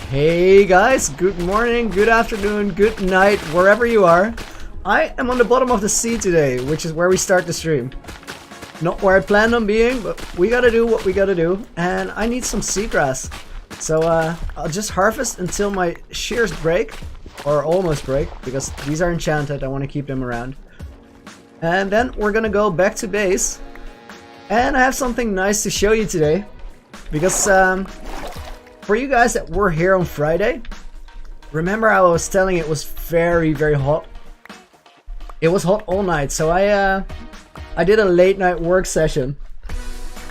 Hey guys, good morning, good afternoon, good night, wherever you are. I am on the bottom of the sea today, which is where we start the stream. Not where I planned on being, but we gotta do what we gotta do, and I need some seagrass. So I'll just harvest until my shears break, or almost break, because these are enchanted, I want to keep them around. And then we're gonna go back to base, and I have something nice to show you today, because for you guys that were here on Friday, remember how I was telling it was very hot? It was hot all night, so I did a late night work session.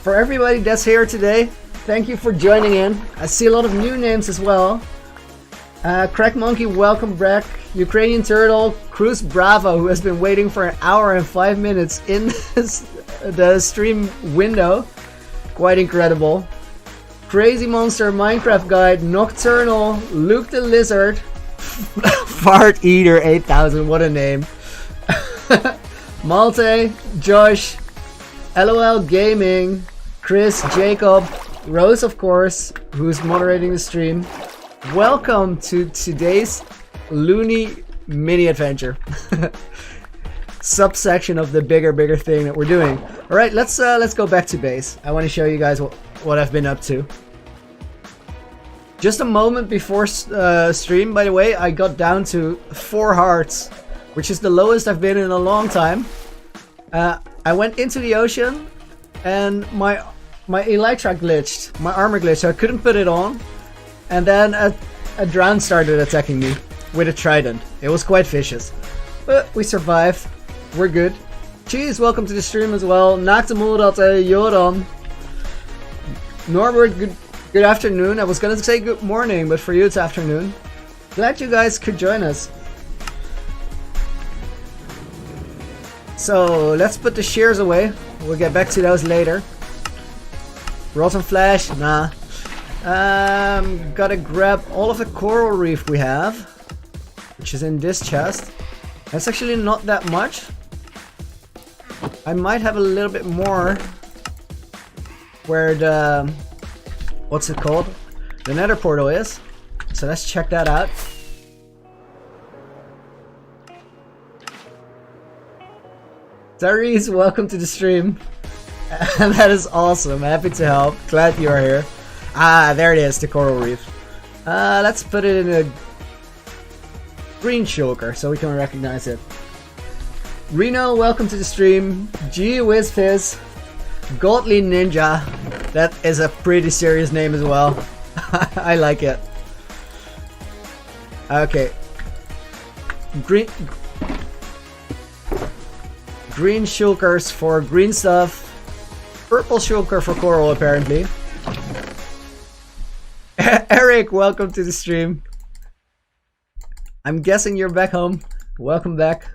For everybody that's here today, thank you for joining in. I see a lot of new names as well. Crack Monkey, welcome back. Ukrainian Turtle, Cruz Bravo, who has been waiting for an hour and 5 minutes in the stream window. Quite incredible. Crazy Monster, Minecraft Guide, Nocturnal, Luke the Lizard, Fart Eater 8000, what a name. Malte, Josh, LOL Gaming, Chris, Jacob, Rose of course, who's moderating the stream. Welcome to today's Loony mini adventure. Subsection of the bigger thing that we're doing. Alright, let's go back to base. I want to show you guys what I've been up to. Just a moment before stream, by the way, I got down to 4 hearts, which is the lowest I've been in a long time. I went into the ocean and my elytra glitched, my armor glitched, so I couldn't put it on. And then a drown started attacking me with a trident. It was quite vicious, but we survived. We're good. Cheese, welcome to the stream as well. Naaktemoedat Joran. Norbert, good afternoon. I was gonna say good morning, but for you it's afternoon. Glad you guys could join us. So let's put the shears away. We'll get back to those later. Rotten flesh, nah. Gotta grab all of the coral reef we have, which is in this chest. That's actually not that much. I might have a little bit more where the, what's it called? The nether portal is. So let's check that out. Therese, welcome to the stream. That is awesome. Happy to help. Glad you are here. Ah, there it is, the coral reef. Let's put it in a green shulker so we can recognize it. Reno, welcome to the stream. Gee whiz fizz. Godly Ninja. That is a pretty serious name as well. I like it. Okay. Green shulkers for green stuff. Purple shulker for coral apparently. Eric, welcome to the stream. I'm guessing you're back home. Welcome back.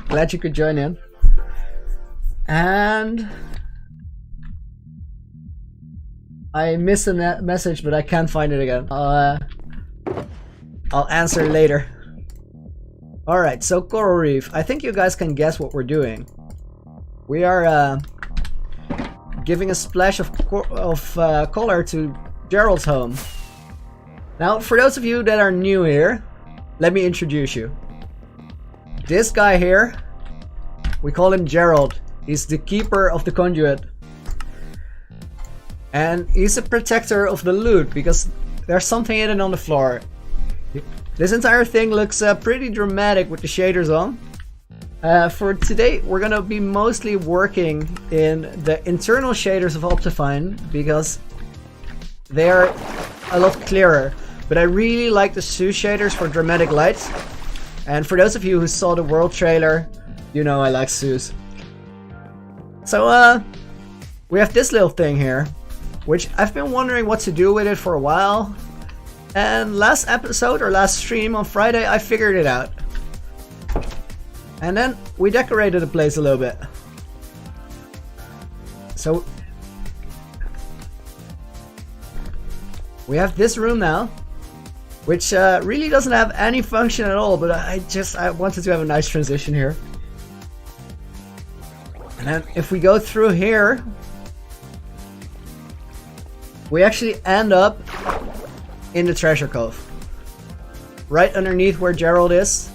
Glad you could join in. And I missed a message, but I can't find it again. I'll answer later. Alright, so coral reef. I think you guys can guess what we're doing. We are giving a splash of color to Gerald's home. Now, for those of you that are new here, let me introduce you. This guy here, we call him Gerald. He's the keeper of the conduit. And he's a protector of the loot, because there's something hidden on the floor. This entire thing looks pretty dramatic with the shaders on. For today, we're gonna be mostly working in the internal shaders of Optifine, because they are a lot clearer. But I really like the Sue shaders for dramatic lights. And for those of you who saw the world trailer, you know I like Sue's. So we have this little thing here, which I've been wondering what to do with it for a while. And last episode or last stream on Friday, I figured it out. And then we decorated the place a little bit. So we have this room now, which really doesn't have any function at all, but I wanted to have a nice transition here. And then if we go through here, we actually end up in the treasure cove. Right underneath where Gerald is.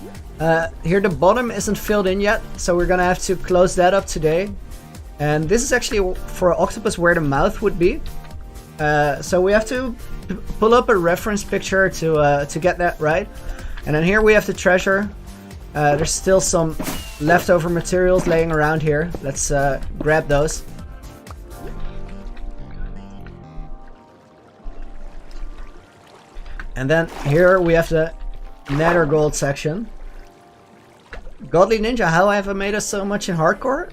Here the bottom isn't filled in yet, so we're gonna have to close that up today. And this is actually for octopus where the mouth would be. So we have to pull up a reference picture to get that right. And then here we have the treasure. There's still some leftover materials laying around here. Let's grab those. And then here we have the nether gold section. Godly Ninja, how have I made us so much in hardcore?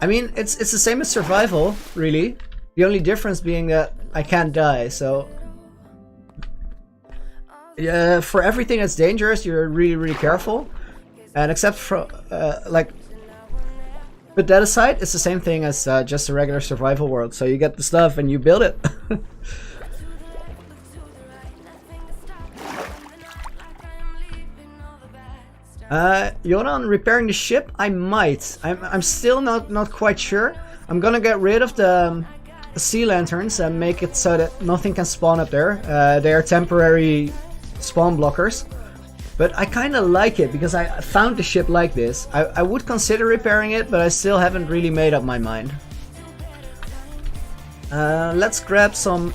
I mean, it's the same as survival, really. The only difference being that I can't die, so... for everything that's dangerous, you're really careful. And except for, like... But that aside, it's the same thing as just a regular survival world. So you get the stuff and you build it. Yonan, repairing the ship? I might. I'm still not quite sure. I'm gonna get rid of the sea lanterns and make it so that nothing can spawn up there. They are temporary spawn blockers. But I kinda like it because I found the ship like this. I would consider repairing it, but I still haven't really made up my mind. Let's grab some...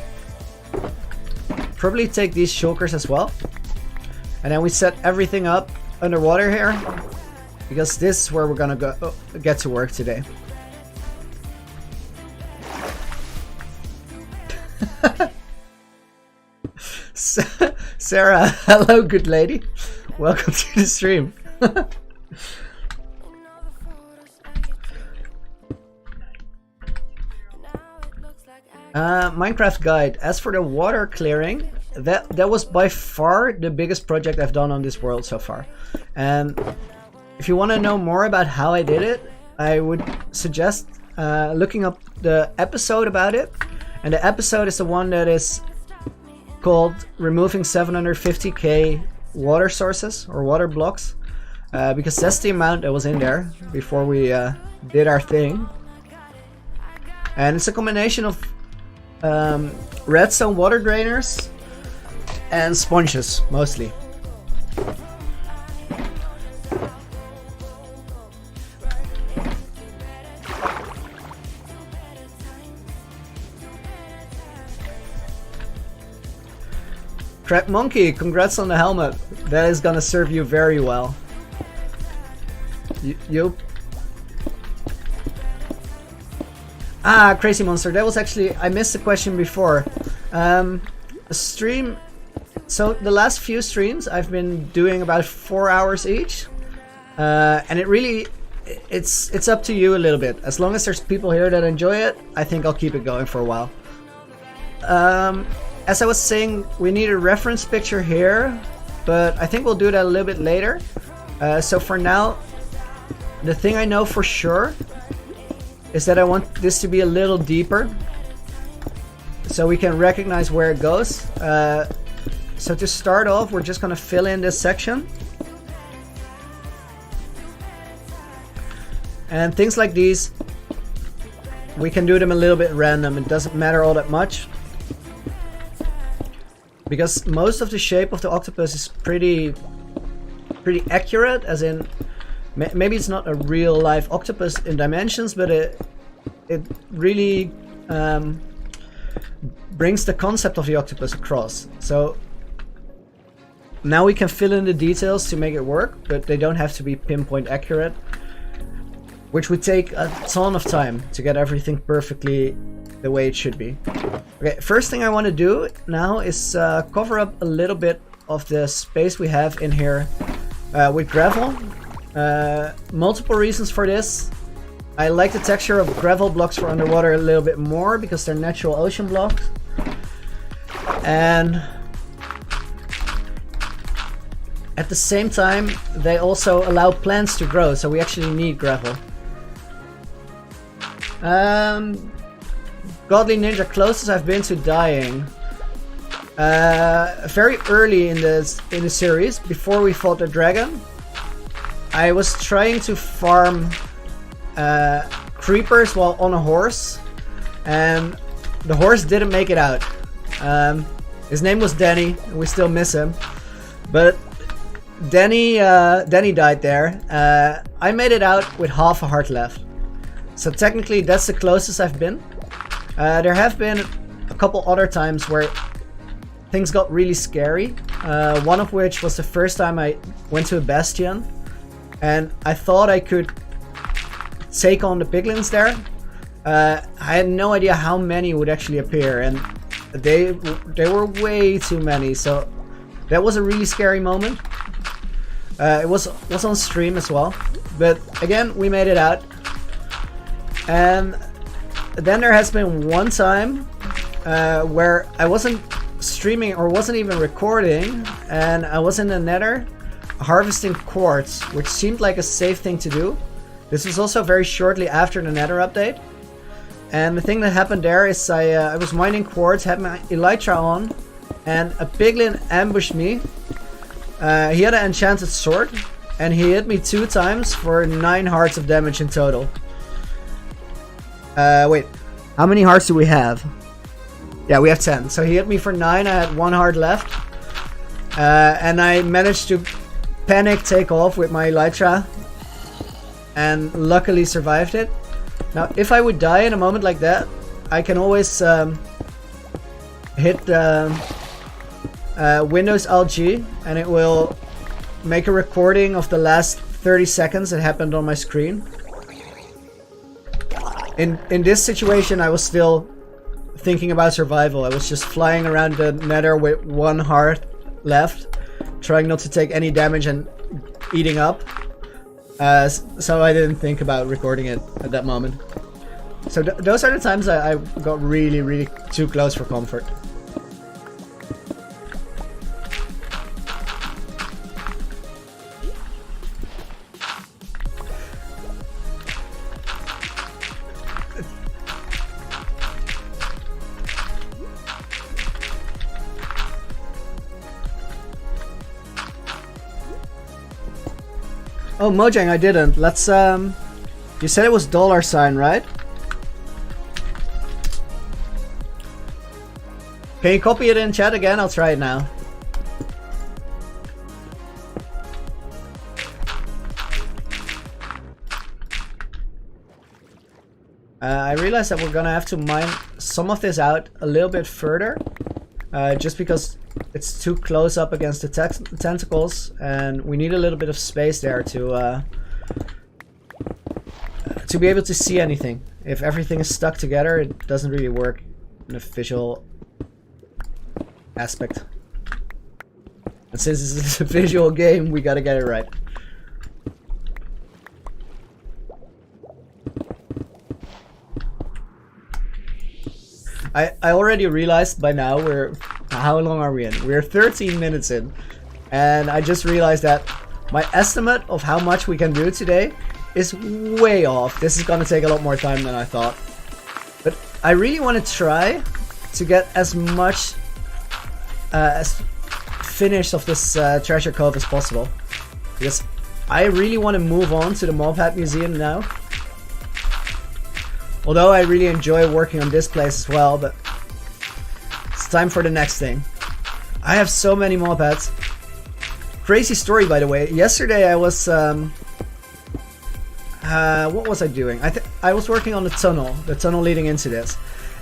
Probably take these shulkers as well. And then we set everything up underwater here, because this is where we're gonna go get to work today. Sarah, hello good lady, welcome to the stream. Minecraft guide. As for the water clearing, that was by far the biggest project I've done on this world so far. And if you want to know more about how I did it, I would suggest looking up the episode about it. And the episode is the one that is called Removing 750k Water Sources or Water Blocks. Because that's the amount that was in there before we did our thing. And it's a combination of redstone water drainers and sponges, mostly. Crack Monkey, congrats on the helmet. That is gonna serve you very well. You. Ah, Crazy Monster. That was actually... I missed the question before. Stream... So the last few streams I've been doing about 4 hours each. And it really... It's up to you a little bit. As long as there's people here that enjoy it, I think I'll keep it going for a while. As I was saying, we need a reference picture here. But I think we'll do that a little bit later. So for now, the thing I know for sure is that I want this to be a little deeper so we can recognize where it goes. So to start off, we're just gonna fill in this section. And things like these, we can do them a little bit random. It doesn't matter all that much, because most of the shape of the octopus is pretty accurate, as in maybe it's not a real life octopus in dimensions, but it really brings the concept of the octopus across. So now we can fill in the details to make it work, but they don't have to be pinpoint accurate, which would take a ton of time to get everything perfectly the way it should be. Okay, first thing I want to do now is cover up a little bit of the space we have in here with gravel. Multiple reasons for this. I like the texture of gravel blocks for underwater a little bit more because they're natural ocean blocks. And at the same time, they also allow plants to grow, so we actually need gravel. Godly Ninja, closest I've been to dying. Very early in the series, before we fought the dragon, I was trying to farm creepers while on a horse, and the horse didn't make it out. His name was Denny, and we still miss him. But Denny died there. I made it out with half a heart left. So technically that's the closest I've been. There have been a couple other times where things got really scary. One of which was the first time I went to a bastion. And I thought I could take on the piglins there. I had no idea how many would actually appear, and they were way too many, so that was a really scary moment. It was on stream as well, but again, we made it out. And then there has been one time where I wasn't streaming or wasn't even recording, and I was in the nether harvesting quartz, which seemed like a safe thing to do. This was also very shortly after the nether update. And the thing that happened there is I was mining quartz, had my elytra on, and a piglin ambushed me. He had an enchanted sword, and he hit me 2 times for 9 hearts of damage in total. Wait, how many hearts do we have? Yeah, we have 10. So he hit me for 9, I had 1 heart left. And I managed to panic take off with my elytra, and luckily survived it. Now, if I would die in a moment like that, I can always hit Windows Alt G, and it will make a recording of the last 30 seconds that happened on my screen. In this situation, I was still thinking about survival. I was just flying around the nether with 1 heart left, trying not to take any damage and eating up. So I didn't think about recording it at that moment. So those are the times I got really, really too close for comfort. Oh, Mojang, I didn't. Let's, you said it was $sign, right? Can you copy it in chat again? I'll try it now. I realize that we're gonna have to mine some of this out a little bit further. Just because it's too close up against the tentacles, and we need a little bit of space there to be able to see anything. If everything is stuck together, it doesn't really work in a visual aspect. And since this is a visual game, we gotta get it right. I already realized by now how long are we in? We're 13 minutes in, and I just realized that my estimate of how much we can do today is way off. This is gonna take a lot more time than I thought, but I really want to try to get as much as finished of this treasure cove as possible, because I really want to move on to the Mob Hat Museum now. Although I really enjoy working on this place as well, but it's time for the next thing. I have so many mob hats. Crazy story, by the way. Yesterday I was what was I doing? I was working on the tunnel leading into this,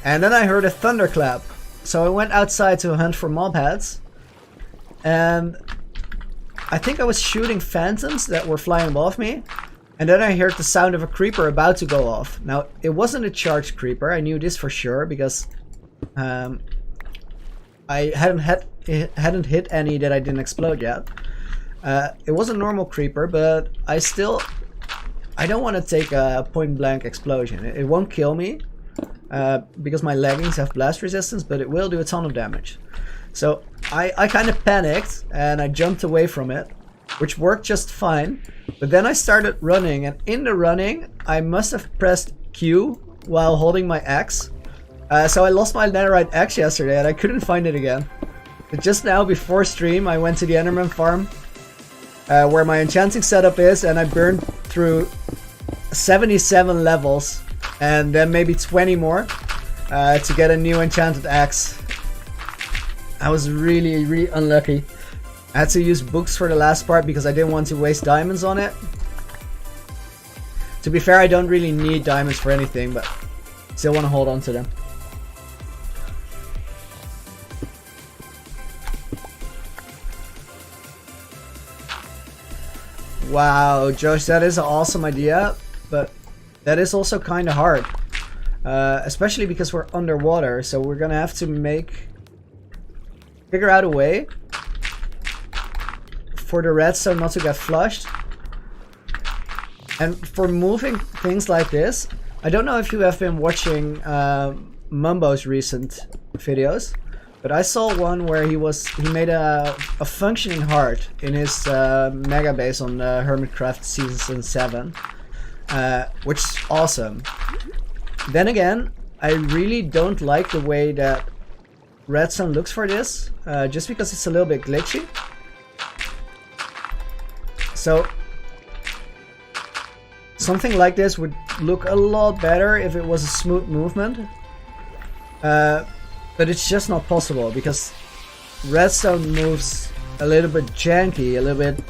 and then I heard a thunderclap. So I went outside to hunt for mob hats, and I think I was shooting phantoms that were flying above me. And then I heard the sound of a creeper about to go off. Now, it wasn't a charged creeper. I knew this for sure because I hadn't hit any that I didn't explode yet. It was a normal creeper, but I don't want to take a point-blank explosion. It won't kill me because my leggings have blast resistance, but it will do a ton of damage. So I kind of panicked and I jumped away from it, which worked just fine. But then I started running, and in the running, I must have pressed Q while holding my axe. So I lost my netherite axe yesterday, and I couldn't find it again. But just now, before stream, I went to the Enderman farm, where my enchanting setup is, and I burned through 77 levels, and then maybe 20 more, to get a new enchanted axe. I was really unlucky. I had to use books for the last part because I didn't want to waste diamonds on it. To be fair, I don't really need diamonds for anything, but still want to hold on to them. Wow, Josh, that is an awesome idea, but that is also kind of hard. Especially because we're underwater, so we're gonna have to figure out a way for the redstone not to get flushed. And for moving things like this, I don't know if you have been watching Mumbo's recent videos, but I saw one where he made a functioning heart in his mega base on Hermitcraft Season 7, which is awesome. Then again, I really don't like the way that redstone looks for this, just because it's a little bit glitchy. So something like this would look a lot better if it was a smooth movement. But it's just not possible because redstone moves a little bit janky, a little bit.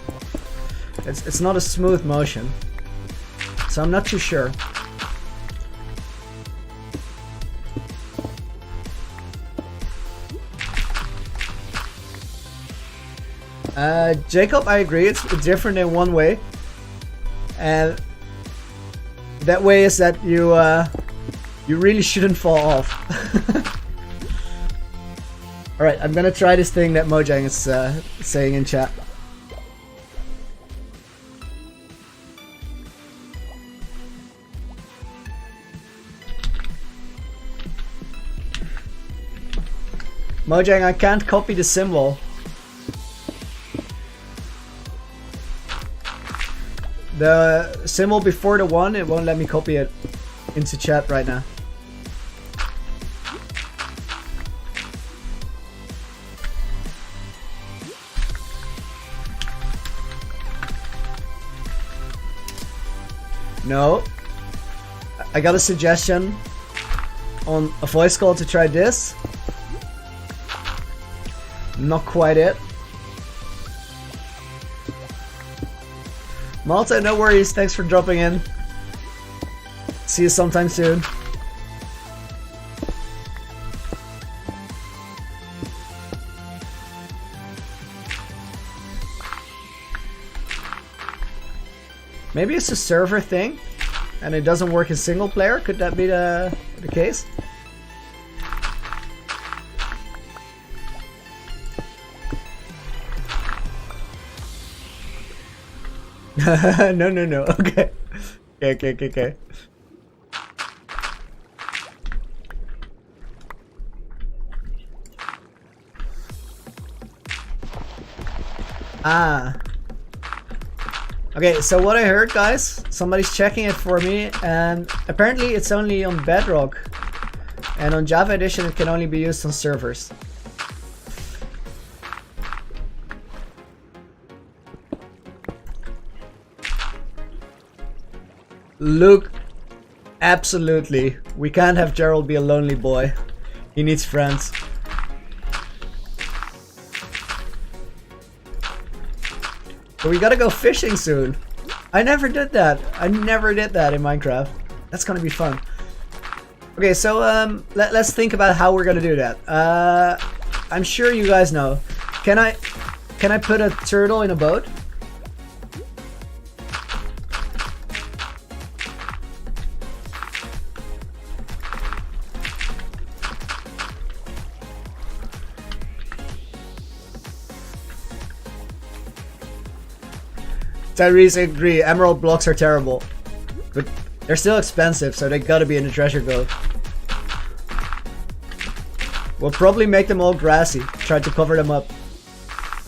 It's not a smooth motion, so I'm not too sure. Jacob, I agree. It's different in one way, and that way is that you really shouldn't fall off. Alright, I'm gonna try this thing that Mojang is saying in chat. Mojang, I can't copy the symbol. The symbol before the one, it won't let me copy it into chat right now. No. I got a suggestion on a voice call to try this. Not quite it. Malta, no worries. Thanks for dropping in. See you sometime soon. Maybe it's a server thing and it doesn't work in single player. Could that be the case? No. Okay. Okay. Ah. Okay, so what I heard, guys, somebody's checking it for me, and apparently it's only on Bedrock. And on Java Edition it can only be used on servers. Luke, absolutely. We can't have Gerald be a lonely boy. He needs friends. But we gotta go fishing soon. I never did that. I never did that in Minecraft. That's gonna be fun. Okay, so let's think about how we're gonna do that. I'm sure you guys know. Can I put a turtle in a boat? Tyrese, agree. Emerald blocks are terrible, but they're still expensive, so they gotta be in the treasure grove. We'll probably make them all grassy. Try to cover them up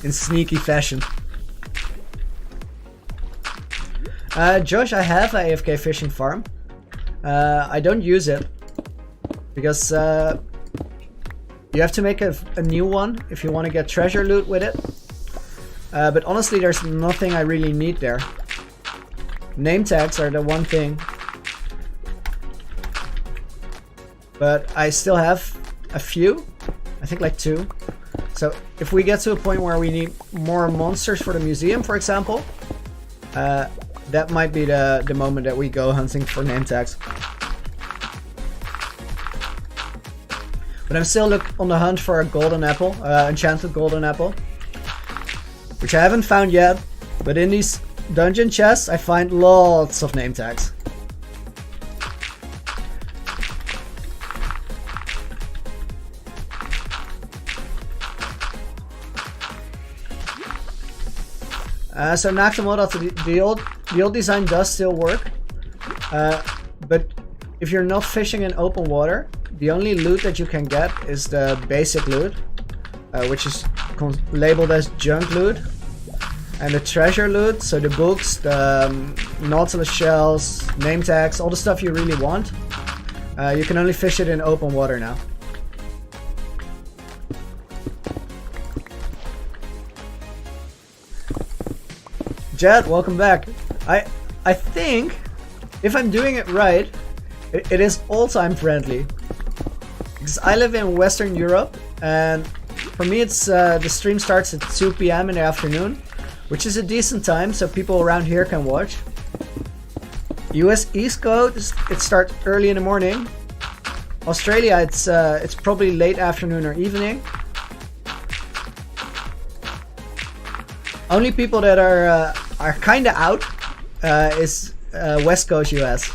in sneaky fashion. Josh, I have a AFK fishing farm. I don't use it because you have to make a new one if you want to get treasure loot with it. But honestly, there's nothing I really need there. Name tags are the one thing. But I still have a few. I think like 2. So if we get to a point where we need more monsters for the museum, for example, that might be the moment that we go hunting for name tags. But I'm still on the hunt for a golden apple, enchanted golden apple, which I haven't found yet. But in these dungeon chests, I find lots of name tags. So Nakamoto, the old design does still work, but if you're not fishing in open water, the only loot that you can get is the basic loot, which is labeled as junk loot, and the treasure loot, so the books, the nautilus shells, name tags, all the stuff you really want. You can only fish it in open water now. Jed, welcome back. I think, if I'm doing it right, it is all-time friendly. Because I live in Western Europe, and for me it's the stream starts at 2 PM in the afternoon, which is a decent time, so people around here can watch. US East Coast, it starts early in the morning. Australia, it's probably late afternoon or evening. Only people that are kind of out is West Coast US.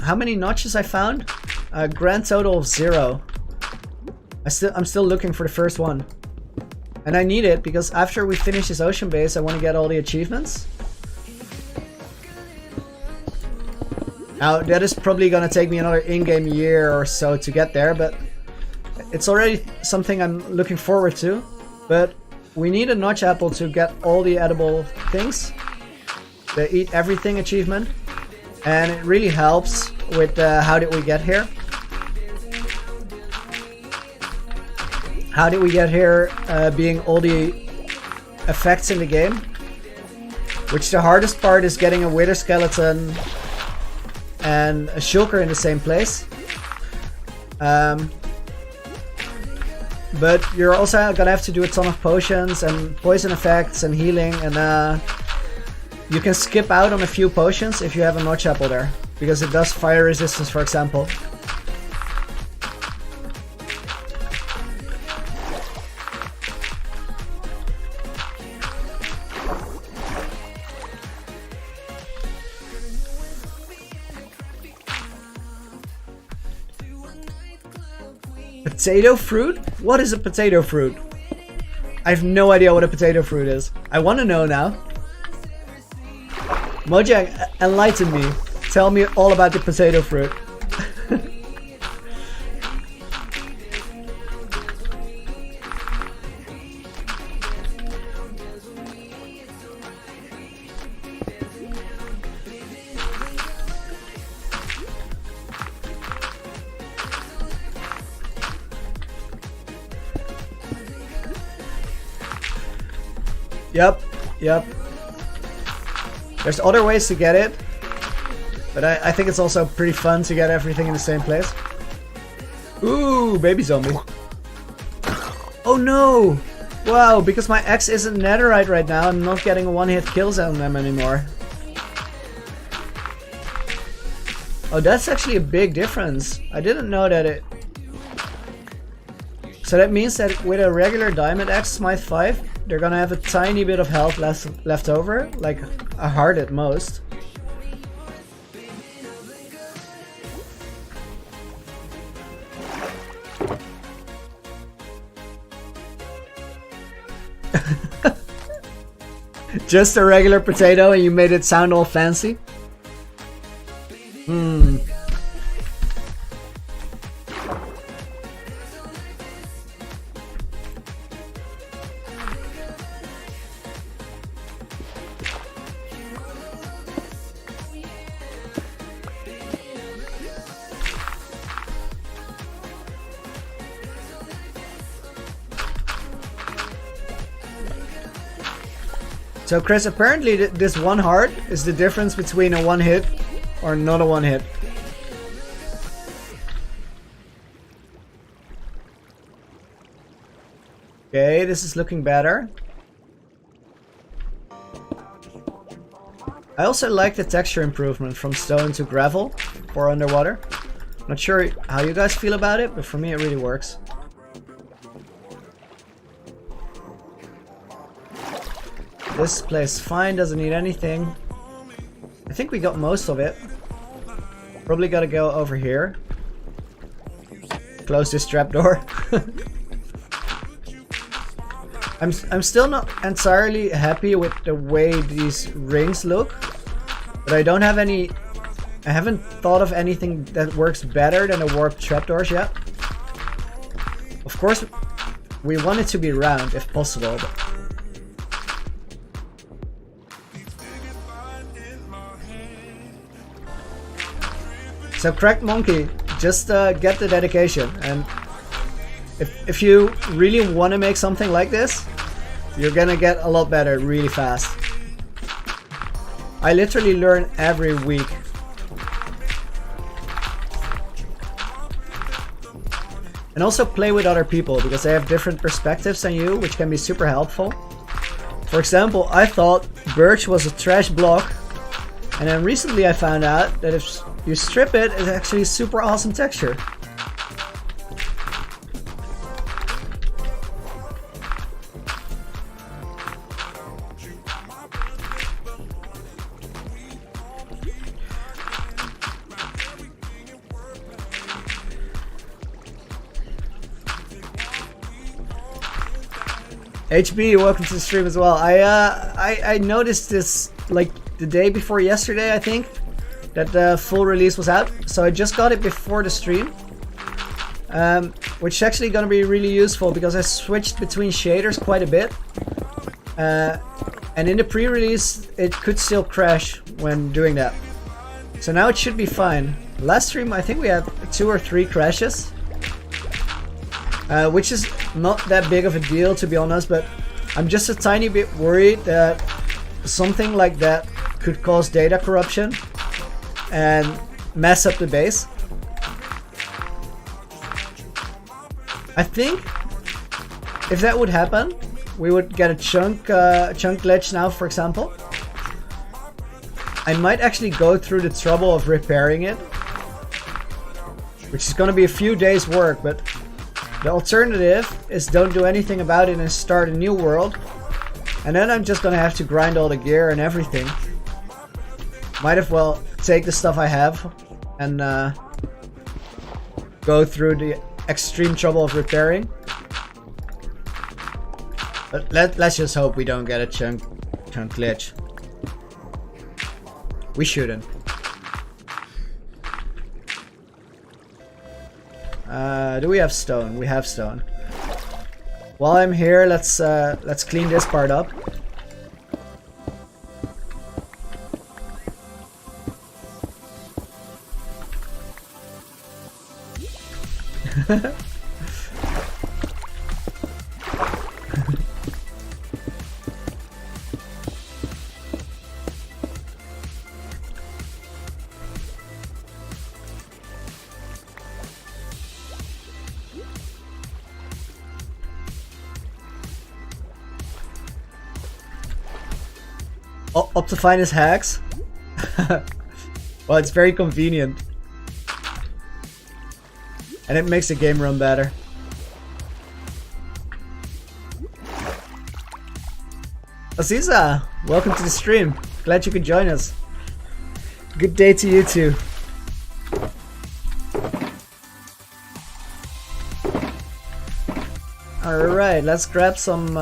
How many notches I found? A grand total of 0. I'm still looking for the first one, and I need it because after we finish this ocean base, I want to get all the achievements. Now that is probably gonna take me another in-game year or so to get there, but it's already something I'm looking forward to. But we need a notch apple to get all the edible things, the eat everything achievement, and it really helps with how did we get here. How did we get here being all the effects in the game, which the hardest part is getting a wither skeleton and a shulker in the same place. But you're also gonna have to do a ton of potions and poison effects and healing, and you can skip out on a few potions if you have a notch apple there, because it does fire resistance, for example. Potato fruit? What is a potato fruit? I have no idea what a potato fruit is. I want to know now. Mojang, enlighten me. Tell me all about the potato fruit. Yep. There's other ways to get it, but I think it's also pretty fun to get everything in the same place. Ooh, baby zombie. Oh no! Wow, because my X isn't netherite right now, I'm not getting a one-hit kills on them anymore. Oh, that's actually a big difference. I didn't know that it... So that means that with a regular diamond X Smite 5, they're gonna have a tiny bit of health left over, like a heart at most. Just a regular potato and you made it sound all fancy? So Chris, apparently this one heart is the difference between a one hit or not a one hit. Okay, this is looking better. I also like the texture improvement from stone to gravel for underwater. Not sure how you guys feel about it, but for me it really works. This plays fine, doesn't need anything. I think we got most of it. Probably gotta go over here. Close this trapdoor. I'm still not entirely happy with the way these rings look, but I don't have any. I haven't thought of anything that works better than the warped trapdoors yet. Of course, we want it to be round if possible. But so Cracked Monkey, just get the dedication, and if you really want to make something like this, you're gonna get a lot better really fast. I literally learn every week. And also play with other people, because they have different perspectives than you, which can be super helpful. For example, I thought birch was a trash block, and then recently I found out that if you strip it, it's actually super awesome texture. HB, welcome to the stream as well. I noticed this like the day before yesterday, I think, that the full release was out. So I just got it before the stream, which is actually going to be really useful because I switched between shaders quite a bit. And in the pre-release, it could still crash when doing that. So now it should be fine. Last stream, I think we had 2 or 3 crashes. Which is not that big of a deal, to be honest, but I'm just a tiny bit worried that something like that could cause data corruption and mess up the base. I think if that would happen, we would get a chunk glitch now, for example. I might actually go through the trouble of repairing it, which is going to be a few days work, but the alternative is don't do anything about it and start a new world. And then I'm just gonna have to grind all the gear and everything. Might as well take the stuff I have and go through the extreme trouble of repairing. But let's just hope we don't get a chunk glitch. We shouldn't. Do we have stone? We have stone. While I'm here, let's clean this part up. Optifine his hacks. Well, it's very convenient. And it makes the game run better. Aziza, welcome to the stream. Glad you could join us. Good day to you too. Alright, let's grab some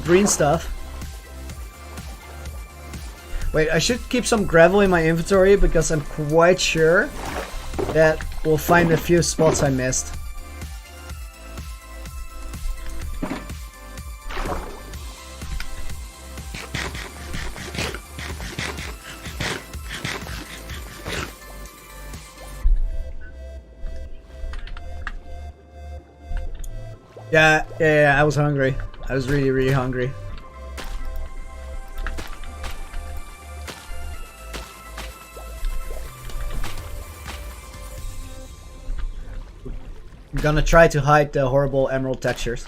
green stuff. Wait, I should keep some gravel in my inventory because I'm quite sure that we'll find a few spots I missed. Yeah, I was hungry. I was really, really hungry. I'm gonna try to hide the horrible emerald textures.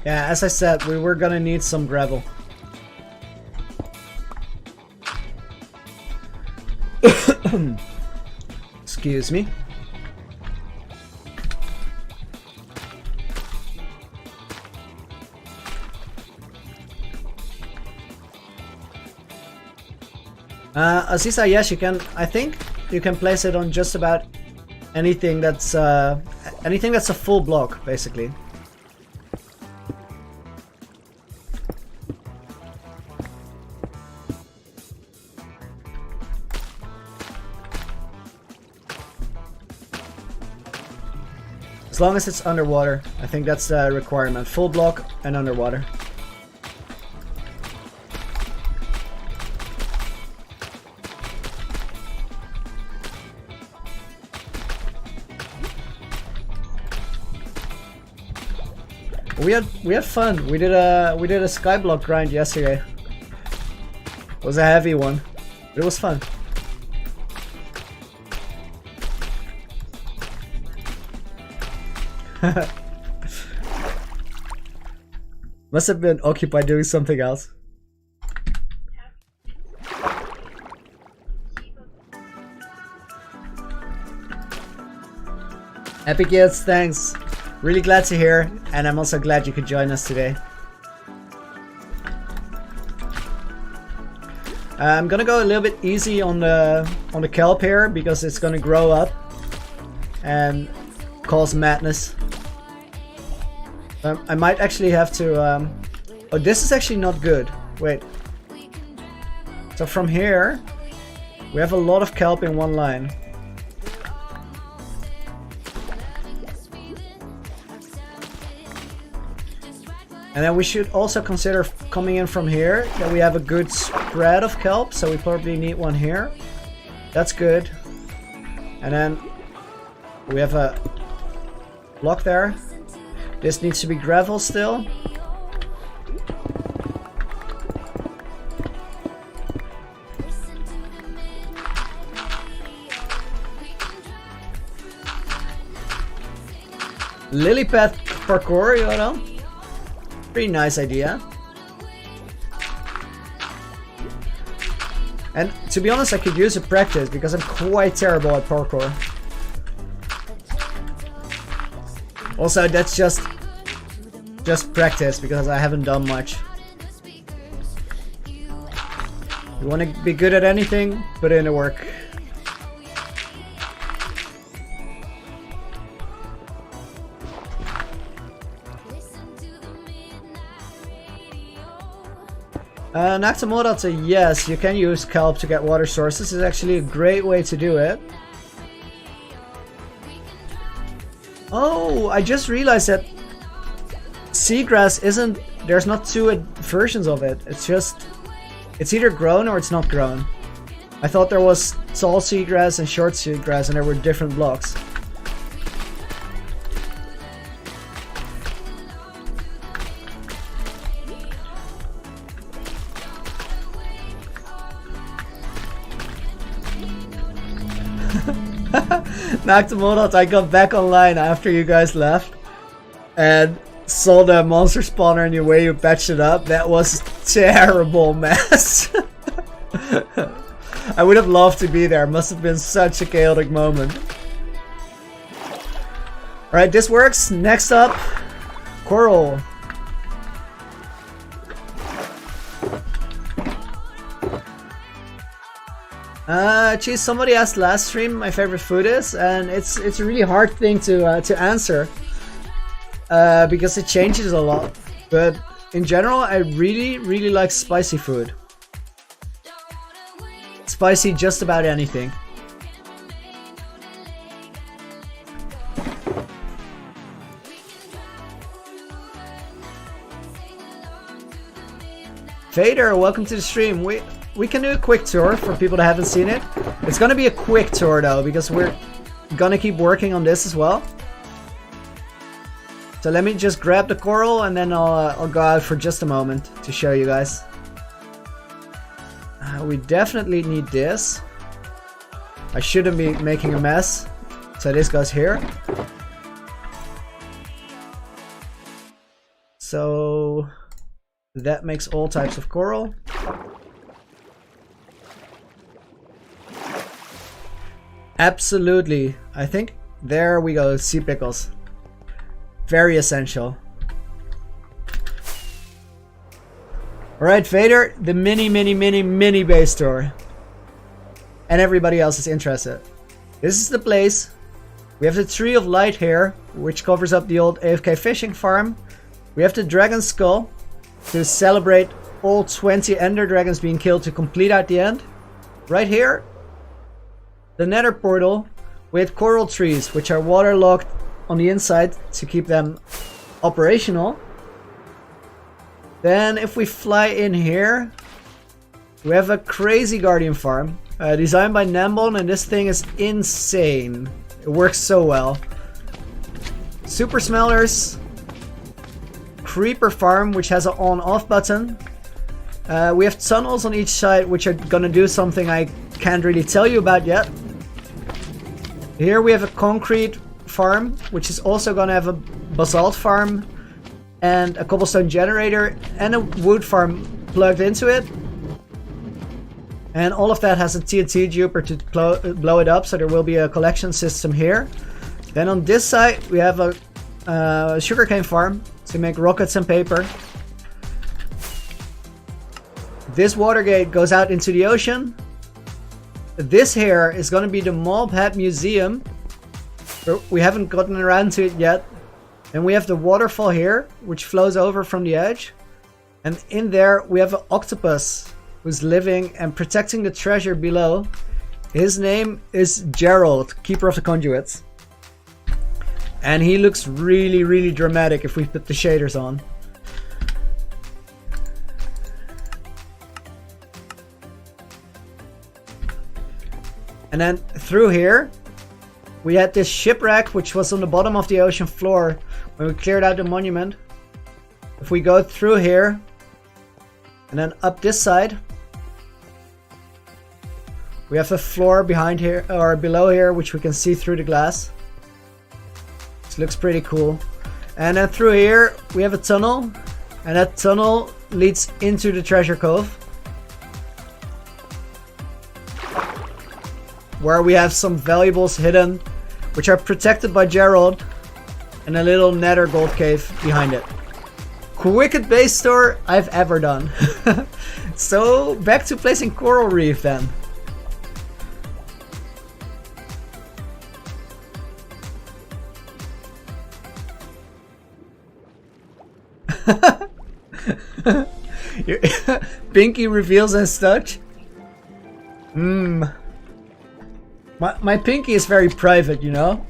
Yeah, as I said, we were gonna need some gravel. Excuse me. Aziza, yes, you can. I think you can place it on just about anything that's a full block, basically. As long as it's underwater, I think that's the requirement. Full block and underwater. We had fun. We did a skyblock grind yesterday. It was a heavy one, but it was fun. Must have been occupied doing something else. Epic Yields, thanks. Really glad to hear, and I'm also glad you could join us today. I'm gonna go a little bit easy on the kelp here because it's gonna grow up and cause madness. I might actually have to. Oh, this is actually not good. Wait. So from here, we have a lot of kelp in one line. And then we should also consider coming in from here, that we have a good spread of kelp, so we probably need one here. That's good. And then we have a block there. This needs to be gravel still. Lily pad parkour, you know? Pretty nice idea. And to be honest, I could use a practice because I'm quite terrible at parkour. Also, that's just practice because I haven't done much. You want to be good at anything, put in the work. Nakamura, yes, you can use kelp to get water sources. It's actually a great way to do it. Oh, I just realized that seagrass isn't... There's not two versions of it. It's just... It's either grown or it's not grown. I thought there was tall seagrass and short seagrass and there were different blocks. Noctamodot, I got back online after you guys left and saw the monster spawner and the way you patched it up. That was a terrible mess. I would have loved to be there. Must have been such a chaotic moment. Alright, this works. Next up, coral. Geez, somebody asked last stream my favorite food is, and it's a really hard thing to answer because it changes a lot. But in general, I really like spicy food. Spicy just about anything. Vader, welcome to the stream. We can do a quick tour for people that haven't seen it. It's gonna be a quick tour though, because we're gonna keep working on this as well. So let me just grab the coral and then I'll go out for just a moment to show you guys. We definitely need this. I shouldn't be making a mess. So this goes here. So that makes all types of coral. Absolutely. I think there we go. Sea pickles. Very essential. Alright, Vader, the mini base tour. And everybody else is interested. This is the place. We have the Tree of Light here, which covers up the old AFK fishing farm. We have the Dragon Skull to celebrate all 20 Ender Dragons being killed to complete out the end. Right here, the Nether portal with coral trees, which are waterlogged on the inside to keep them operational. Then if we fly in here, we have a crazy Guardian farm designed by Nambon, and this thing is insane. It works so well. Super smellers, creeper farm which has an on-off button. We have tunnels on each side which are gonna do something I can't really tell you about yet. Here we have a concrete farm which is also gonna have a basalt farm and a cobblestone generator and a wood farm plugged into it. And all of that has a TNT juper to blow it up, so there will be a collection system here. Then on this side we have a sugarcane farm to make rockets and paper. This water gate goes out into the ocean. This here is going to be the Mob Hat Museum. We haven't gotten around to it yet. And we have the waterfall here, which flows over from the edge. And in there we have an octopus who's living and protecting the treasure below. His name is Gerald, keeper of the Conduits. And he looks really dramatic if we put the shaders on. And then through here, we had this shipwreck which was on the bottom of the ocean floor when we cleared out the monument. If we go through here, and then up this side, we have a floor behind here, or below here, which we can see through the glass. This looks pretty cool. And then through here, we have a tunnel, and that tunnel leads into the treasure cove, where we have some valuables hidden, which are protected by Gerald, and a little nether gold cave behind it. Quickest base store I've ever done. So back to placing coral reef then. Pinky reveals as such. My pinky is very private, you know?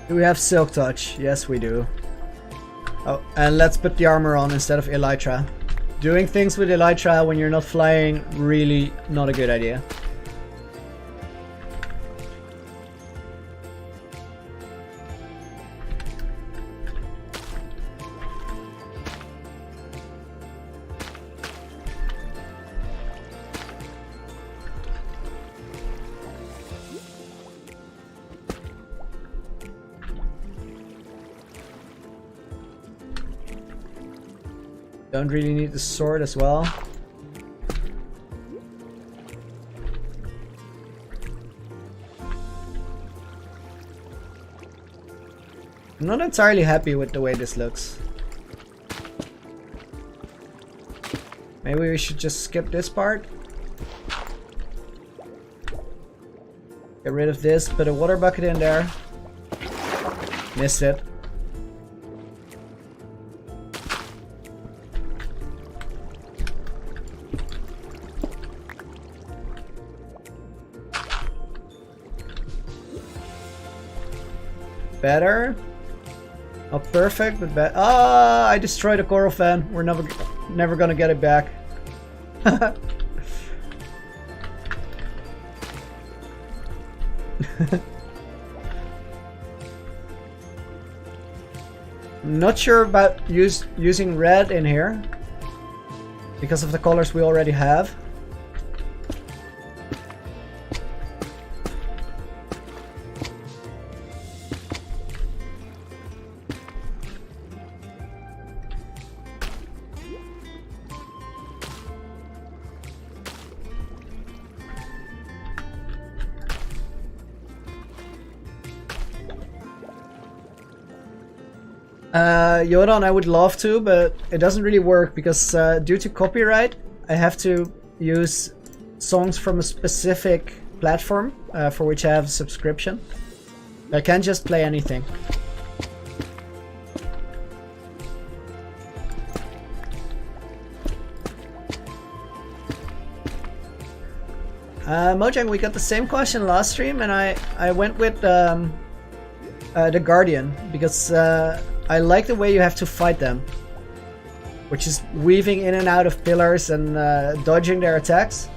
Do we have Silk Touch? Yes, we do. Oh, and let's put the armor on instead of Elytra. Doing things with Elytra when you're not flying, really not a good idea. Don't really need the sword as well. I'm not entirely happy with the way this looks. Maybe we should just skip this part. Get rid of this, put a water bucket in there. Missed it. Better. Not perfect, but better. Ah, I destroyed a coral fan. We're never gonna get it back. Not sure about using red in here because of the colors we already have. Yodan, I would love to, but it doesn't really work because due to copyright, I have to use songs from a specific platform for which I have a subscription. I can't just play anything. Mojang, we got the same question last stream, and I went with the Guardian because I like the way you have to fight them, which is weaving in and out of pillars and dodging their attacks.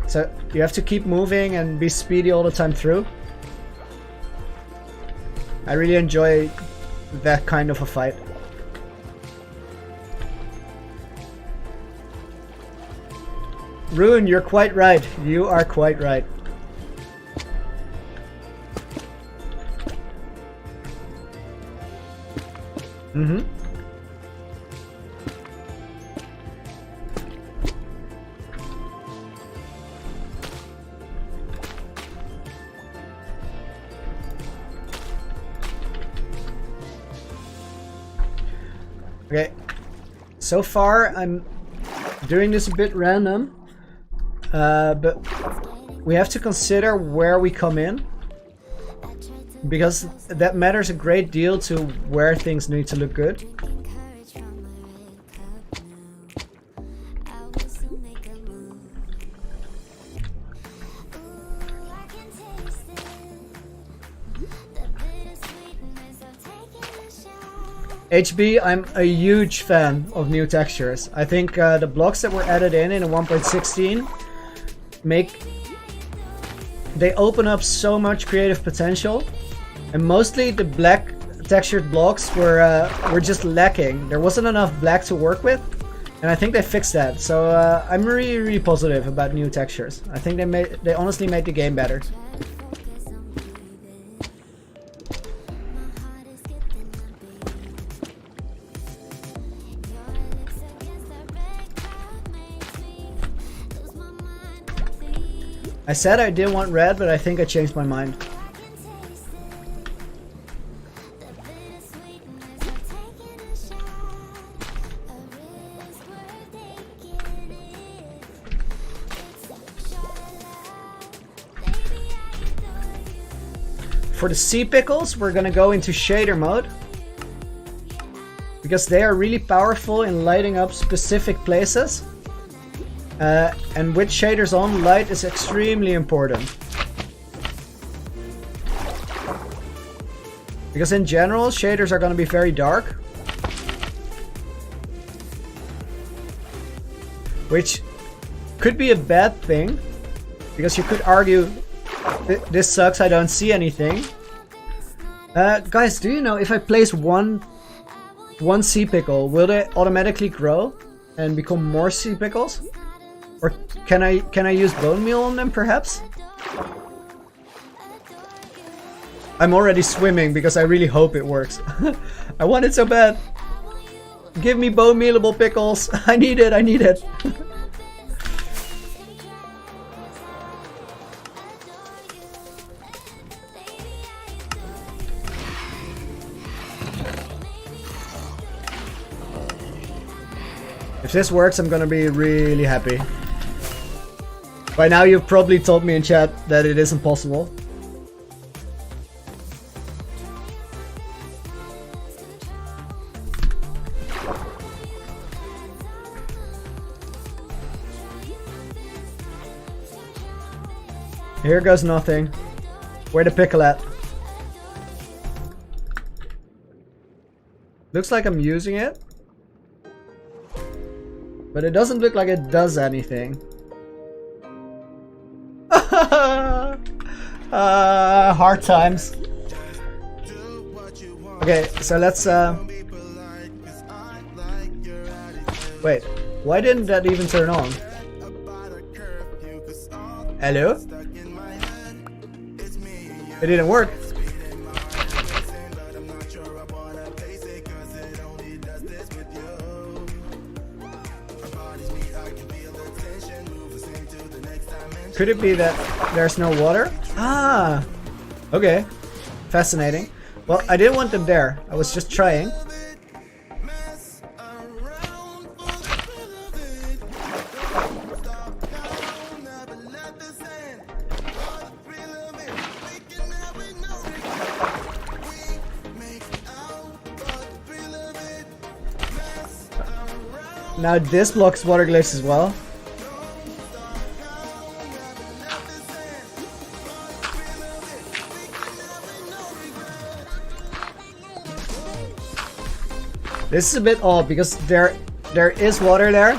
So you have to keep moving and be speedy all the time through. I really enjoy that kind of a fight. Rune, you're quite right. You are quite right. Mm-hmm. Okay. So far, I'm doing this a bit random, but we have to consider where we come in, because that matters a great deal to where things need to look good. HB, I'm a huge fan of new textures. I think the blocks that were added in a 1.16 they open up so much creative potential, and mostly the black textured blocks were just lacking. There wasn't enough black to work with, and I think they fixed that. So I'm really positive about new textures. I think they honestly made the game better. I said I didn't want red, but I think I changed my mind. For the sea pickles, we're gonna go into shader mode, because they are really powerful in lighting up specific places. And with shaders on, light is extremely important. Because in general, shaders are going to be very dark. Which could be a bad thing, because you could argue, this sucks, I don't see anything. Guys, do you know if I place one sea pickle, will they automatically grow and become more sea pickles? Or can I use bone meal on them, perhaps? I'm already swimming because I really hope it works. I want it so bad. Give me bone mealable pickles. I need it, I need it. If this works, I'm gonna be really happy. By now you've probably told me in chat that it isn't possible. Here goes nothing. Where the pickle at? Looks like I'm using it. But it doesn't look like it does anything. Hard times. Okay, so let's wait, why didn't that even turn on? Hello? It didn't work. Could it be that there's no water? Ah, okay. Fascinating. Well, I didn't want them there. I was just trying. Now this blocks water glitch as well. This is a bit odd because there is water there.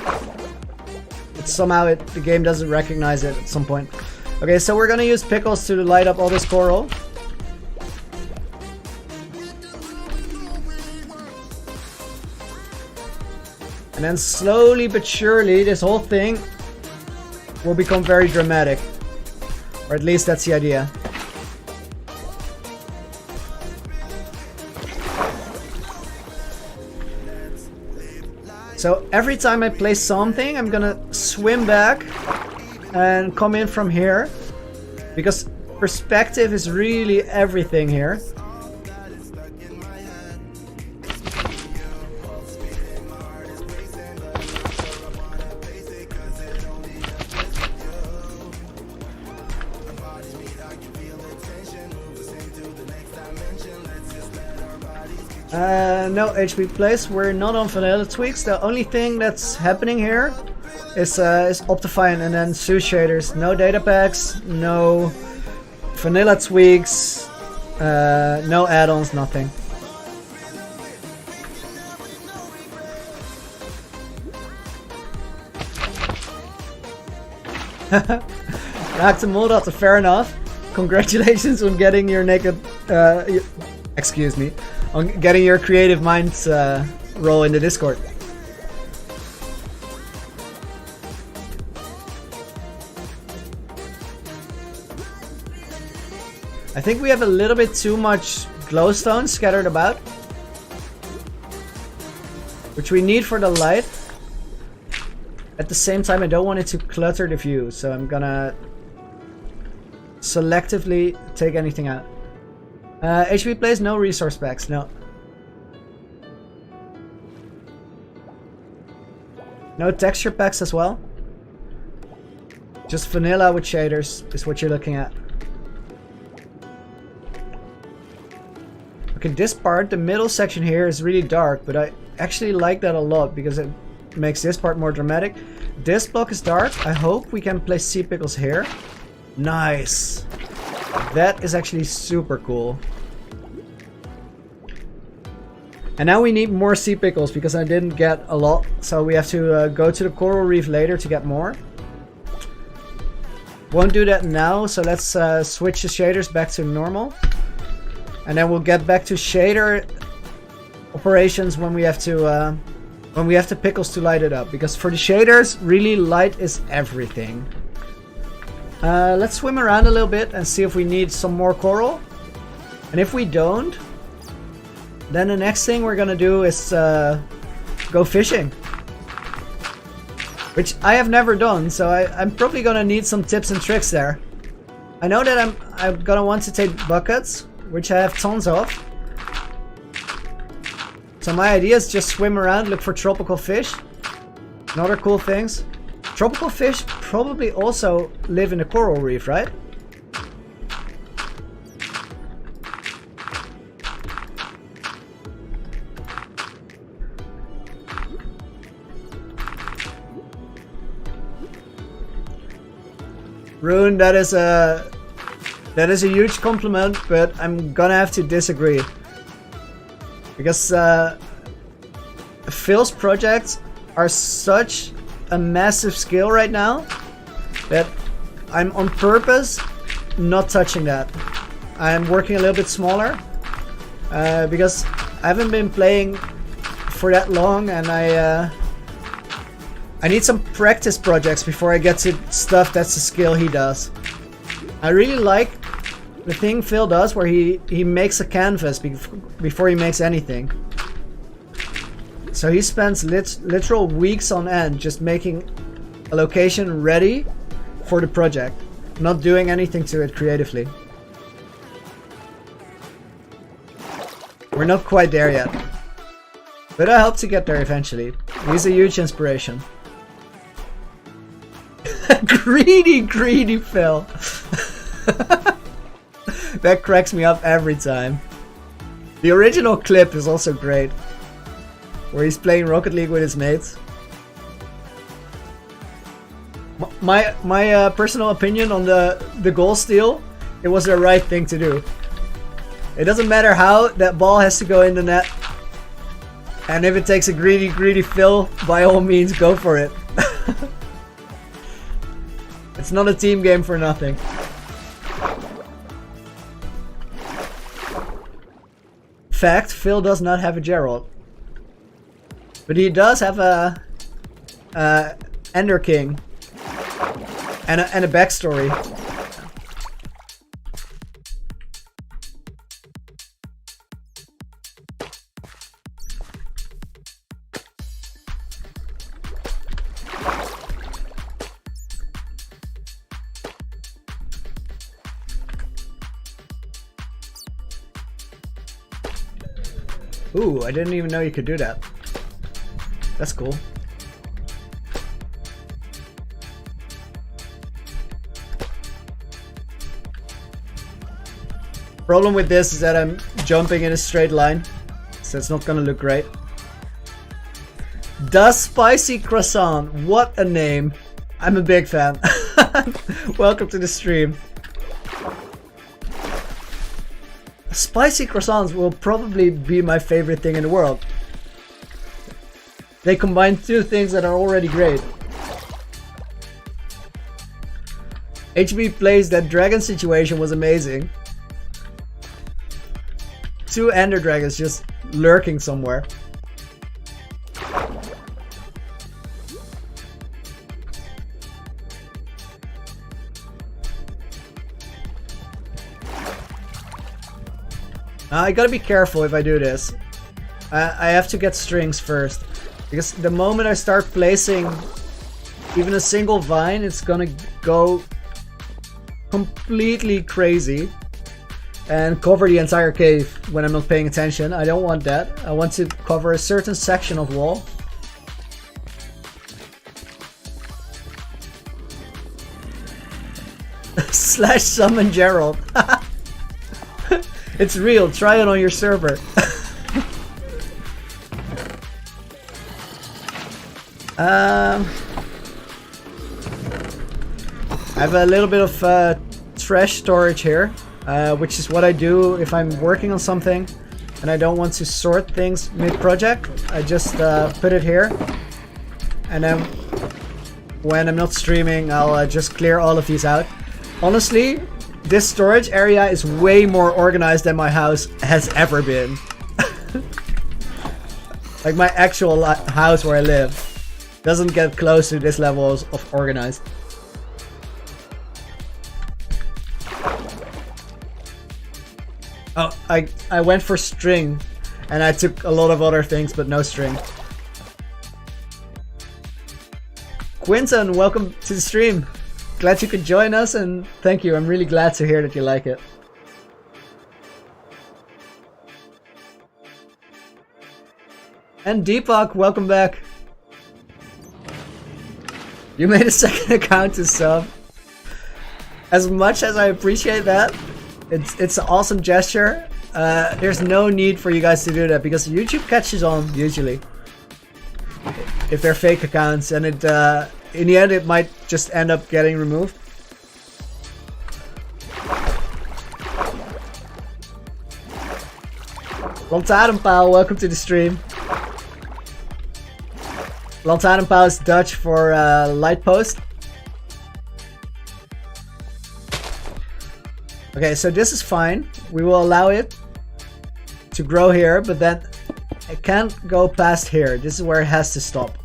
But somehow the game doesn't recognize it at some point. Okay, so we're gonna use pickles to light up all this coral. And then slowly but surely this whole thing will become very dramatic. Or at least that's the idea. So every time I place something, I'm gonna swim back and come in from here. Because perspective is really everything here. No HP place, we're not on vanilla tweaks. The only thing that's happening here is Optifine and then Sue shaders. No data packs, no vanilla tweaks, no add-ons, nothing. Naaktemoldate, fair enough. Congratulations on getting your naked, excuse me, on getting your creative minds role in the Discord. I think we have a little bit too much glowstone scattered about, which we need for the light. At the same time, I don't want it to clutter the view, so I'm gonna selectively take anything out. HP plays, no resource packs, no. No texture packs as well. Just vanilla with shaders is what you're looking at. Okay, this part, the middle section here is really dark, but I actually like that a lot because it makes this part more dramatic. This block is dark. I hope we can place sea pickles here. Nice. That is actually super cool. And now we need more sea pickles because I didn't get a lot. So we have to go to the coral reef later to get more. Won't do that now, so let's switch the shaders back to normal. And then we'll get back to shader operations when we have to pickles to light it up. Because for the shaders, really light is everything. Let's swim around a little bit and see if we need some more coral. And if we don't, then the next thing we're gonna do is go fishing. Which I have never done, so I'm probably gonna need some tips and tricks there. I know that I'm gonna want to take buckets, which I have tons of. So my idea is just swim around, look for tropical fish and other cool things. Tropical fish probably also live in the coral reef, right? Rune, that is a huge compliment, but I'm gonna have to disagree. Because Phil's projects are such a massive scale right now that I'm on purpose not touching that. I'm working a little bit smaller because I haven't been playing for that long, and I need some practice projects before I get to stuff that's the scale he does. I really like the thing Phil does where he makes a canvas before he makes anything. So he spends literal weeks on end just making a location ready for the project, not doing anything to it creatively. We're not quite there yet, but I hope to get there eventually. He's a huge inspiration. Greedy Phil. That cracks me up every time. The original clip is also great, where he's playing Rocket League with his mates. My personal opinion on the goal steal, it was the right thing to do. It doesn't matter how, that ball has to go in the net. And if it takes a greedy Phil, by all means go for it. It's not a team game for nothing. Fact, Phil does not have a Gerald. But he does have a Ender King and a backstory. Ooh, I didn't even know you could do that. That's cool. Problem with this is that I'm jumping in a straight line, so it's not gonna look great. The Spicy Croissant, what a name. I'm a big fan. Welcome to the stream. Spicy croissants will probably be my favorite thing in the world. They combine two things that are already great. HB plays that dragon situation was amazing. Two ender dragons just lurking somewhere. I gotta be careful if I do this. I have to get strings first, because the moment I start placing even a single vine, it's gonna go completely crazy and cover the entire cave when I'm not paying attention. I don't want that. I want to cover a certain section of wall. Slash summon Gerald. It's real, try it on your server. I have a little bit of trash storage here, which is what I do if I'm working on something and I don't want to sort things mid-project. I just put it here, and then when I'm not streaming, I'll just clear all of these out. Honestly, this storage area is way more organized than my house has ever been. Like my actual house where I live doesn't get close to this level of organized. Oh, I went for string and I took a lot of other things but no string. Quinton, welcome to the stream. Glad you could join us, and thank you. I'm really glad to hear that you like it. And Deepak, welcome back. You made a second account to sub. As much as I appreciate that, it's an awesome gesture. There's no need for you guys to do that because YouTube catches on usually if they're fake accounts, and it in the end it might just end up getting removed. Lantaarnpaal, welcome to the stream. Lantaarnpaal is Dutch for light post. Okay, so this is fine. We will allow it to grow here, but then it can't go past here. This is where it has to stop.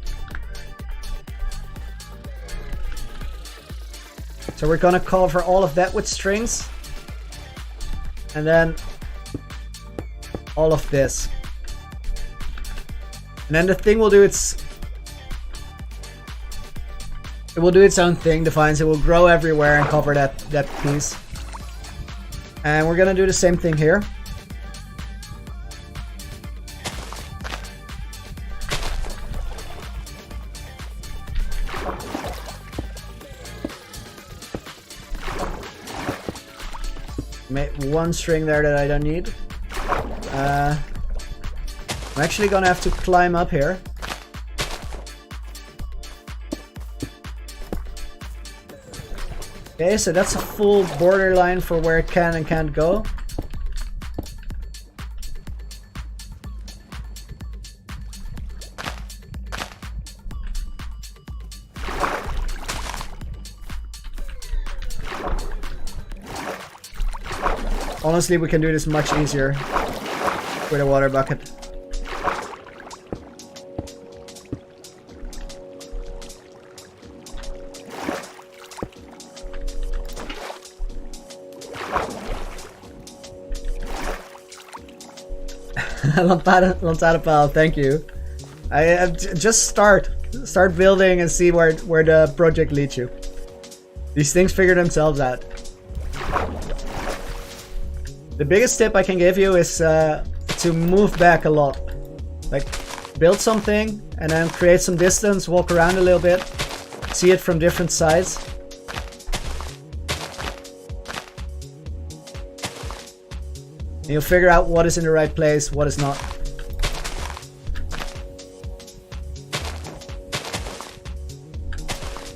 So we're gonna cover all of that with strings. And then all of this. And then the thing will do it will do its own thing, the vines. It will grow everywhere and cover that piece. And we're gonna do the same thing here. Made one string there that I don't need. I'm actually gonna have to climb up here. Okay, so that's a full borderline for where it can and can't go. Honestly, we can do this much easier with a water bucket. Lantaarnpaal, thank you. I just start building and see where the project leads you. These things figure themselves out. The biggest tip I can give you is to move back a lot. Like, build something and then create some distance, walk around a little bit, see it from different sides. And you'll figure out what is in the right place, what is not.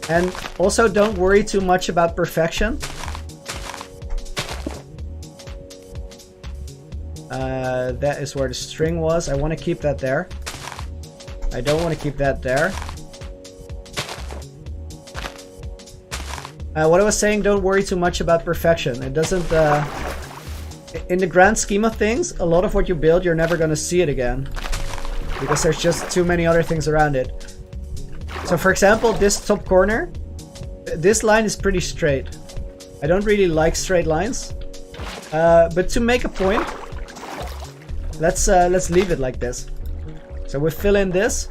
And also don't worry too much about perfection. That is where the string was. I want to keep that there. I don't want to keep that there. What I was saying, don't worry too much about perfection. It doesn't... in the grand scheme of things, a lot of what you build, you're never going to see it again. Because there's just too many other things around it. So for example, this top corner, this line is pretty straight. I don't really like straight lines. But to make a point, let's leave it like this. So we fill in this.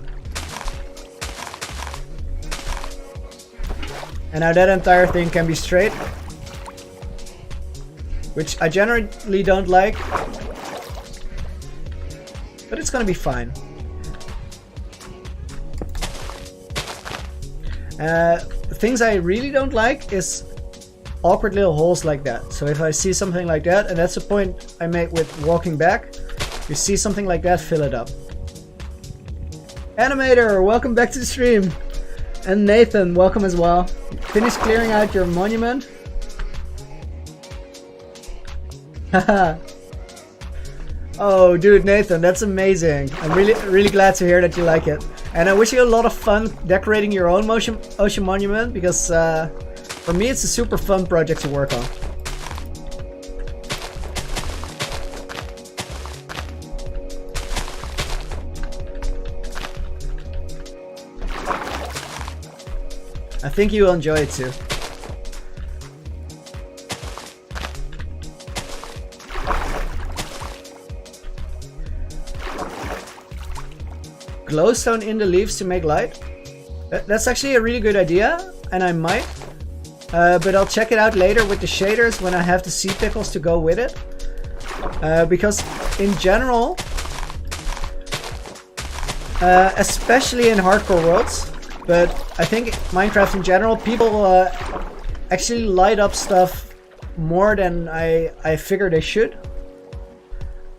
And now that entire thing can be straight. Which I generally don't like. But it's gonna be fine. Things I really don't like is awkward little holes like that. So if I see something like that, and that's the point I make with walking back, you see something like that, fill it up. Animator, welcome back to the stream. And Nathan, welcome as well. Finish clearing out your monument. Haha. Oh, dude, Nathan, that's amazing. I'm really glad to hear that you like it. And I wish you a lot of fun decorating your own ocean monument, because for me it's a super fun project to work on. I think you will enjoy it too. Glowstone in the leaves to make light? That's actually a really good idea, and I might. But I'll check it out later with the shaders when I have the sea pickles to go with it. Because in general, especially in hardcore worlds, but I think Minecraft in general, people actually light up stuff more than I figured they should.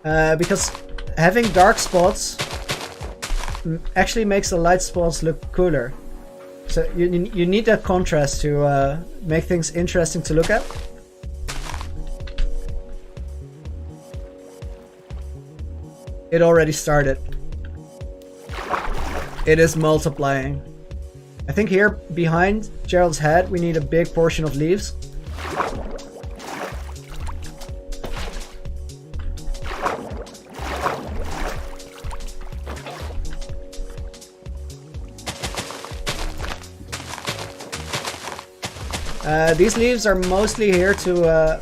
Because having dark spots actually makes the light spots look cooler. So you need that contrast to make things interesting to look at. It already started. It is multiplying. I think here behind Gerald's head we need a big portion of leaves. These leaves are mostly here to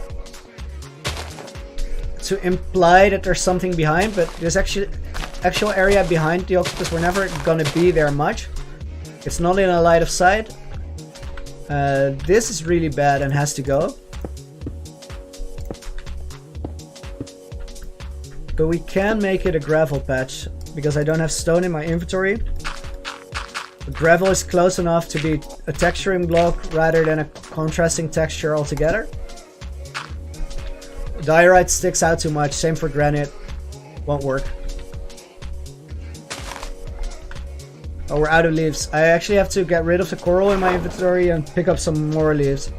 imply that there's something behind, but there's actual area behind the octopus. We're never gonna be there much. It's not in a line of sight. This is really bad and has to go. But we can make it a gravel patch because I don't have stone in my inventory. The gravel is close enough to be a texturing block rather than a contrasting texture altogether. Diorite sticks out too much, same for granite. Won't work. Oh, we're out of leaves. I actually have to get rid of the coral in my inventory and pick up some more leaves.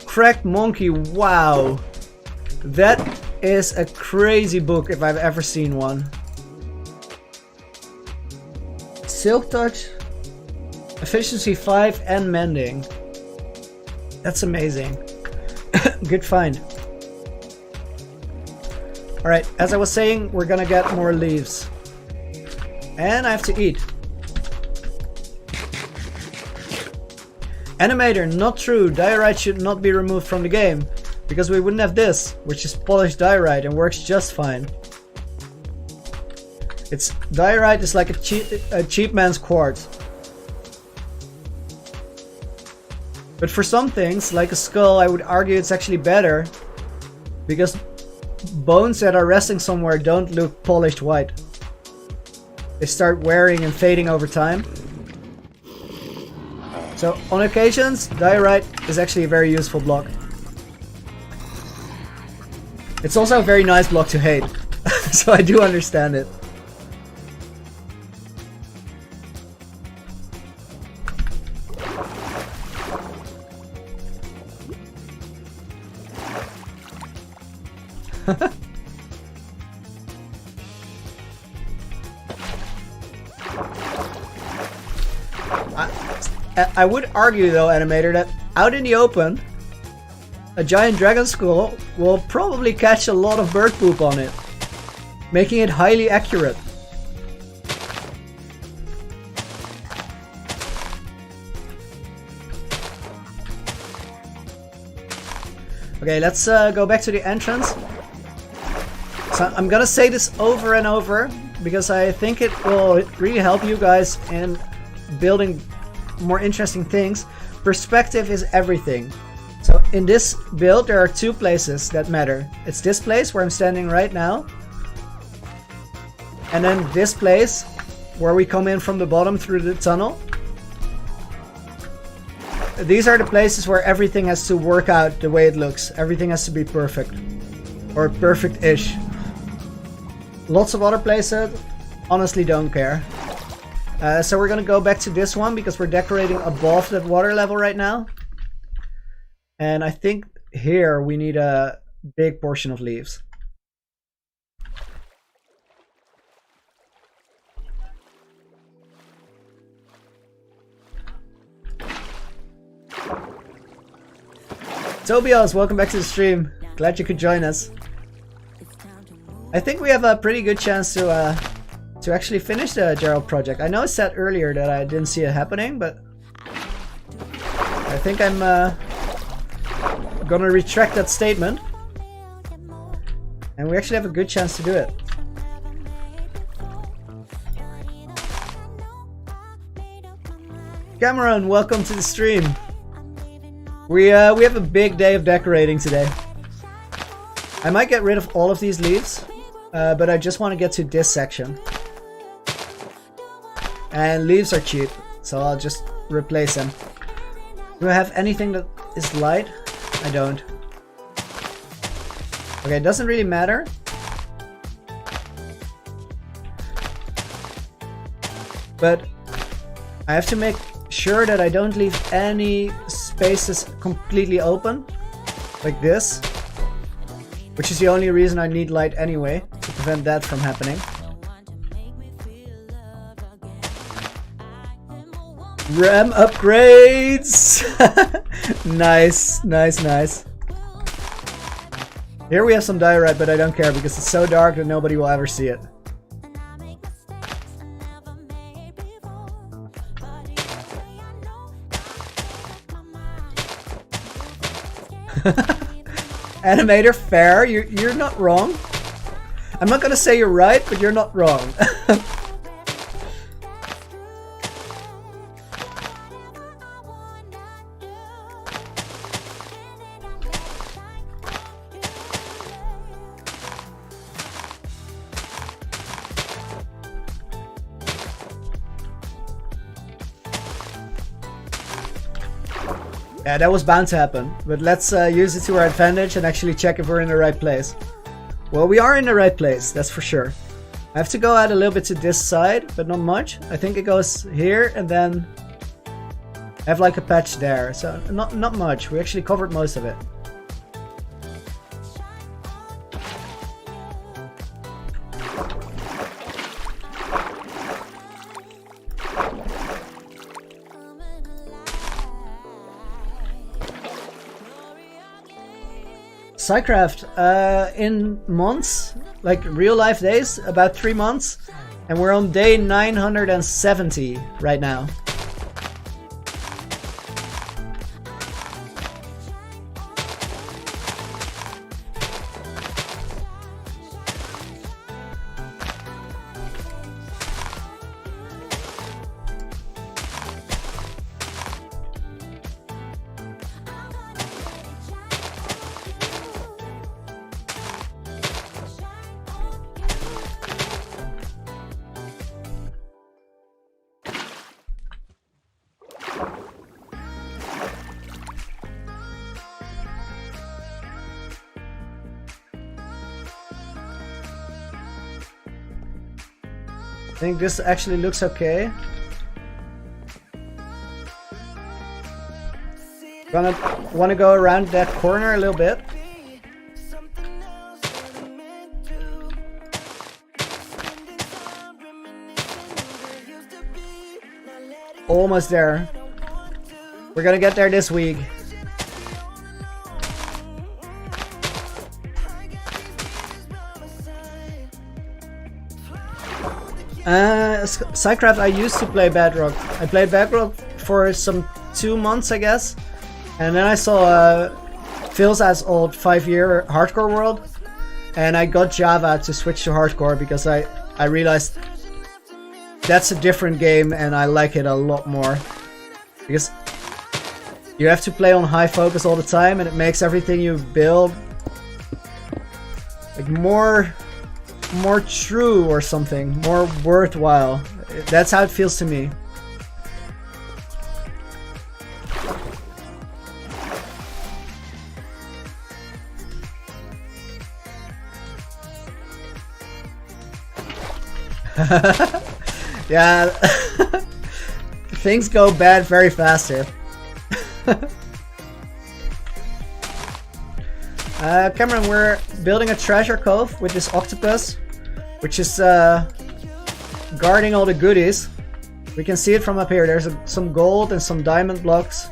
Cracked Monkey, wow. That is a crazy book if I've ever seen one. Silk Touch, Efficiency 5 and Mending. That's amazing. Good find. Alright, as I was saying, we're gonna get more leaves. And I have to eat. Animator, not true. Diorite should not be removed from the game. Because we wouldn't have this, which is polished diorite and works just fine. Diorite is like a cheap man's quartz. But for some things, like a skull, I would argue it's actually better. Because bones that are resting somewhere don't look polished white. They start wearing and fading over time. So on occasions, diorite is actually a very useful block. It's also a very nice block to hate, so I do understand it. I would argue though, Animator, that out in the open, a giant dragon skull will probably catch a lot of bird poop on it, making it highly accurate. Okay, let's go back to the entrance. So I'm gonna say this over and over because I think it will really help you guys in building more interesting things. Perspective is everything. So in this build there are two places that matter. It's this place where I'm standing right now, and then this place where we come in from the bottom through the tunnel. These are the places where everything has to work out the way it looks. Everything has to be perfect. Or perfect-ish. Lots of other places honestly don't care. So we're gonna go back to this one because we're decorating above that water level right now. And I think here we need a big portion of leaves. Tobias, welcome back to the stream. Glad you could join us. I think we have a pretty good chance to actually finish the Gerald project. I know I said earlier that I didn't see it happening, but I think I'm gonna retract that statement. And we actually have a good chance to do it. Cameron, welcome to the stream. We have a big day of decorating today. I might get rid of all of these leaves, but I just want to get to this section. And leaves are cheap, so I'll just replace them. Do I have anything that is light? I don't. Okay, it doesn't really matter. But I have to make sure that I don't leave any spaces completely open, like this, which is the only reason I need light anyway, to prevent that from happening. RAM upgrades! Nice, nice, nice. Here we have some diorite, but I don't care because it's so dark that nobody will ever see it. Animator, fair. You're not wrong. I'm not gonna say you're right, but you're not wrong. Yeah, that was bound to happen, but let's use it to our advantage and actually check if we're in the right place. Well, we are in the right place, that's for sure. I have to go out a little bit to this side, but not much. I think it goes here and then I have like a patch there, so not much. We actually covered most of it. Psycraft, in months, like real life days, about 3 months, and we're on day 970 right now. I think this actually looks okay. Wanna go around that corner a little bit. Almost there. We're gonna get there this week. Psycraft, I used to play Bedrock. I played Bedrock for some 2 months, I guess. And then I saw Phil's ass old 5-year hardcore world. And I got Java to switch to hardcore because I realized that's a different game and I like it a lot more. Because you have to play on high focus all the time and it makes everything you build like more true or something, more worthwhile. That's how it feels to me. Yeah, things go bad very fast here. Cameron, we're building a treasure cove with this octopus, which is guarding all the goodies. We can see it from up here. There's some gold and some diamond blocks,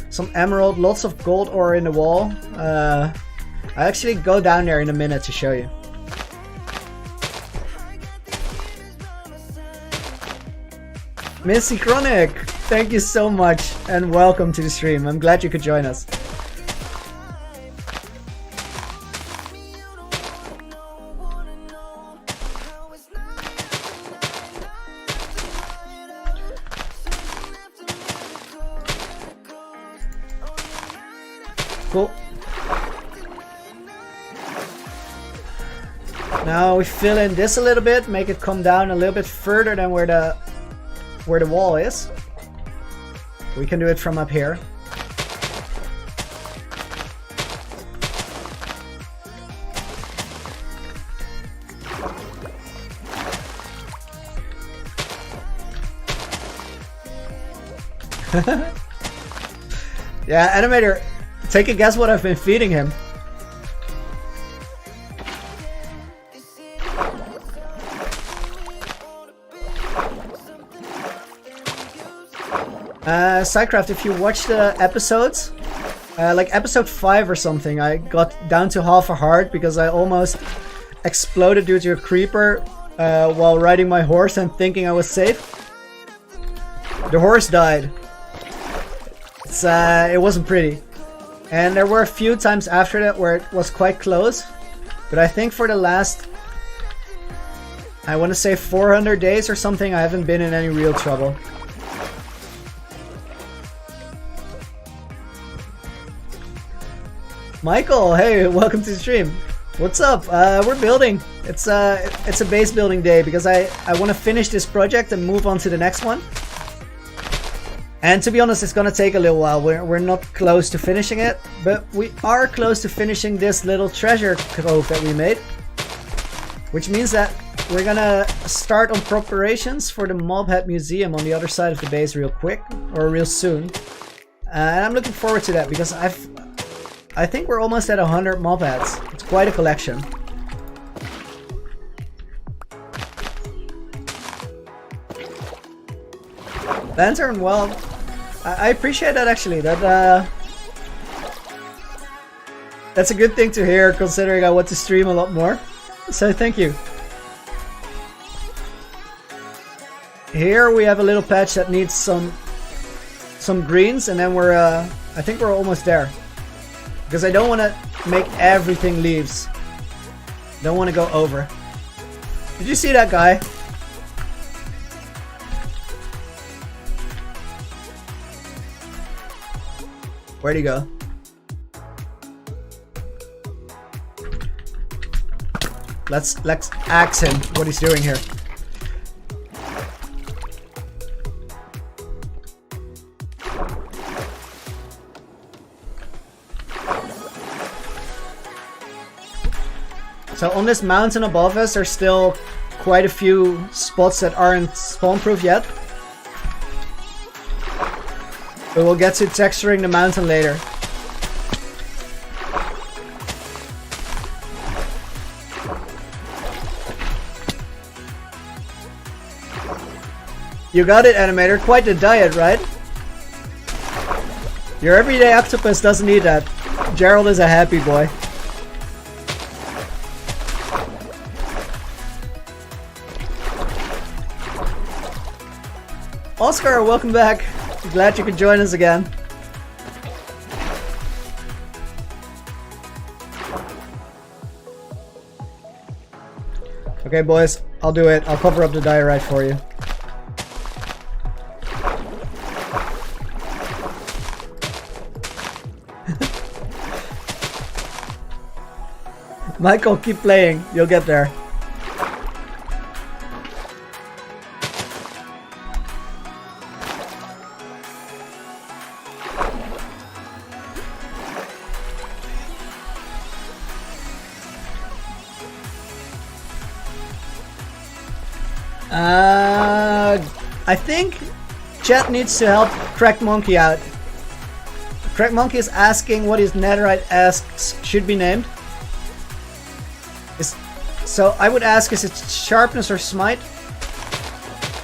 some emerald, lots of gold ore in the wall. I'll actually go down there in a minute to show you. Missy Chronic, thank you so much and welcome to the stream. I'm glad you could join us. Cool. Now we fill in this a little bit, make it come down a little bit further than where the wall is. We can do it from up here. Yeah, animator, take a guess what I've been feeding him. Sidecraft, if you watch the episodes, like episode 5 or something, I got down to half a heart because I almost exploded due to a creeper while riding my horse and thinking I was safe. The horse died. It wasn't pretty. And there were a few times after that where it was quite close. But I think for the last, I want to say 400 days or something, I haven't been in any real trouble. Michael, hey, welcome to the stream. What's up? We're building. It's a base building day because I want to finish this project and move on to the next one. And to be honest, it's gonna take a little while. We're not close to finishing it, but we are close to finishing this little treasure cove that we made. Which means that we're gonna start on preparations for the Mob Head Museum on the other side of the base real quick, or real soon. And I'm looking forward to that because I think we're almost at 100 mob heads. It's quite a collection. Lantern, well, I appreciate that actually. That's a good thing to hear considering I want to stream a lot more. So thank you. Here we have a little patch that needs some greens, and then I think we're almost there. Because I don't want to make everything leaves. Don't want to go over. Did you see that guy? Where'd he go? Let's ask him what he's doing here. So on this mountain above us, there's still quite a few spots that aren't spawn-proof yet. But we'll get to texturing the mountain later. You got it, animator. Quite the diet, right? Your everyday octopus doesn't need that. Gerald is a happy boy. Oscar, welcome back. Glad you could join us again. Okay, boys, I'll do it. I'll cover up the diorite for you. Michael, keep playing. You'll get there. I think chat needs to help Crack Monkey out. Crack Monkey is asking what his netherite asks should be named. So I would ask, is it sharpness or smite?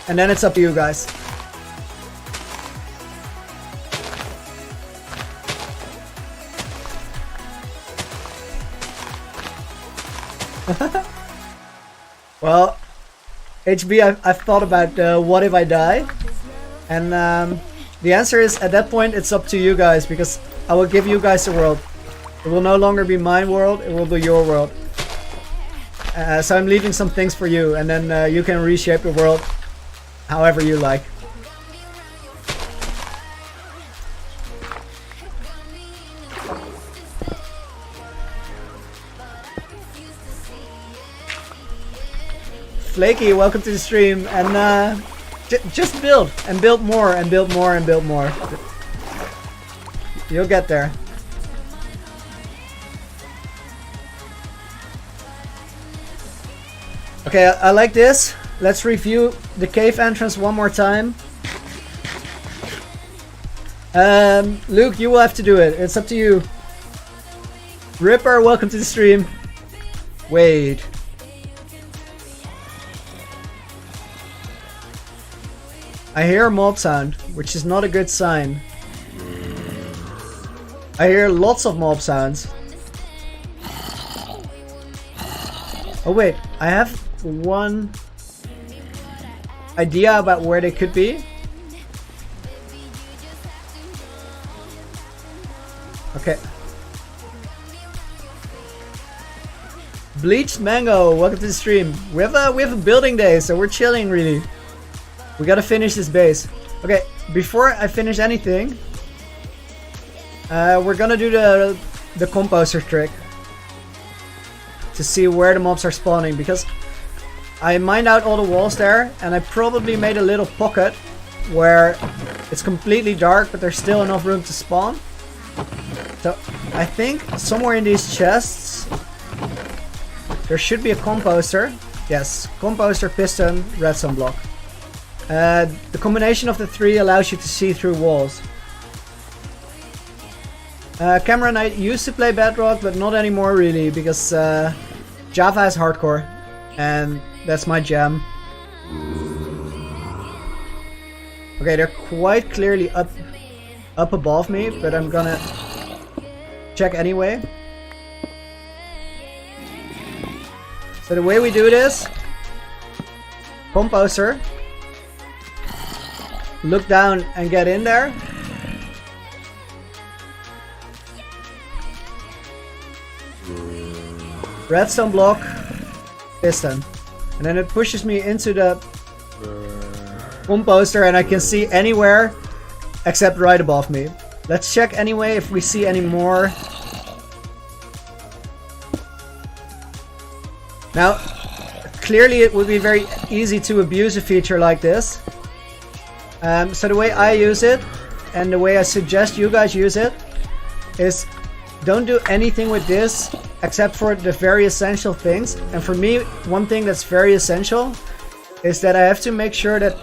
And then it's up to you guys. Well, HB, I've thought about what if I die, and the answer is at that point it's up to you guys, because I will give you guys the world. It will no longer be my world, it will be your world. So I'm leaving some things for you, and then you can reshape the world however you like. Flaky, welcome to the stream. And just build and build more and build more and build more. You'll get there. Okay, I like this. Let's review the cave entrance one more time. Luke, you will have to do it. It's up to you. Ripper, welcome to the stream. Wait. I hear a mob sound, which is not a good sign. I hear lots of mob sounds. Oh wait, I have one idea about where they could be. Okay. Bleached Mango, welcome to the stream. We have a building day, so we're chilling really. We gotta finish this base. Okay, before I finish anything, we're gonna do the composter trick to see where the mobs are spawning, because I mined out all the walls there and I probably made a little pocket where it's completely dark but there's still enough room to spawn. So I think somewhere in these chests there should be a composter. Yes, composter, piston, redstone block. The combination of the three allows you to see through walls. Cameron, I used to play Bedrock, but not anymore really, because Java is hardcore, and that's my jam. Okay, they're quite clearly up above me, but I'm gonna check anyway. So the way we do this, composter, look down and get in there. Redstone block, piston. And then it pushes me into the composter and I can see anywhere except right above me. Let's check anyway if we see any more. Now, clearly it would be very easy to abuse a feature like this. So the way I use it, and the way I suggest you guys use it, is don't do anything with this except for the very essential things. And for me, one thing that's very essential is that I have to make sure that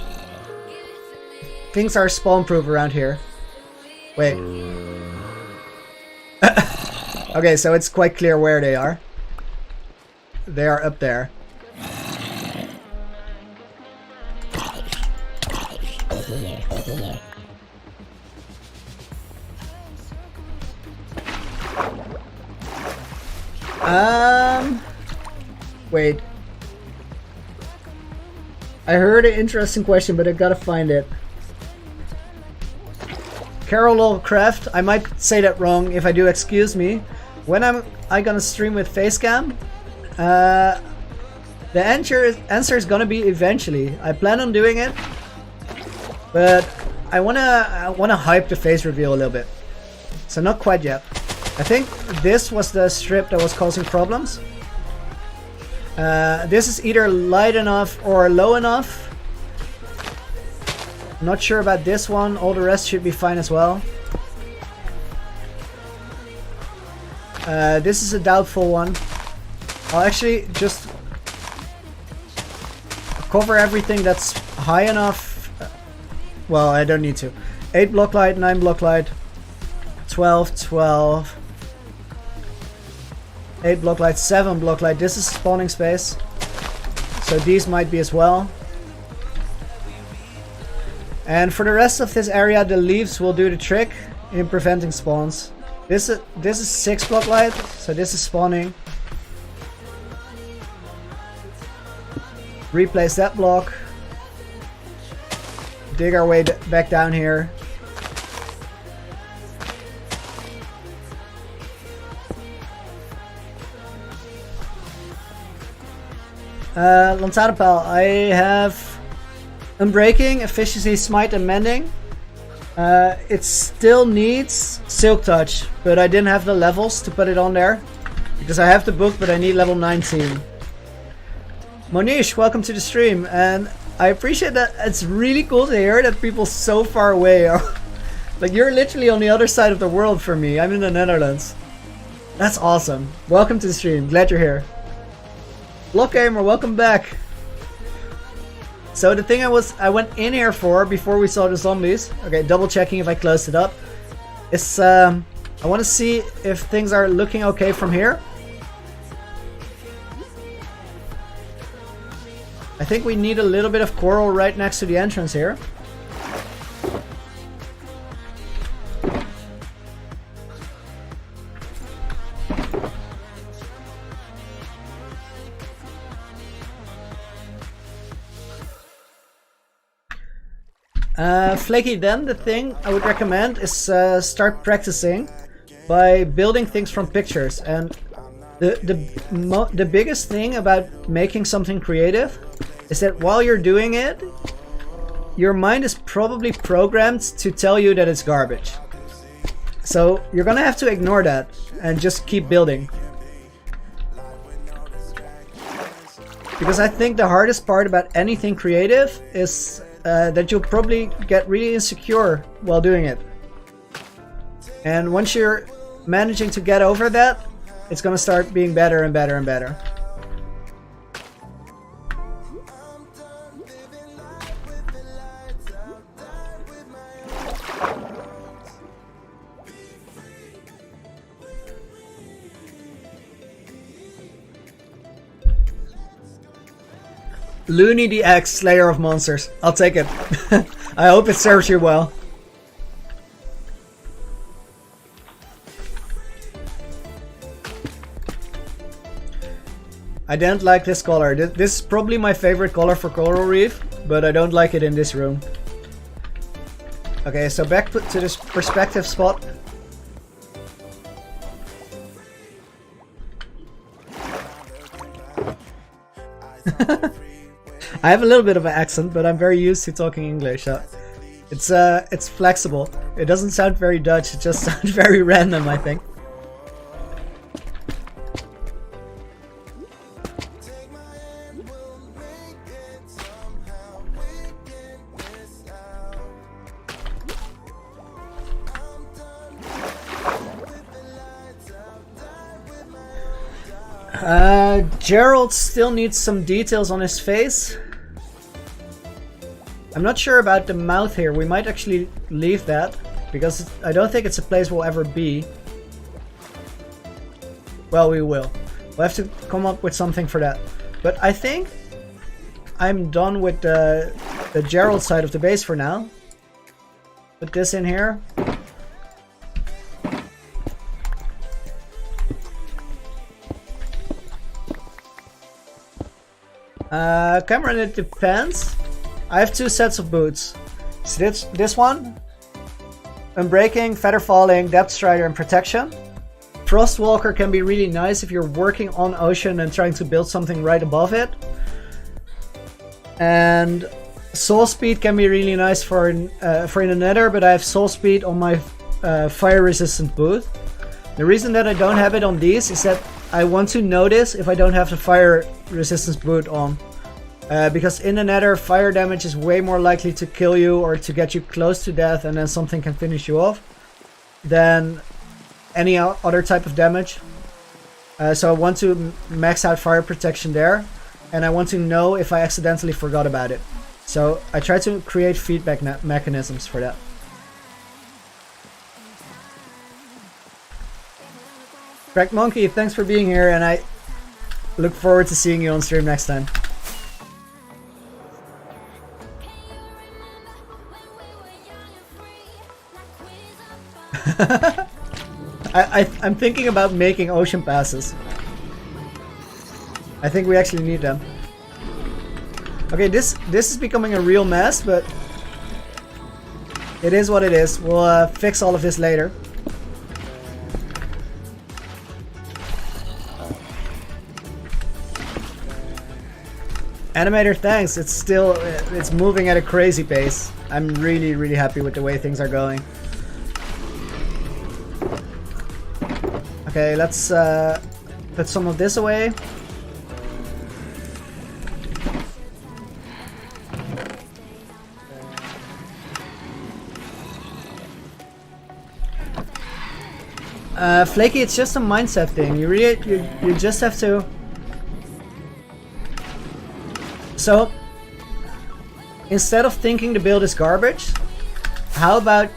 things are spawn proof around here. Wait. Okay, so it's quite clear where they are. They are up there. Wait. I heard an interesting question, but I gotta find it. Carol Craft, I might say that wrong. If I do, excuse me. When am I gonna stream with Facecam? The answer is gonna be eventually. I plan on doing it, but I wanna hype the face reveal a little bit. So not quite yet. I think this was the strip that was causing problems. This is either light enough or low enough. Not sure about this one. All the rest should be fine as well. This is a doubtful one. I'll actually just cover everything that's high enough. Well, I don't need to. 8 block light, 9 block light, 12, 12. 8 block light, 7 block light. This is spawning space, so these might be as well. And for the rest of this area, the leaves will do the trick in preventing spawns. This is 6 block light, so this is spawning. Replace that block. Dig our way back down here. Lantaarnpaal, I have Unbreaking, Efficiency, Smite, and Mending. It still needs Silk Touch, but I didn't have the levels to put it on there. Because I have the book, but I need level 19. Monish, welcome to the stream, and I appreciate that. It's really cool to hear that people so far away are like, you're literally on the other side of the world for me. I'm in the Netherlands. That's awesome. Welcome to the stream. Glad you're here. Look, Gamer, welcome back. So the thing I went in here for before we saw the zombies, okay, double checking if I closed it up, is I want to see if things are looking okay from here. I think we need a little bit of coral right next to the entrance here. Flaky, then the thing I would recommend is start practicing by building things from pictures. And the biggest thing about making something creative is that while you're doing it, your mind is probably programmed to tell you that it's garbage. So you're gonna have to ignore that and just keep building. Because I think the hardest part about anything creative is that you'll probably get really insecure while doing it. And once you're managing to get over that, it's gonna start being better and better and better. Loony the X, Slayer of Monsters. I'll take it. I hope it serves you well. I don't like this color. This is probably my favorite color for coral reef, but I don't like it in this room. Okay, so back to this perspective spot. I have a little bit of an accent, but I'm very used to talking English. So it's flexible. It doesn't sound very Dutch. It just sounds very random, I think. Gerald still needs some details on his face. I'm not sure about the mouth here. We might actually leave that, because I don't think it's a place we'll ever be. Well, we will. We'll have to come up with something for that. But I think I'm done with the Gerald side of the base for now. Put this in here. Cameron, it depends. I have two sets of boots. So this one, Unbreaking, Feather Falling, Depth Strider, and Protection. Frostwalker can be really nice if you're working on ocean and trying to build something right above it. And Soul Speed can be really nice for in the Nether, but I have Soul Speed on my fire resistant boot. The reason that I don't have it on these is that I want to notice if I don't have the fire resistance boot on. Because in the Nether, fire damage is way more likely to kill you or to get you close to death and then something can finish you off than any other type of damage. So I want to max out fire protection there, and I want to know if I accidentally forgot about it. So I try to create feedback mechanisms for that. Crack Monkey, thanks for being here, and I look forward to seeing you on stream next time. I'm thinking about making ocean passes. I think we actually need them. Okay, this is becoming a real mess, but it is what it is. We'll fix all of this later. Animator, thanks. It's moving at a crazy pace. I'm really happy with the way things are going. Okay, let's put some of this away. Flaky, it's just a mindset thing. You just have to. So instead of thinking the build is garbage, how about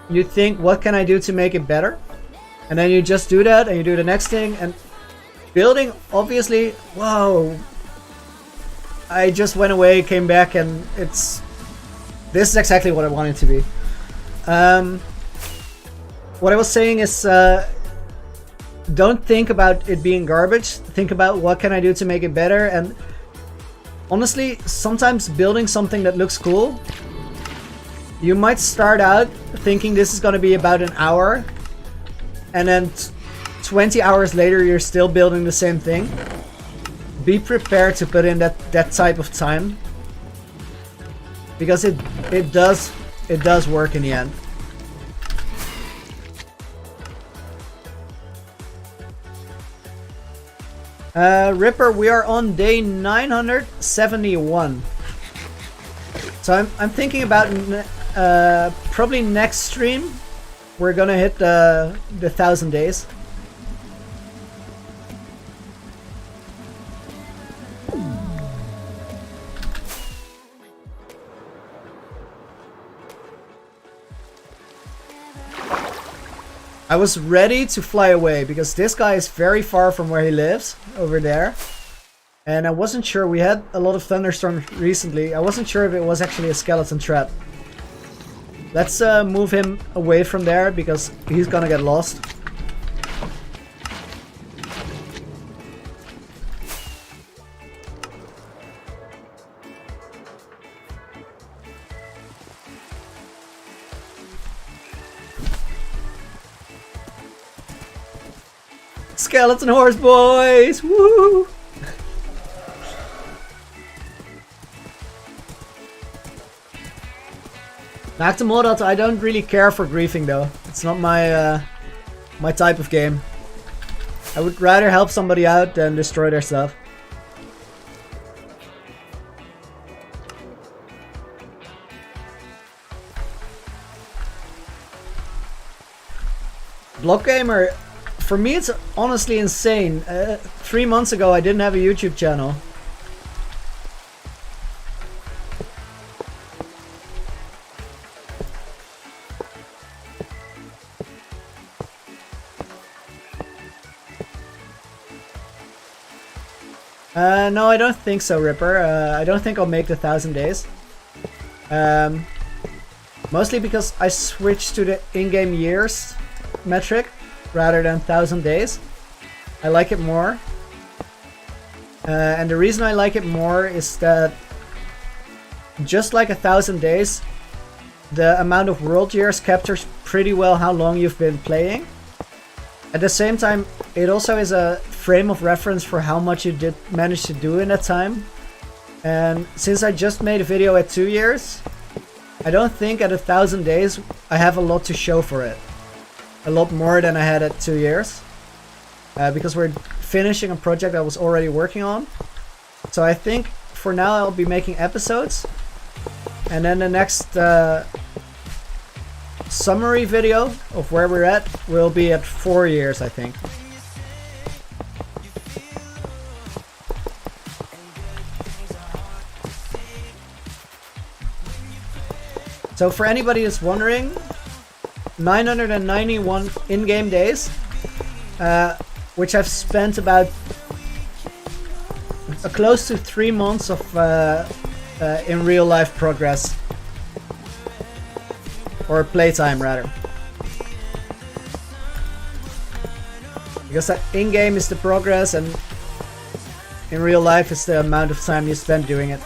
you think, what can I do to make it better? And then you just do that, and you do the next thing. And building, obviously, whoa. I just went away, came back, and this is exactly what I want it to be. What I was saying is, don't think about it being garbage. Think about what can I do to make it better. And honestly, sometimes building something that looks cool, you might start out thinking this is going to be about an hour, and then 20 hours later you're still building the same thing. Be prepared to put in that type of time, because it does work in the end. Ripper, we are on day 971. So I'm thinking about probably next stream we're gonna hit the 1,000 days. I was ready to fly away because this guy is very far from where he lives, over there. And I wasn't sure, we had a lot of thunderstorms recently. I wasn't sure if it was actually a skeleton trap. Let's move him away from there because he's gonna get lost. Skeleton horse boys! Woo! Back to Modat, I don't really care for griefing though. It's not my my type of game. I would rather help somebody out than destroy their stuff. Block Gamer, for me it's honestly insane. 3 months ago I didn't have a YouTube channel. No, I don't think so, Ripper. I don't think I'll make the 1,000 days. Mostly because I switched to the in-game years metric rather than 1,000 days. I like it more. And the reason I like it more is that just like 1,000 days, the amount of world years captures pretty well how long you've been playing. At the same time, it also is a frame of reference for how much you did manage to do in that time. And since I just made a video at 2 years, I don't think at 1,000 days I have a lot to show for it. A lot more than I had at 2 years. Because we're finishing a project I was already working on. So I think for now I'll be making episodes. And then the next summary video of where we're at will be at 4 years, I think. So for anybody that's wondering, 991 in-game days, which I've spent about close to 3 months of in real life progress. Or playtime, rather. Because that in-game is the progress, and in real life is the amount of time you spend doing it.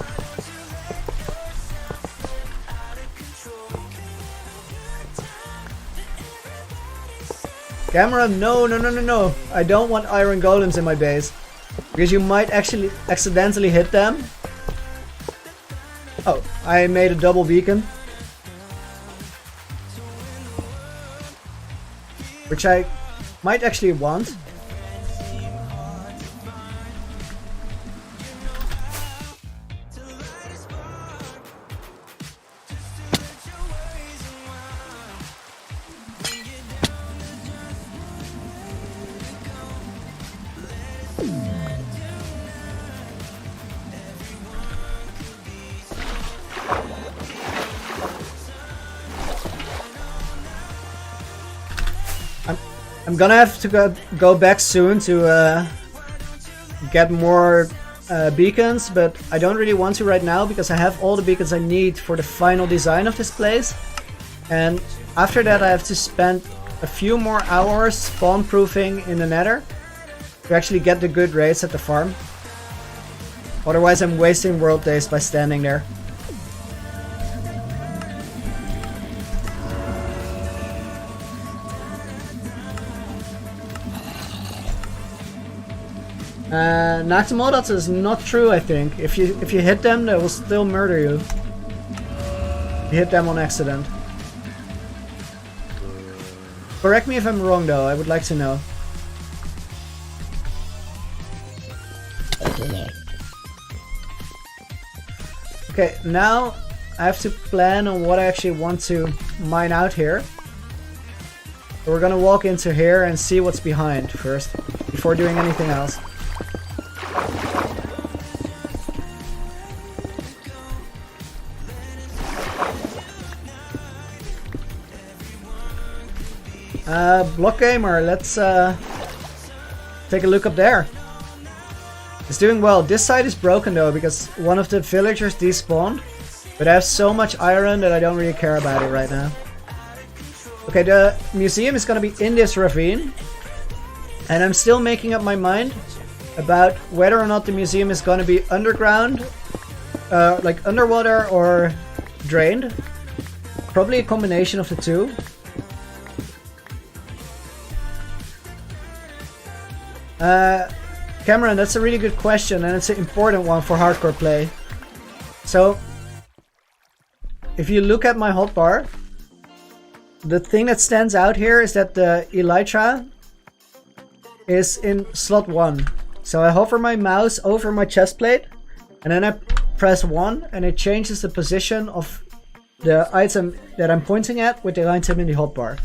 Camera, no. I don't want iron golems in my base. Because you might actually accidentally hit them. Oh, I made a double beacon. Which I might actually want. I'm gonna have to go back soon to get more beacons, but I don't really want to right now because I have all the beacons I need for the final design of this place. And after that I have to spend a few more hours spawn proofing in the nether to actually get the good raids at the farm. Otherwise I'm wasting world days by standing there. Naximo, that is not true, I think. If you hit them, they will still murder you. You hit them on accident. Correct me if I'm wrong though, I would like to know. Okay, now I have to plan on what I actually want to mine out here. So we're gonna walk into here and see what's behind first, before doing anything else. Block Gamer, let's take a look up there. It's doing well. This side is broken though because one of the villagers despawned, but I have so much iron that I don't really care about it right now. Okay, the museum is gonna be in this ravine, and I'm still making up my mind about whether or not the museum is gonna be underground, like underwater, or drained. Probably a combination of the two. Cameron, that's a really good question, and it's an important one for hardcore play. So, if you look at my hotbar, the thing that stands out here is that the elytra is in slot 1. So I hover my mouse over my chest plate, and then I press 1, and it changes the position of the item that I'm pointing at with the item in the hotbar,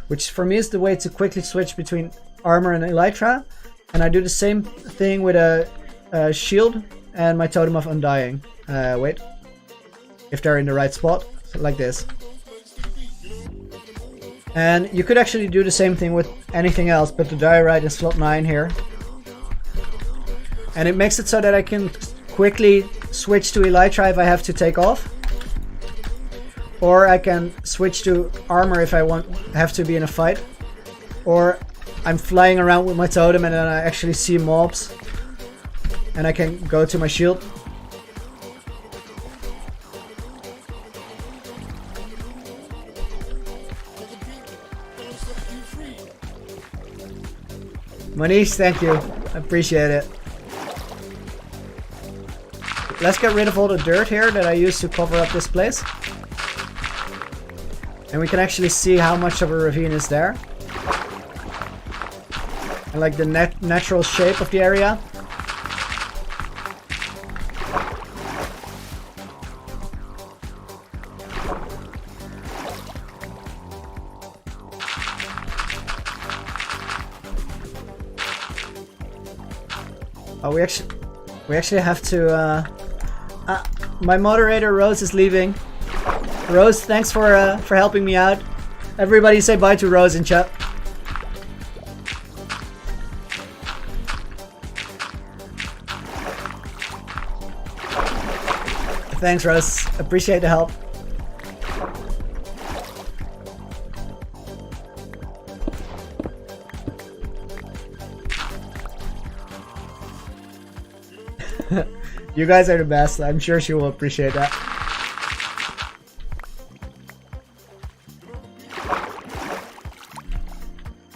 which for me is the way to quickly switch between armor and elytra. And I do the same thing with a shield and my totem of undying. Wait. If they're in the right spot, like this. And you could actually do the same thing with anything else, but the diorite in slot 9 here. And it makes it so that I can quickly switch to elytra if I have to take off. Or I can switch to armor if I have to be in a fight. Or I'm flying around with my totem and then I actually see mobs. And I can go to my shield. Manish, thank you. I appreciate it. Let's get rid of all the dirt here that I used to cover up this place. And we can actually see how much of a ravine is there. I like the natural shape of the area. Oh, we actually have to. My moderator Rose is leaving. Rose, thanks for helping me out. Everybody say bye to Rose in chat. Thanks, Rose. Appreciate the help. You guys are the best. I'm sure she will appreciate that.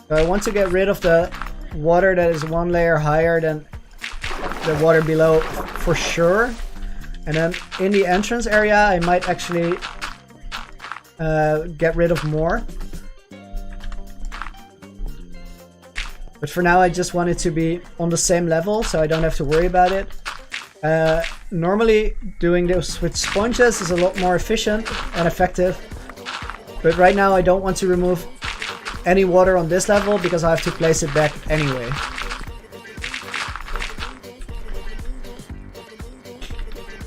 So I want to get rid of the water that is one layer higher than the water below for sure. And then in the entrance area, I might actually get rid of more. But for now, I just want it to be on the same level, so I don't have to worry about it. Normally, doing this with sponges is a lot more efficient and effective. But right now, I don't want to remove any water on this level because I have to place it back anyway.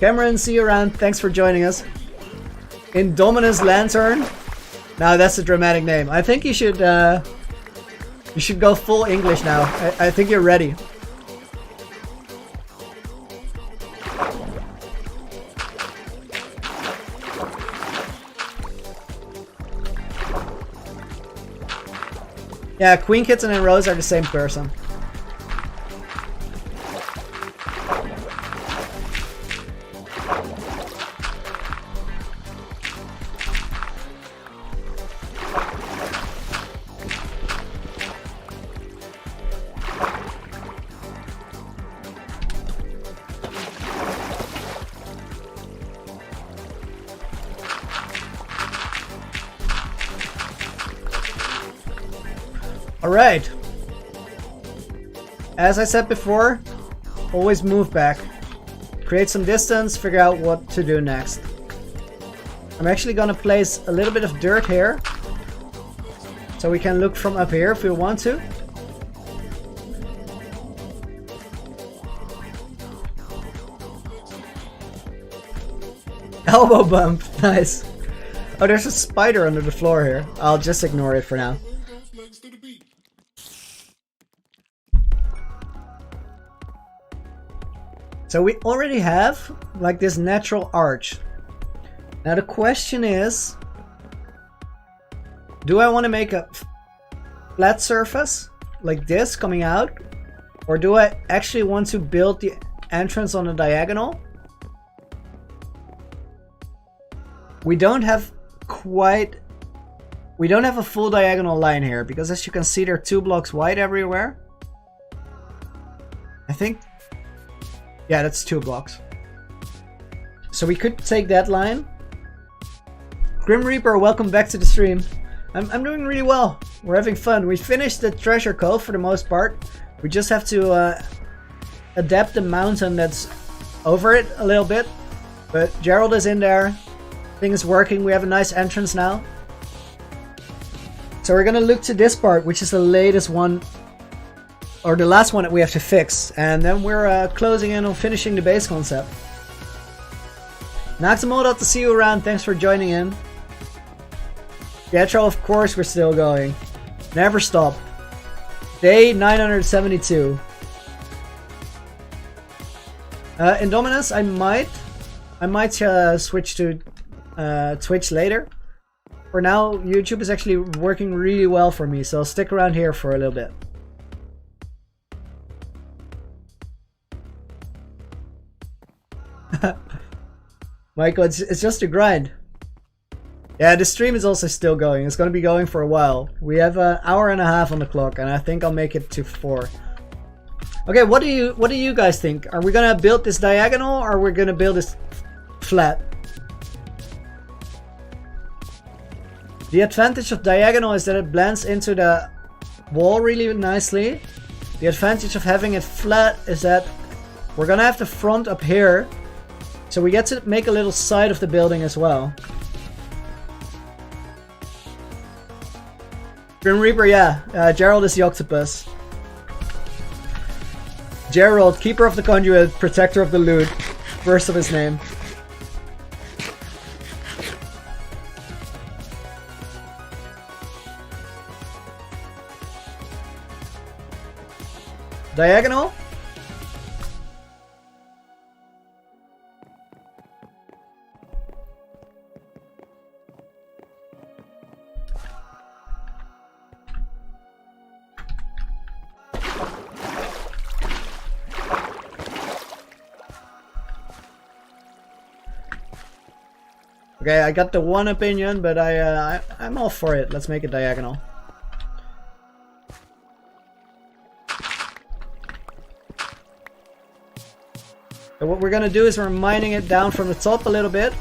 Cameron, see you around. Thanks for joining us. Indominus Lantern. Now that's a dramatic name. I think you should go full English now. I think you're ready. Yeah, Queen Kitten and Rose are the same person. Alright. As I said before, always move back. Create some distance, figure out what to do next. I'm actually gonna place a little bit of dirt here. So we can look from up here if we want to. Elbow bump, nice. Oh, there's a spider under the floor here. I'll just ignore it for now. So we already have like this natural arch. Now the question is, do I want to make a flat surface like this coming out? Or do I actually want to build the entrance on a diagonal? We don't have a full diagonal line here because as you can see they're 2 blocks wide everywhere. I think, yeah, that's 2 blocks. So we could take that line. Grim Reaper, welcome back to the stream. I'm doing really well. We're having fun. We finished the treasure cove for the most part. We just have to adapt the mountain that's over it a little bit. But Gerald is in there. Thing is working. We have a nice entrance now. So we're gonna look to this part, which is the latest one, or the last one that we have to fix, and then we're closing in on finishing the base concept. Naxamod, to see you around. Thanks for joining in. Pietro, of course, we're still going. Never stop. Day 972. Indominus, I might switch to Twitch later. For now, YouTube is actually working really well for me, so I'll stick around here for a little bit. Michael, it's just a grind. Yeah, the stream is also still going. It's going to be going for a while. We have an hour and a half on the clock, and I think I'll make it to 4. Okay, what do you guys think? Are we going to build this diagonal, or are we going to build this flat? The advantage of diagonal is that it blends into the wall really nicely. The advantage of having it flat is that we're going to have the front up here. So we get to make a little side of the building as well. Grim Reaper, yeah. Gerald is the octopus. Gerald, keeper of the conduit, protector of the loot. First of his name. Diagonal? Okay, I got the one opinion, but I'm all for it. Let's make it diagonal. So what we're gonna do is we're mining it down from the top a little bit,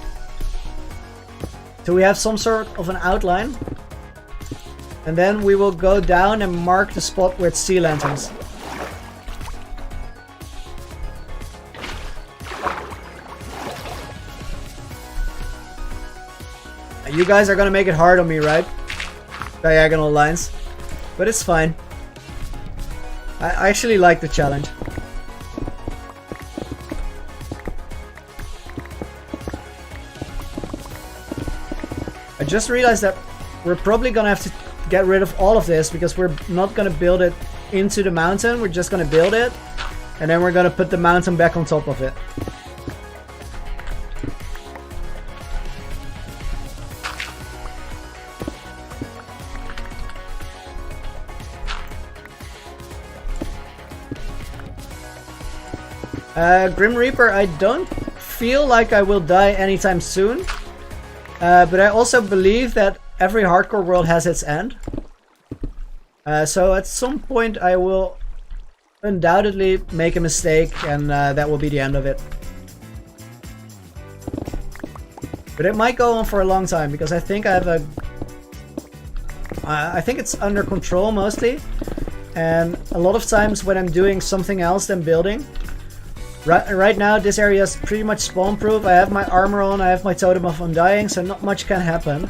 so we have some sort of an outline, and then we will go down and mark the spot with sea lanterns. You guys are gonna make it hard on me, right? Diagonal lines. But it's fine. I actually like the challenge. just realized that we're probably gonna have to get rid of all of this because we're not gonna build it into the mountain. We're just gonna build it, and then we're gonna put the mountain back on top of it. Grim Reaper, I don't feel like I will die anytime soon, but I also believe that every hardcore world has its end. So at some point I will undoubtedly make a mistake, and that will be the end of it. But it might go on for a long time because I think I have I think it's under control mostly, and a lot of times when I'm doing something else than building. Right now this area is pretty much spawn proof. I have my armor on, I have my totem of undying, so not much can happen.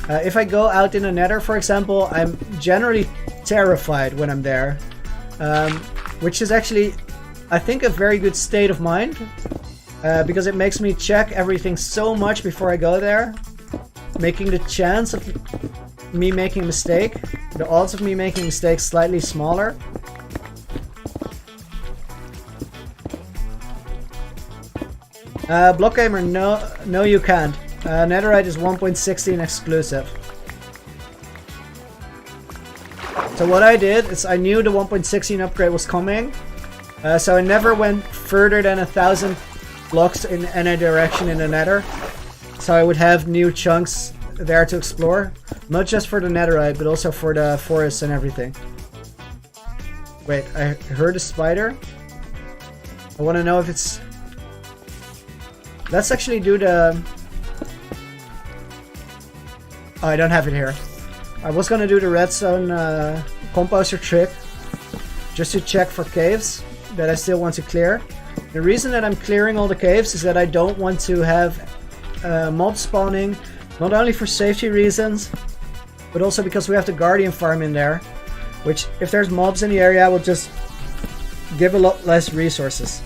If I go out in the nether, for example, I'm generally terrified when I'm there. Which is actually, I think, a very good state of mind. Because it makes me check everything so much before I go there. Making the chance of me making a mistake, the odds of me making mistakes slightly smaller. Block Gamer, no you can't. Netherite is 1.16 exclusive. So what I did is I knew the 1.16 upgrade was coming, so I never went further than 1,000 blocks in any direction in the nether. So I would have new chunks there to explore, not just for the netherite, but also for the forests and everything. Wait, I heard a spider? I want to know if it's... Let's actually do the... Oh, I don't have it here. I was gonna do the redstone composter trick just to check for caves that I still want to clear. The reason that I'm clearing all the caves is that I don't want to have mob spawning, not only for safety reasons, but also because we have the guardian farm in there, which if there's mobs in the area will just give a lot less resources.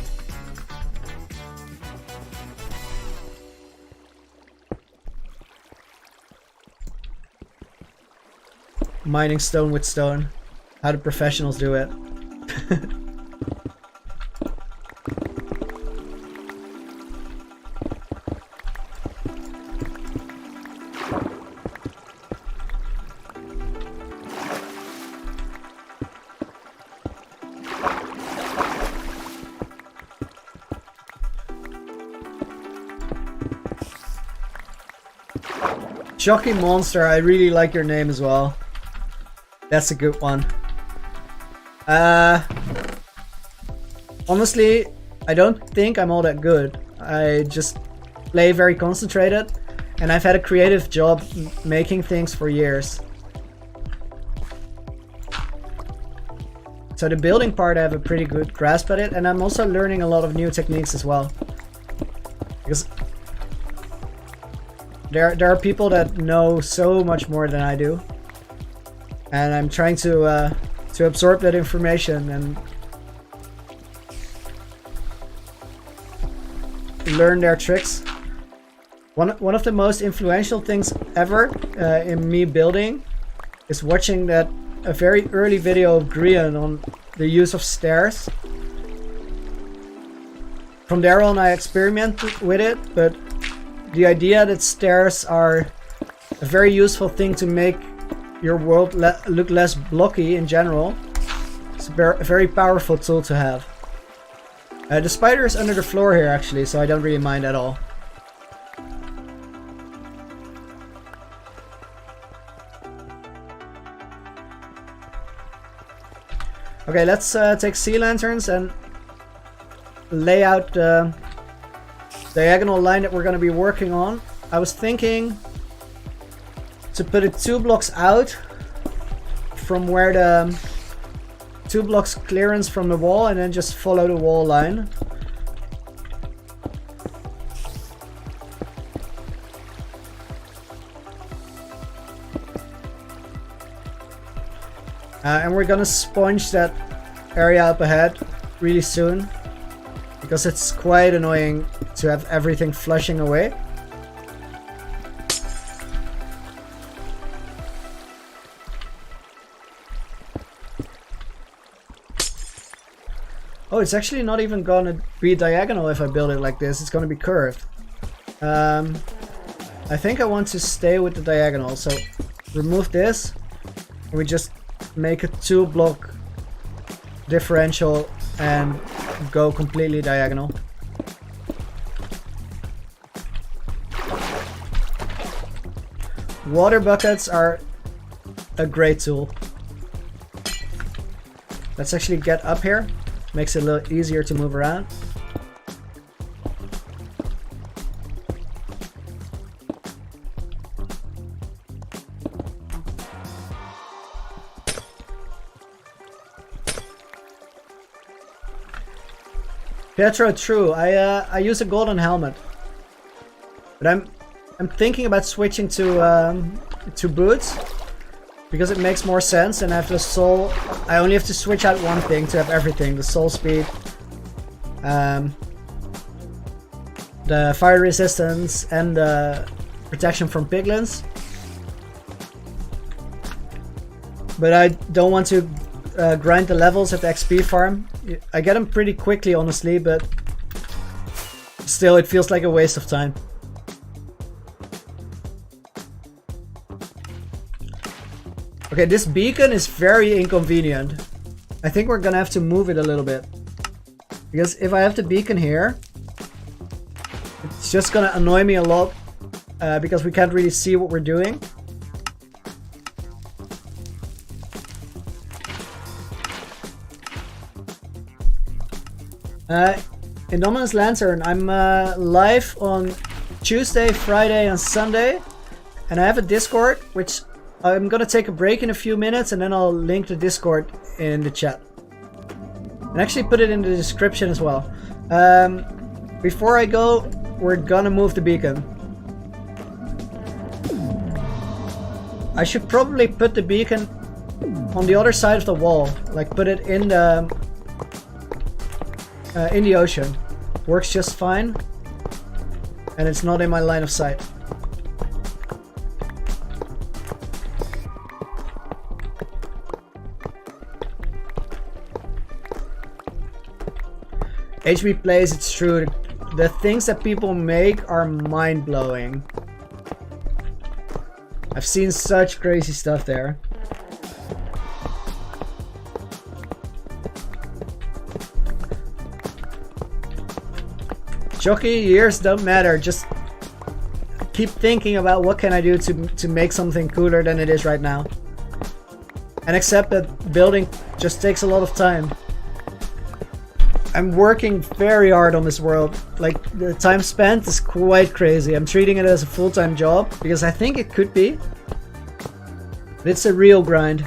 Mining stone with stone. How do professionals do it? Shocking Monster, I really like your name as well. That's a good one. Honestly, I don't think I'm all that good. I just play very concentrated, and I've had a creative job making things for years. So the building part I have a pretty good grasp at it, and I'm also learning a lot of new techniques as well. Because there are people that know so much more than I do. And I'm trying to absorb that information and learn their tricks. One of the most influential things ever in me building is watching a very early video of Grian on the use of stairs. From there on I experimented with it, but the idea that stairs are a very useful thing to make your world look less blocky in general. It's a very powerful tool to have. The spider is under the floor here actually, so I don't really mind at all. Okay, let's take sea lanterns and lay out the diagonal line that we're going to be working on. I was thinking to put it 2 blocks out from where the 2 blocks clearance from the wall, and then just follow the wall line. And we're gonna sponge that area up ahead really soon, because it's quite annoying to have everything flushing away. Oh, it's actually not even gonna be diagonal if I build it like this. It's gonna be curved. I think I want to stay with the diagonal, so remove this. And we just make a 2-block differential and go completely diagonal. Water buckets are a great tool. Let's actually get up here. Makes it a little easier to move around. Pietro, true. I use a golden helmet, but I'm thinking about switching to boots because it makes more sense. And after the soul, I only have to switch out one thing to have everything: the soul speed, the fire resistance, and the protection from piglins. But I don't want to grind the levels at the XP farm. I get them pretty quickly, honestly, but still it feels like a waste of time. Okay, this beacon is very inconvenient. I think we're gonna have to move it a little bit. Because if I have the beacon here, it's just gonna annoy me a lot because we can't really see what we're doing. Indominus Lantern, I'm live on Tuesday, Friday and Sunday, and I have a Discord, which I'm gonna take a break in a few minutes and then I'll link the Discord in the chat. And actually put it in the description as well. Before I go, we're gonna move the beacon. I should probably put the beacon on the other side of the wall, like put it in the ocean. Works just fine, and it's not in my line of sight. HB plays, it's true. The things that people make are mind-blowing. I've seen such crazy stuff there. Jockey, years don't matter. Just keep thinking about what can I do to make something cooler than it is right now. And accept that building just takes a lot of time. I'm working very hard on this world. Like, the time spent is quite crazy. I'm treating it as a full-time job because I think it could be. But it's a real grind.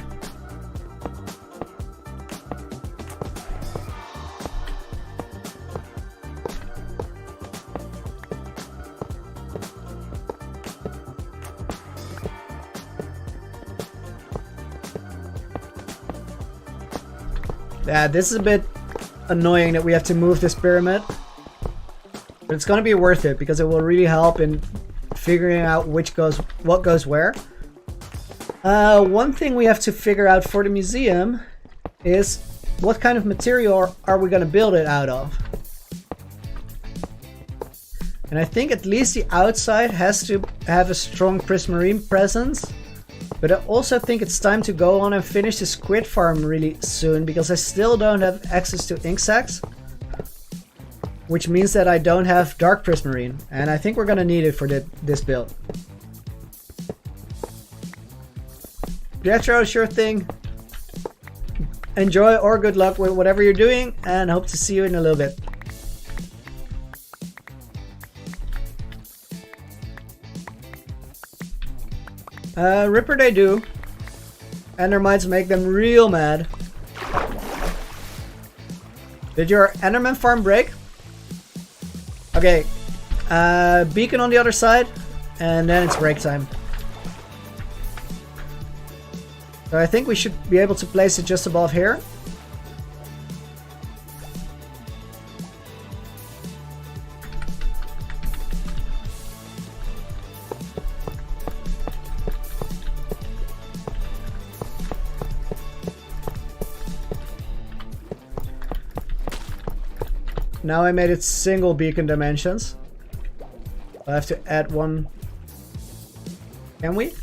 Yeah, this is a bit annoying that we have to move this pyramid, but it's gonna be worth it because it will really help in figuring out what goes where. One thing we have to figure out for the museum is what kind of material are we gonna build it out of. And I think at least the outside has to have a strong prismarine presence. But I also think it's time to go on and finish the squid farm really soon because I still don't have access to ink sacs. Which means that I don't have dark prismarine, and I think we're gonna need it for this build. Pietro, sure thing. Enjoy or good luck with whatever you're doing, and hope to see you in a little bit. Ripper they do. Endermites make them real mad. Did your Enderman farm break? Okay. Beacon on the other side, and then it's break time. So I think we should be able to place it just above here. Now I made it single beacon dimensions. I have to add one. Can we?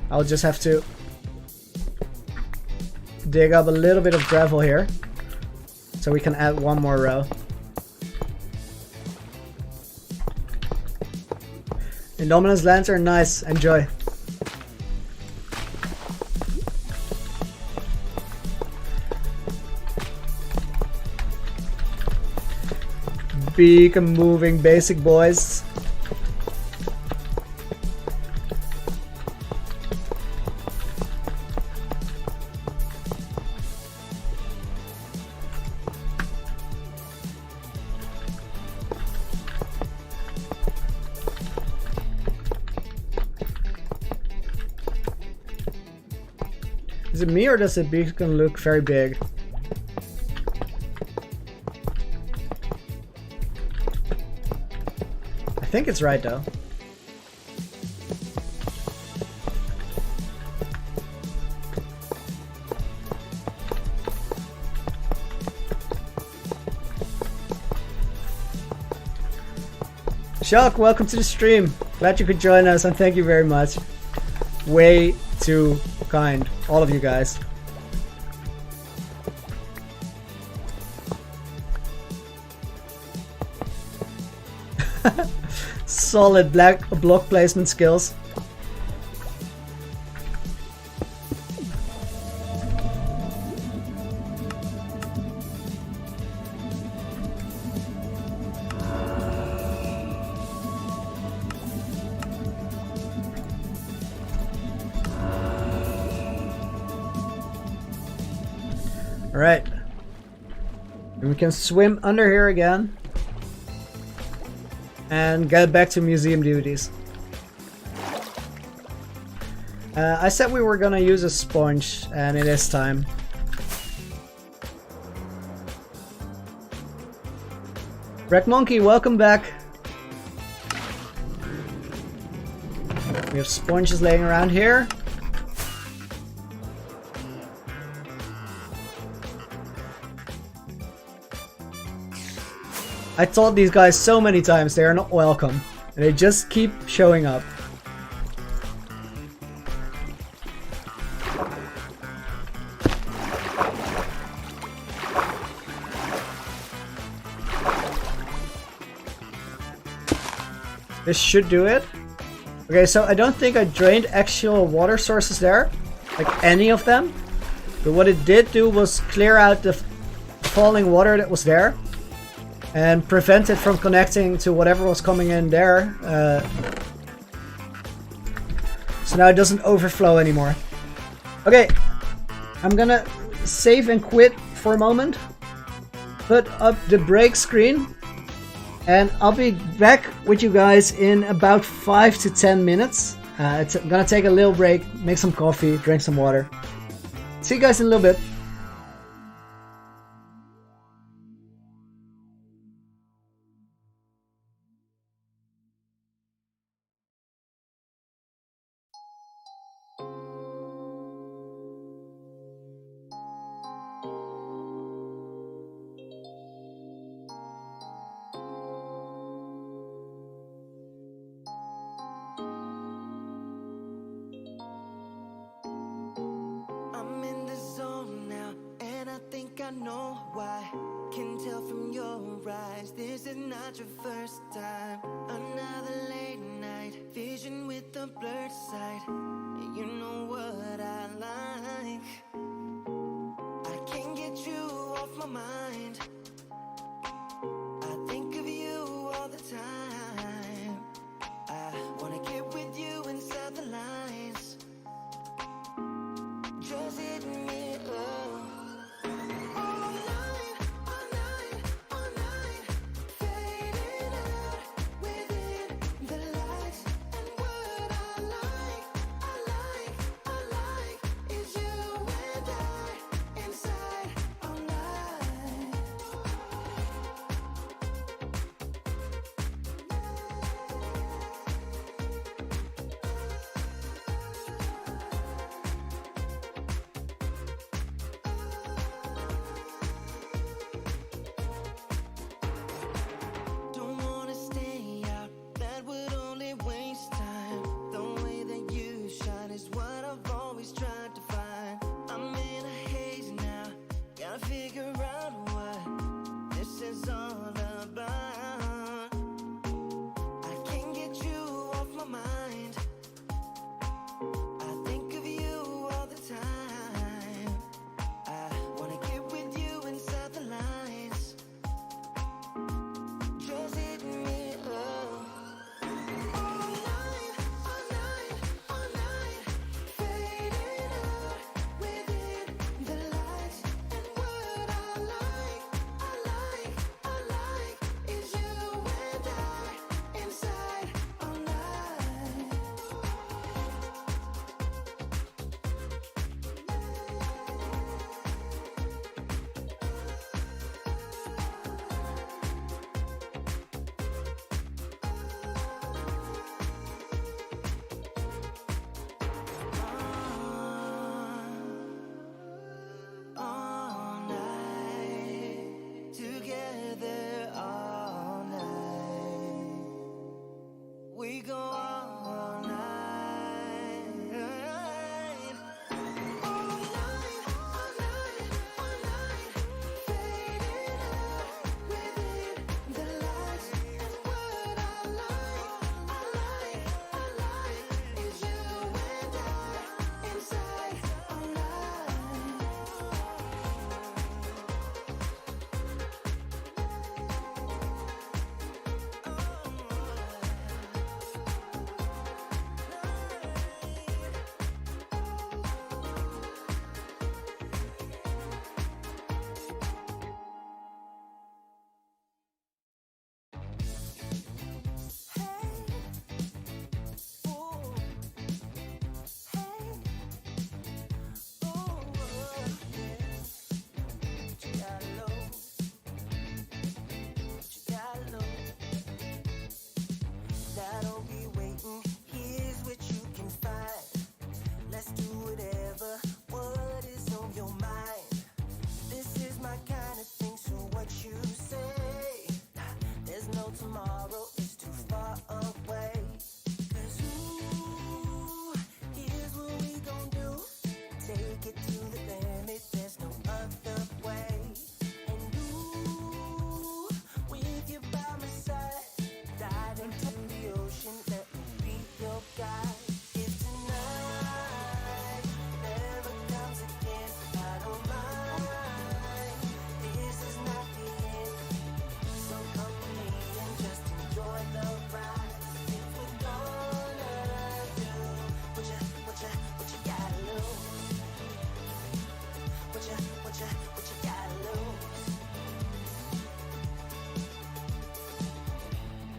I'll just have to dig up a little bit of gravel here so we can add one more row. Indominus Lantern, nice, enjoy. Beacon moving basic boys. Is it me or does the beacon look very big? I think it's right though. Shock, welcome to the stream. Glad you could join us and thank you very much. Way too kind, all of you guys. Solid block placement skills. Alright. And we can swim under here again. And get back to museum duties. I said we were gonna use a sponge, and it is time. Wreck Monkey, welcome back. We have sponges laying around here. I told these guys so many times they are not welcome, and they just keep showing up. This should do it. Okay, so I don't think I drained actual water sources there, like any of them. But what it did do was clear out the falling water that was there and prevent it from connecting to whatever was coming in there. So now it doesn't overflow anymore. Okay, I'm gonna save and quit for a moment. Put up the break screen. And I'll be back with you guys in about 5 to 10 minutes. It's gonna take a little break, make some coffee, drink some water. See you guys in a little bit.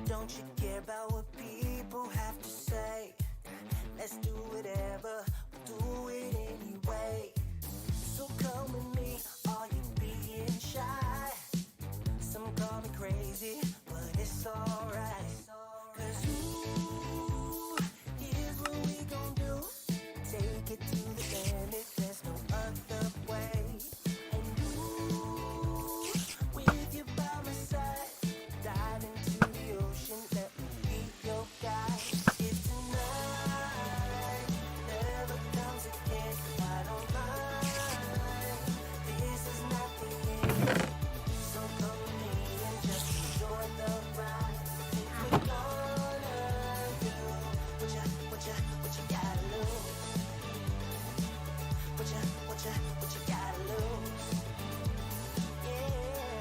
Don't you care about what people have to say? Let's do whatever, we'll do it anyway. So come with me, are you being shy? Some call me crazy, but it's alright. Cause ooh, here's what we gon' do. Take it to the end if there's no other way. And ooh, with you by my side, dive into the ocean, let me be your guide. If tonight never comes again, I don't mind. This is not the end. So come with me and just enjoy the ride. If we're gonna do what you gotta lose. What you gotta lose. Yeah,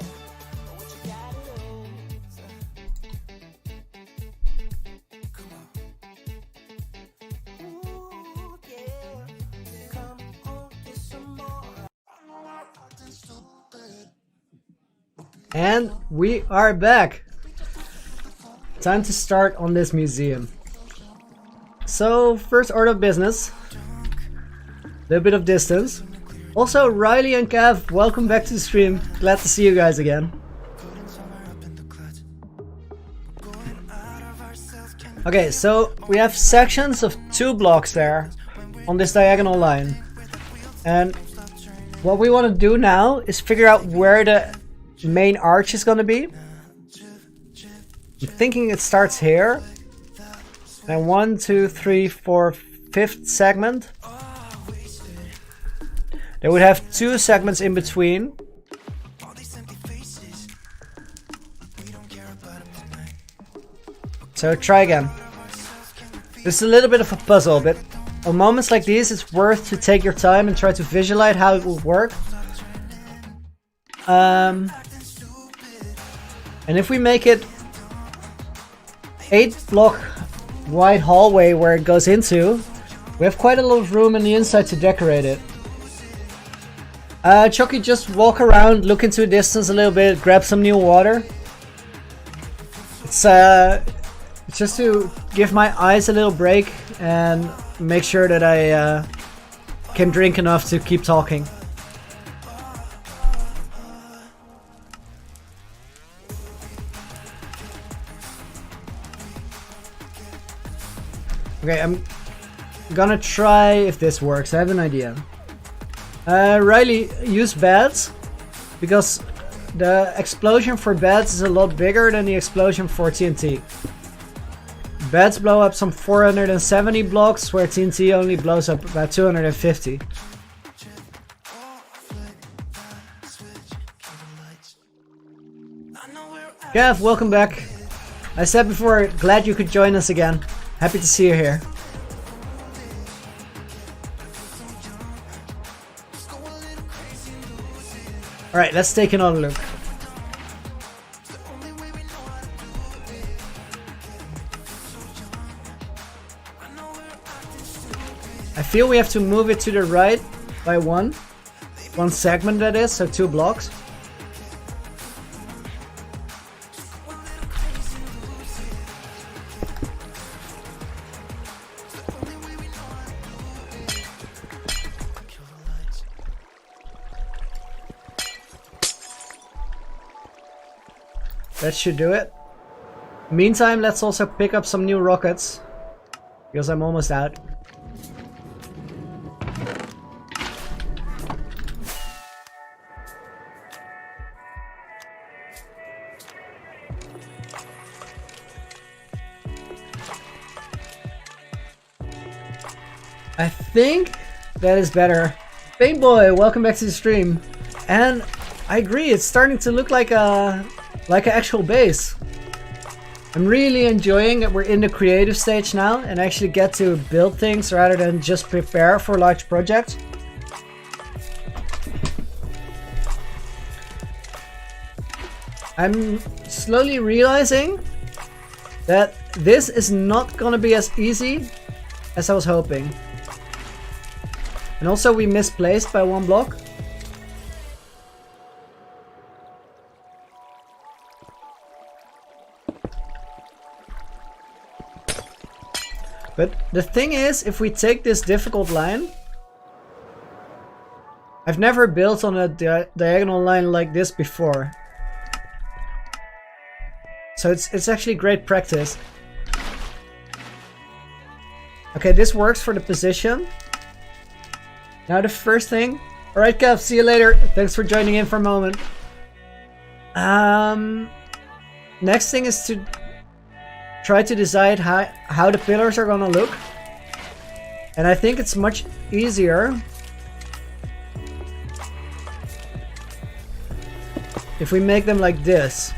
what you gotta lose. Come on. Ooh, yeah. Come on, get some more. And we are back. Time to start on this museum. So, first order of business. A little bit of distance. Also, Riley and Cav, welcome back to the stream. Glad to see you guys again. Okay, so we have sections of 2 blocks there on this diagonal line. And what we want to do now is figure out where the main arch is going to be. I'm thinking it starts here. And 1, 2, 3, 4, 5th segment. They would have 2 segments in between. So try again. This is a little bit of a puzzle, but on moments like these it's worth to take your time and try to visualize how it will work. And if we make it 8 block wide hallway where it goes into, we have quite a lot of room on the inside to decorate it. Chucky, just walk around, look into the distance a little bit, grab some new water. It's just to give my eyes a little break and make sure that I can drink enough to keep talking. Okay, I'm gonna try if this works. I have an idea. Riley, use beds, because the explosion for beds is a lot bigger than the explosion for TNT. Beds blow up some 470 blocks, where TNT only blows up about 250. Gav, welcome back. I said before, glad you could join us again. Happy to see you here. Alright, let's take another look. I feel we have to move it to the right by one segment, that is, so 2 blocks. That should do it. Meantime, let's also pick up some new rockets, because I'm almost out. I think that is better. Paintboy, welcome back to the stream. And I agree, it's starting to look like an actual base. I'm really enjoying that we're in the creative stage now and actually get to build things rather than just prepare for large projects. I'm slowly realizing that this is not gonna be as easy as I was hoping. And also we misplaced by 1 block. But the thing is, if we take this difficult line, I've never built on a diagonal line like this before. So it's actually great practice. Okay, this works for the position. Now the first thing... Alright, Kev, see you later. Thanks for joining in for a moment. Next thing is to try to decide how the pillars are gonna look. And I think it's much easier if we make them like this.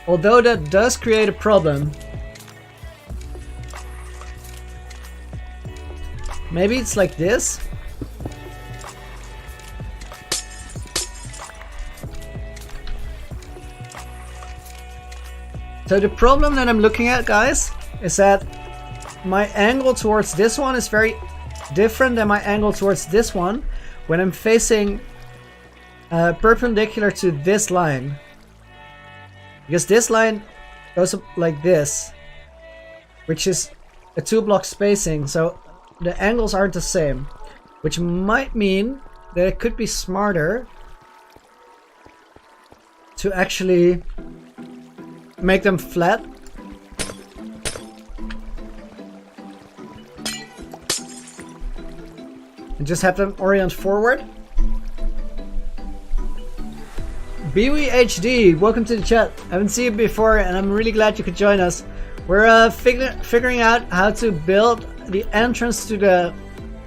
Although that does create a problem. Maybe it's like this. So the problem that I'm looking at, guys, is that my angle towards this one is very different than my angle towards this one when I'm facing perpendicular to this line. Because this line goes up like this, which is a 2-block spacing, so the angles aren't the same, which might mean that it could be smarter to actually make them flat. And just have them orient forward. BWHD, welcome to the chat. I haven't seen you before and I'm really glad you could join us. We're figuring out how to build the entrance to the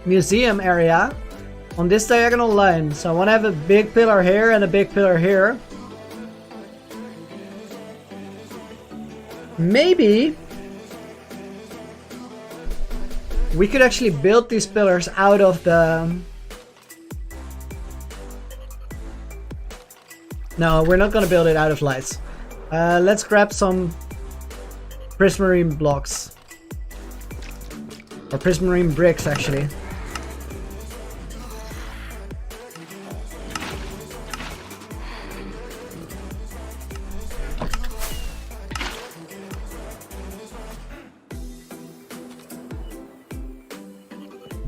museum area on this diagonal line. So I want to have a big pillar here and a big pillar here. Maybe we could actually build these pillars out of the... No, we're not gonna build it out of lights. Let's grab some prismarine blocks. Or prismarine bricks, actually.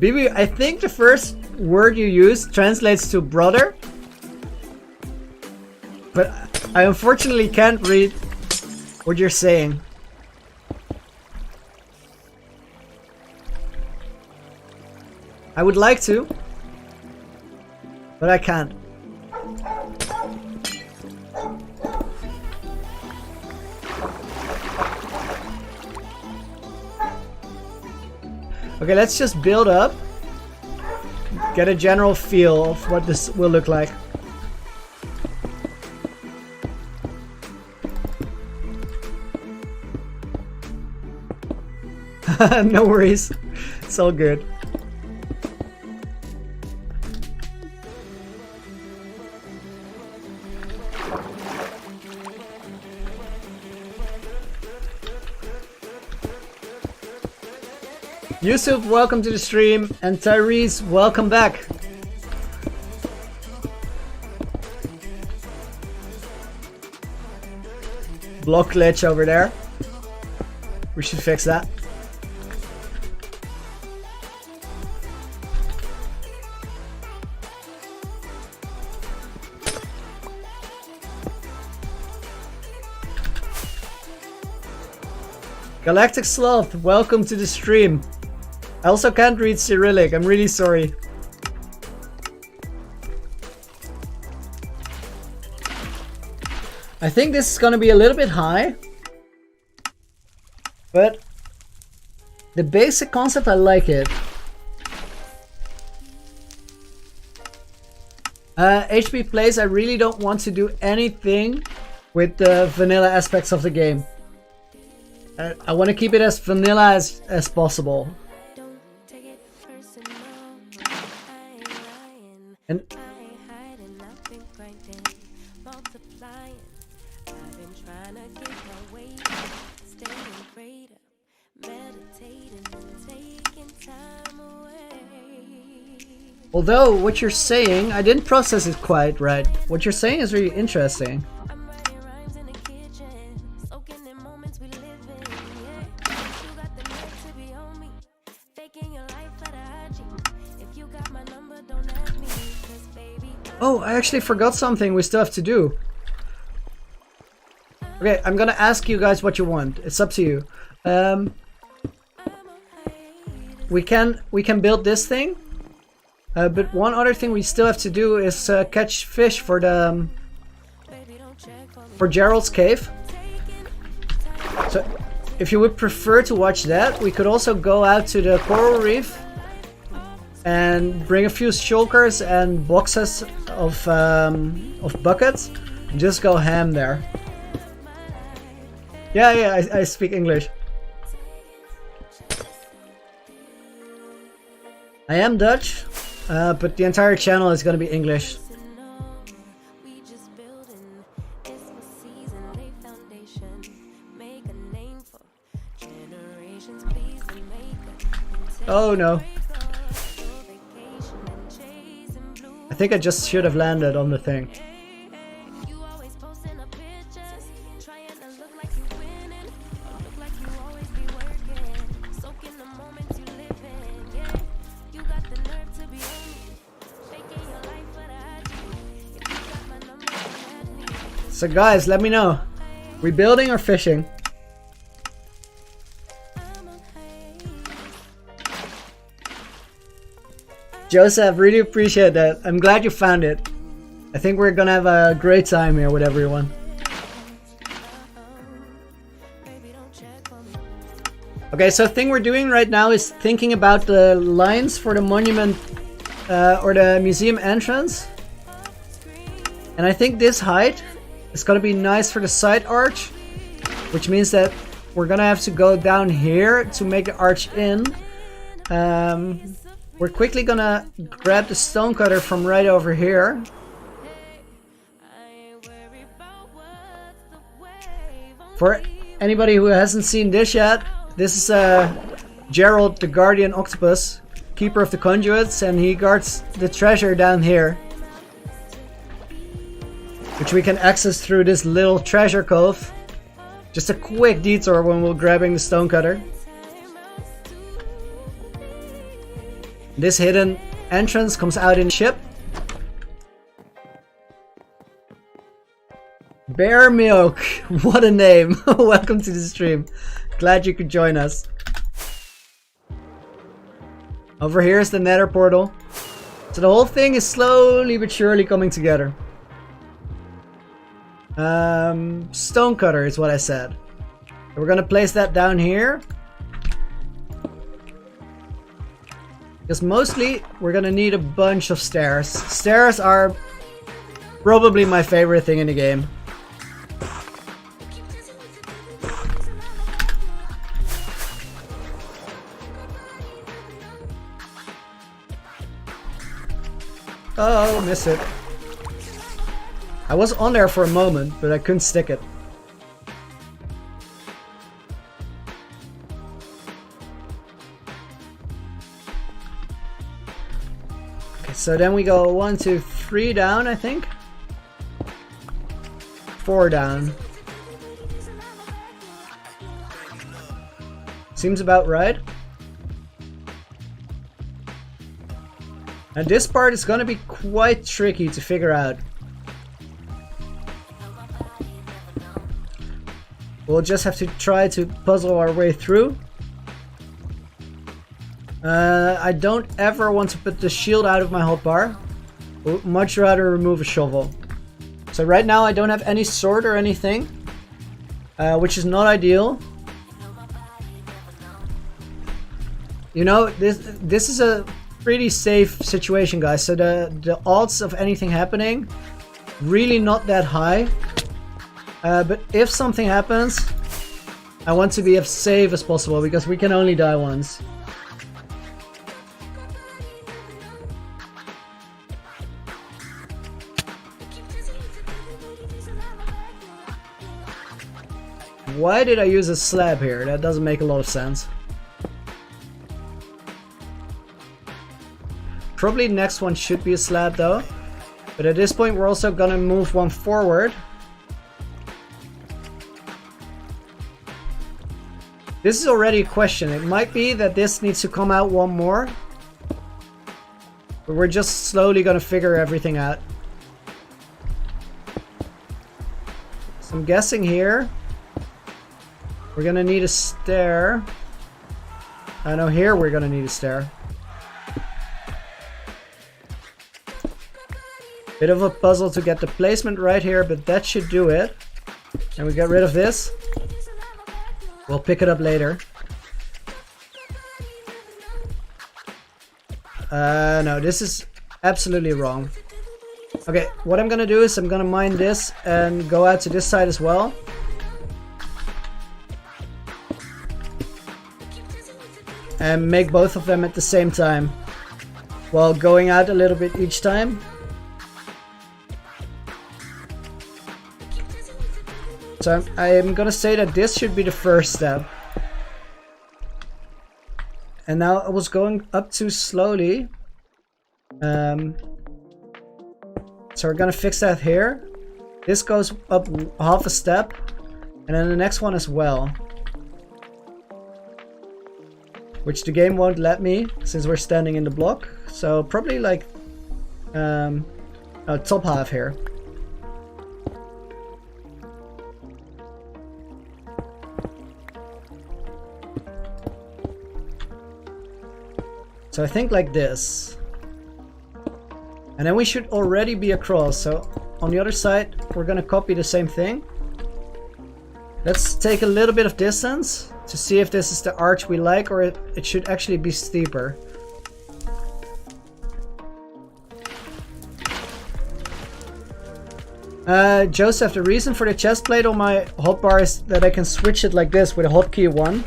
BB, I think the first word you use translates to brother. But I unfortunately can't read what you're saying. I would like to, but I can't. Okay, let's just build up. Get a general feel of what this will look like. No worries. It's all good. Yusuf, welcome to the stream, and Tyrese, welcome back. Block glitch over there. We should fix that. Galactic Sloth, welcome to the stream. I also can't read Cyrillic, I'm really sorry. I think this is gonna be a little bit high, but the basic concept, I like it. HP Plays, I really don't want to do anything with the vanilla aspects of the game. I want to keep it as vanilla as possible. And although what you're saying, I didn't process it quite right. What you're saying is really interesting. Oh, I actually forgot something we still have to do. Okay, I'm gonna ask you guys what you want. It's up to you. We can build this thing, but one other thing we still have to do is catch fish for the for Gerald's cave. So, if you would prefer to watch that, we could also go out to the coral reef and bring a few shulkers and boxes of buckets and just go ham there. Yeah, I speak English. I am Dutch, but the entire channel is gonna be English. Oh no. I think I just should have landed on the thing. So guys, let me know. We building or fishing? Joseph, really appreciate that. I'm glad you found it. I think we're gonna have a great time here with everyone. Okay, so the thing we're doing right now is thinking about the lines for the monument or the museum entrance. And I think this height is gonna be nice for the side arch, which means that we're gonna have to go down here to make the arch in. We're quickly gonna grab the stone cutter from right over here. For anybody who hasn't seen this yet, this is Gerald, the guardian octopus, keeper of the conduits, and he guards the treasure down here, which we can access through this little treasure cove. Just a quick detour when we're grabbing the stone cutter. This hidden entrance comes out in ship. Bear Milk, what a name. Welcome to the stream. Glad you could join us. Over here is the nether portal. So the whole thing is slowly but surely coming together. Stone cutter is what I said. We're gonna place that down here. Because mostly we're gonna need a bunch of stairs. Stairs are probably my favorite thing in the game. Oh, miss it. I was on there for a moment, but I couldn't stick it. So then we go 1, 2, 3 down, I think. 4 down. Seems about right. And this part is gonna be quite tricky to figure out. We'll just have to try to puzzle our way through. I don't ever want to put the shield out of my hotbar. Would much rather remove a shovel. So right now I don't have any sword or anything, which is not ideal. You know, this is a pretty safe situation, guys. So the odds of anything happening, really not that high. But if something happens, I want to be as safe as possible because we can only die once. Why did I use a slab here? That doesn't make a lot of sense. Probably the next one should be a slab though. But at this point we're also gonna move one forward. This is already a question. It might be that this needs to come out one more. But we're just slowly gonna figure everything out. So I'm guessing here we're gonna need a stair. I know here we're gonna need a stair. Bit of a puzzle to get the placement right here, but that should do it. And we get rid of this. We'll pick it up later. No, this is absolutely wrong. Okay, what I'm gonna do is I'm gonna mine this and go out to this side as well. And make both of them at the same time, while going out a little bit each time. So I'm gonna say that this should be the first step. And now I was going up too slowly. So we're gonna fix that here. This goes up half a step, and then the next one as well. Which the game won't let me, since we're standing in the block. So probably like top half here. So I think like this. And then we should already be across. So on the other side, we're gonna copy the same thing. Let's take a little bit of distance to see if this is the arch we like, or it should actually be steeper. Joseph, the reason for the chest plate on my hotbar is that I can switch it like this with a hotkey 1.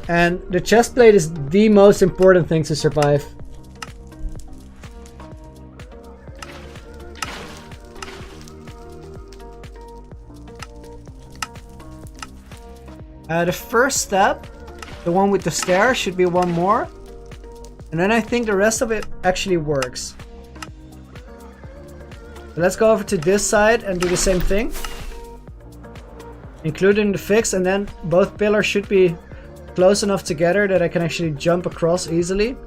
And the chest plate is the most important thing to survive. The first step, the one with the stair, should be one more. And then I think the rest of it actually works. So let's go over to this side and do the same thing. Including the fix, and then both pillars should be close enough together that I can actually jump across easily.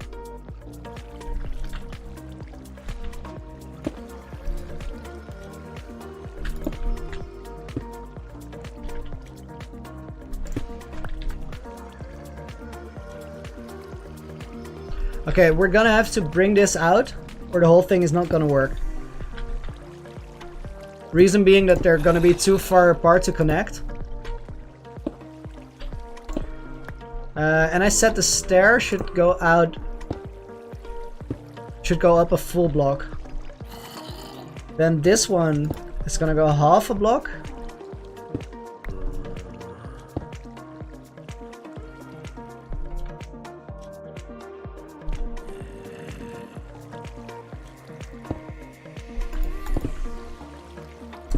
Okay, we're gonna have to bring this out, or the whole thing is not gonna work. Reason being that they're gonna be too far apart to connect. And I said the stair should go out, should go up a full block. Then this one is gonna go half a block.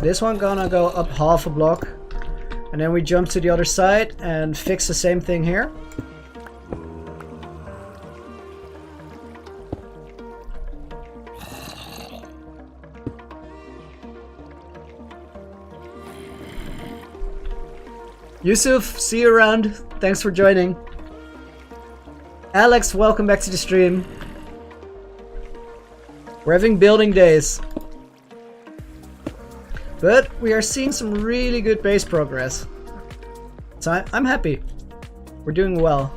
This one gonna go up half a block, and then we jump to the other side and fix the same thing here. Yusuf, see you around. Thanks for joining. Alex, welcome back to the stream. We're having building days. But we are seeing some really good base progress. So I'm happy. We're doing well.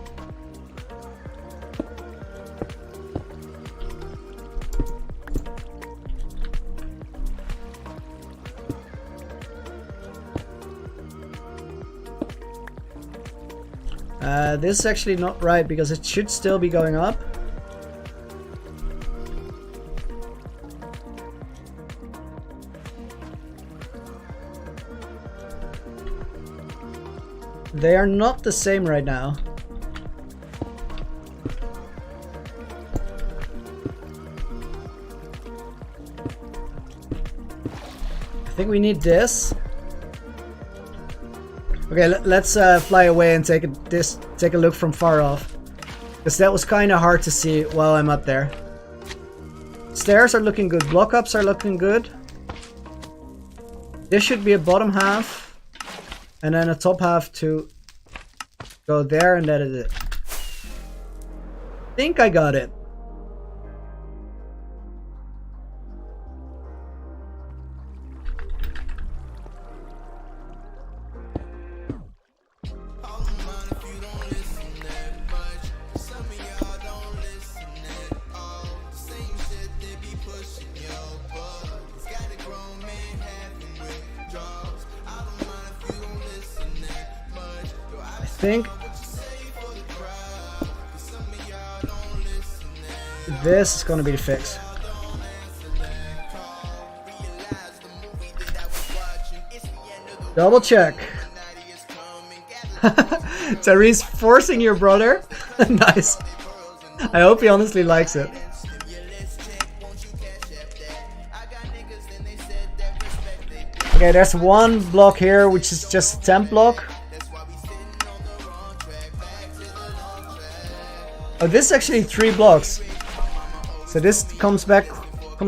This is actually not right because it should still be going up. They are not the same right now. I think we need this. Okay, let's fly away and take a look from far off, because that was kind of hard to see while I'm up there. Stairs are looking good. Block ups are looking good. This should be a bottom half, and then a top half to go there, and that is it. I think I got it. I think this is gonna be the fix. Double check. Tyrese forcing your brother. Nice. I hope he honestly likes it. Okay, there's one block here which is just a temp block. Oh, this is actually 3 blocks. So this comes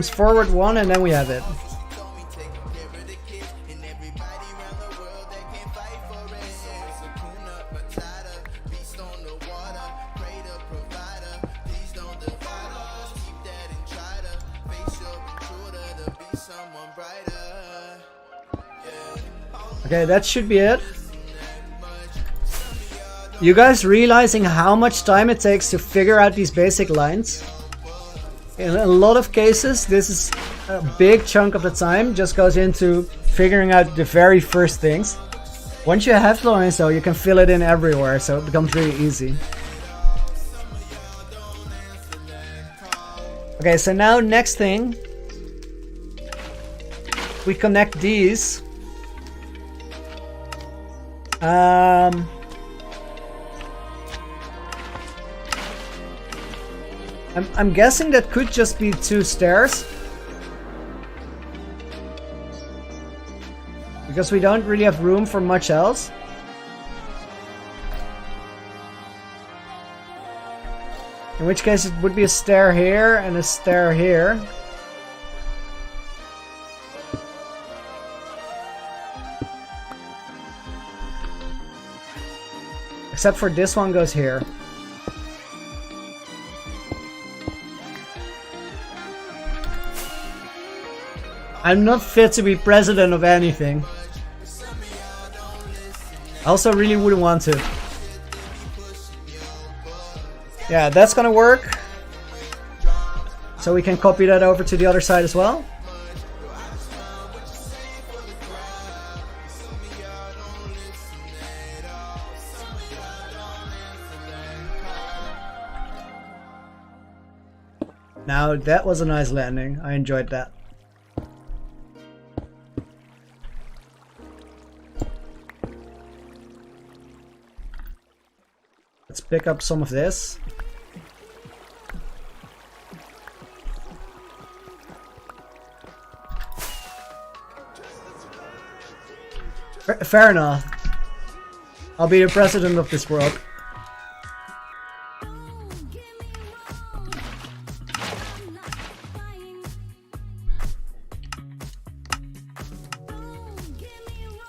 forward 1, and then we have it. Okay, that should be it. You guys realizing how much time it takes to figure out these basic lines? In a lot of cases, this is a big chunk of the time just goes into figuring out the very first things. Once you have the lines though, you can fill it in everywhere, so it becomes really easy. Okay, so now next thing, we connect these. I'm guessing that could just be 2 stairs, because we don't really have room for much else. In which case it would be a stair here and a stair here. Except for this one goes here. I'm not fit to be president of anything. I also really wouldn't want to. Yeah, that's gonna work. So we can copy that over to the other side as well. Now that was a nice landing. I enjoyed that. Let's pick up some of this. Fair enough. I'll be the president of this world.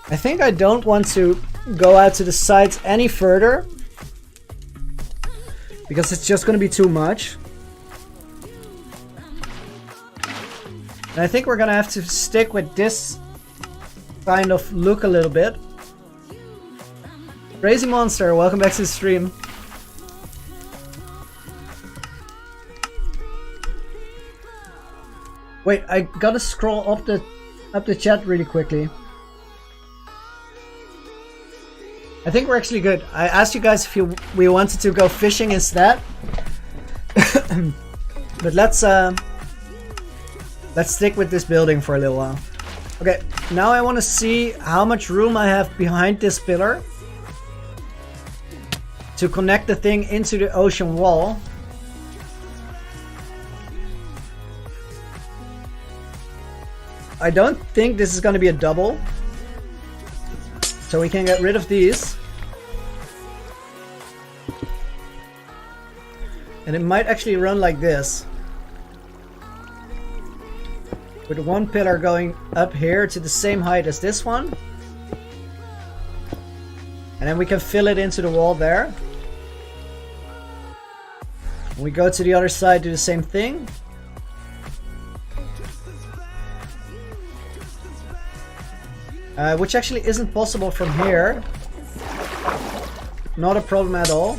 I think I don't want to go out to the sides any further, because it's just going to be too much. And I think we're going to have to stick with this kind of look a little bit. Crazy Monster, welcome back to the stream. Wait, I gotta scroll up the chat really quickly. I think we're actually good. I asked you guys if we wanted to go fishing instead. But let's stick with this building for a little while. Okay, now I want to see how much room I have behind this pillar. to connect the thing into the ocean wall. I don't think this is going to be a double. So we can get rid of these. And it might actually run like this. With one pillar going up here to the same height as this one. And then we can fill it into the wall there. We go to the other side, do the same thing. Which actually isn't possible from here. Not a problem at all.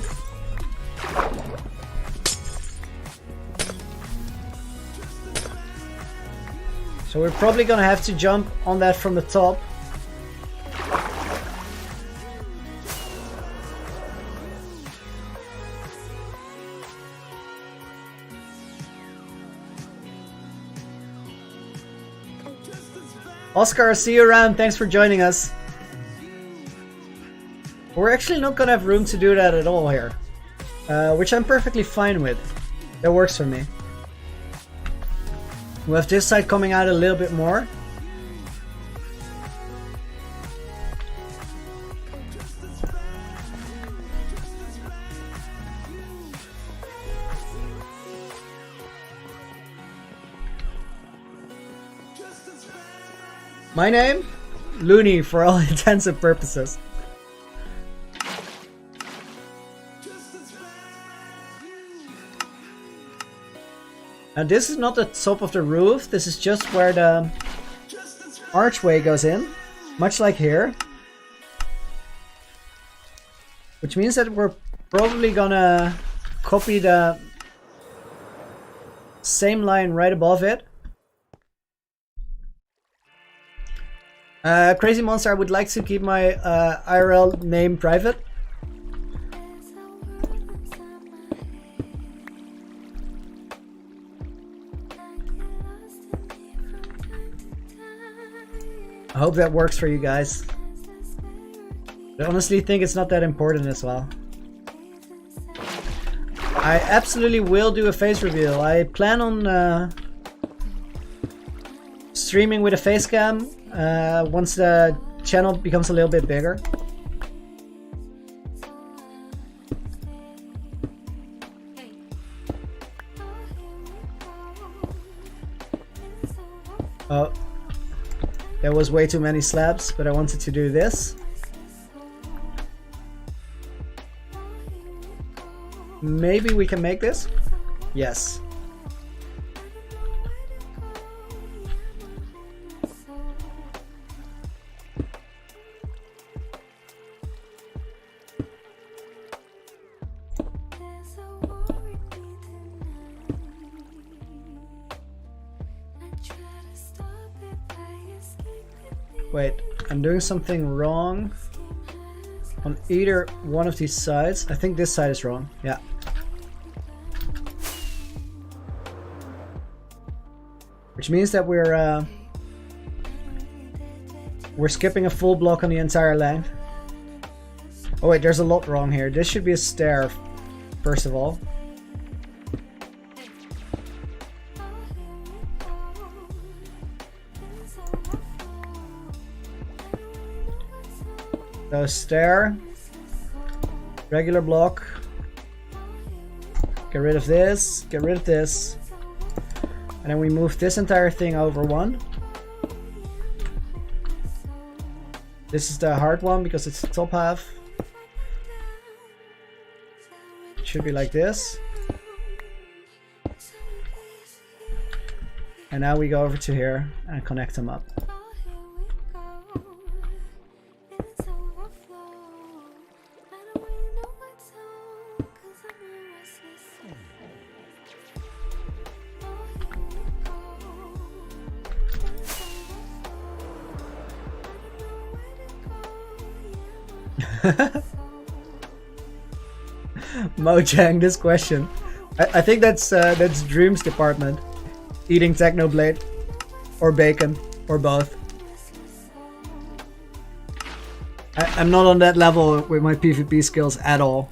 So we're probably gonna have to jump on that from the top. Oscar, see you around. Thanks for joining us. We're actually not gonna have room to do that at all here. Which I'm perfectly fine with. That works for me. We have this side coming out a little bit more. My name? Loony for all intents and purposes. And this is not the top of the roof, this is just where the archway goes in, much like here. Which means that we're probably gonna copy the same line right above it. Crazy Monster, I would like to keep my IRL name private. I hope that works for you guys. I honestly think it's not that important as well. I absolutely will do a face reveal. I plan on streaming with a face cam once the channel becomes a little bit bigger. Oh. There was way too many slabs, but I wanted to do this. Maybe we can make this? Yes. Wait, I'm doing something wrong on either one of these sides. I think this side is wrong. Yeah. Which means that we're skipping a full block on the entire length. Oh wait, there's a lot wrong here. This should be a stair, first of all. So stair, regular block, get rid of this, get rid of this, and then we move this entire thing over one. This is the hard one because it's the top half. It should be like this. And now we go over to here and connect them up. Mojang, this question. I think that's Dream's department. Eating Technoblade. Or bacon. Or both. I'm not on that level with my PvP skills at all.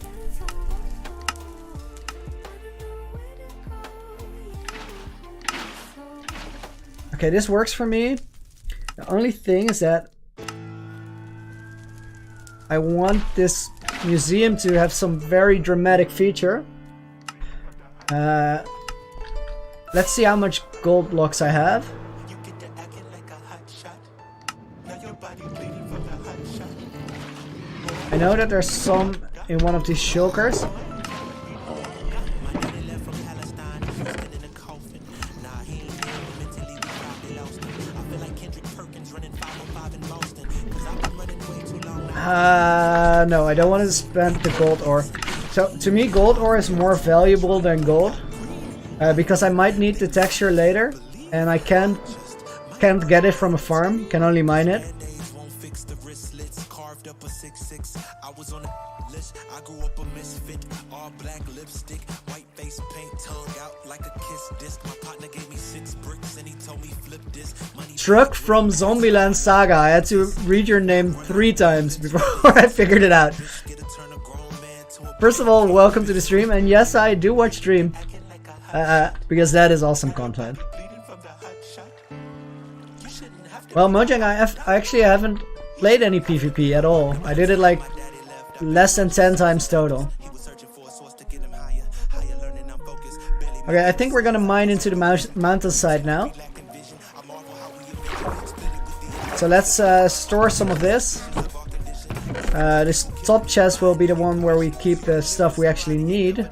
Okay, this works for me. The only thing is that I want this museum to have some very dramatic feature. Let's see how much gold blocks I have. I know that there's some in one of these shulkers. No, I don't want to spend the gold ore. So to me, gold ore is more valuable than gold, because I might need the texture later, and I can't get it from a farm. Can only mine it. Truck from Zombieland Saga. I had to read your name 3 times before I figured it out. First of all, welcome to the stream, and yes, I do watch stream, because that is awesome content. Well, Mojang, I actually haven't played any PvP at all. I did it like less than 10 times total. Okay, I think we're gonna mine into the mountainside now. So let's store some of this. This top chest will be the one where we keep the stuff we actually need.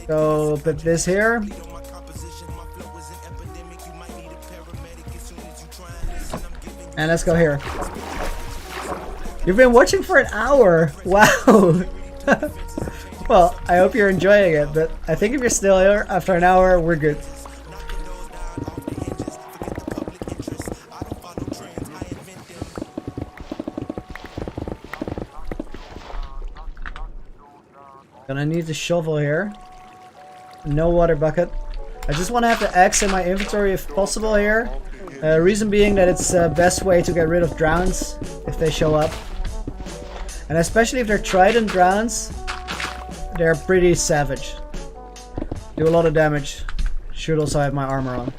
So put this here. And let's go here. You've been watching for an hour! Wow! Well, I hope you're enjoying it, but I think if you're still here after an hour, we're good. Gonna need the shovel here. No water bucket. I just want to have the axe in my inventory if possible here. Reason being that it's the best way to get rid of drowns if they show up. And especially if they're trident drowns, they're pretty savage. Do a lot of damage. Should also have my armor on.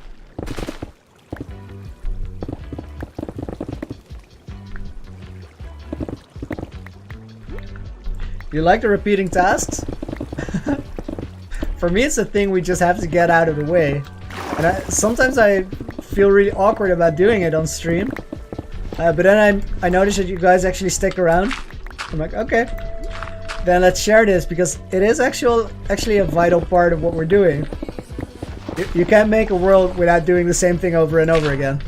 You like the repeating tasks? For me, it's a thing we just have to get out of the way. And sometimes I feel really awkward about doing it on stream. But then I notice that you guys actually stick around. I'm like, okay. Then let's share this, because it is actually a vital part of what we're doing. You can't make a world without doing the same thing over and over again.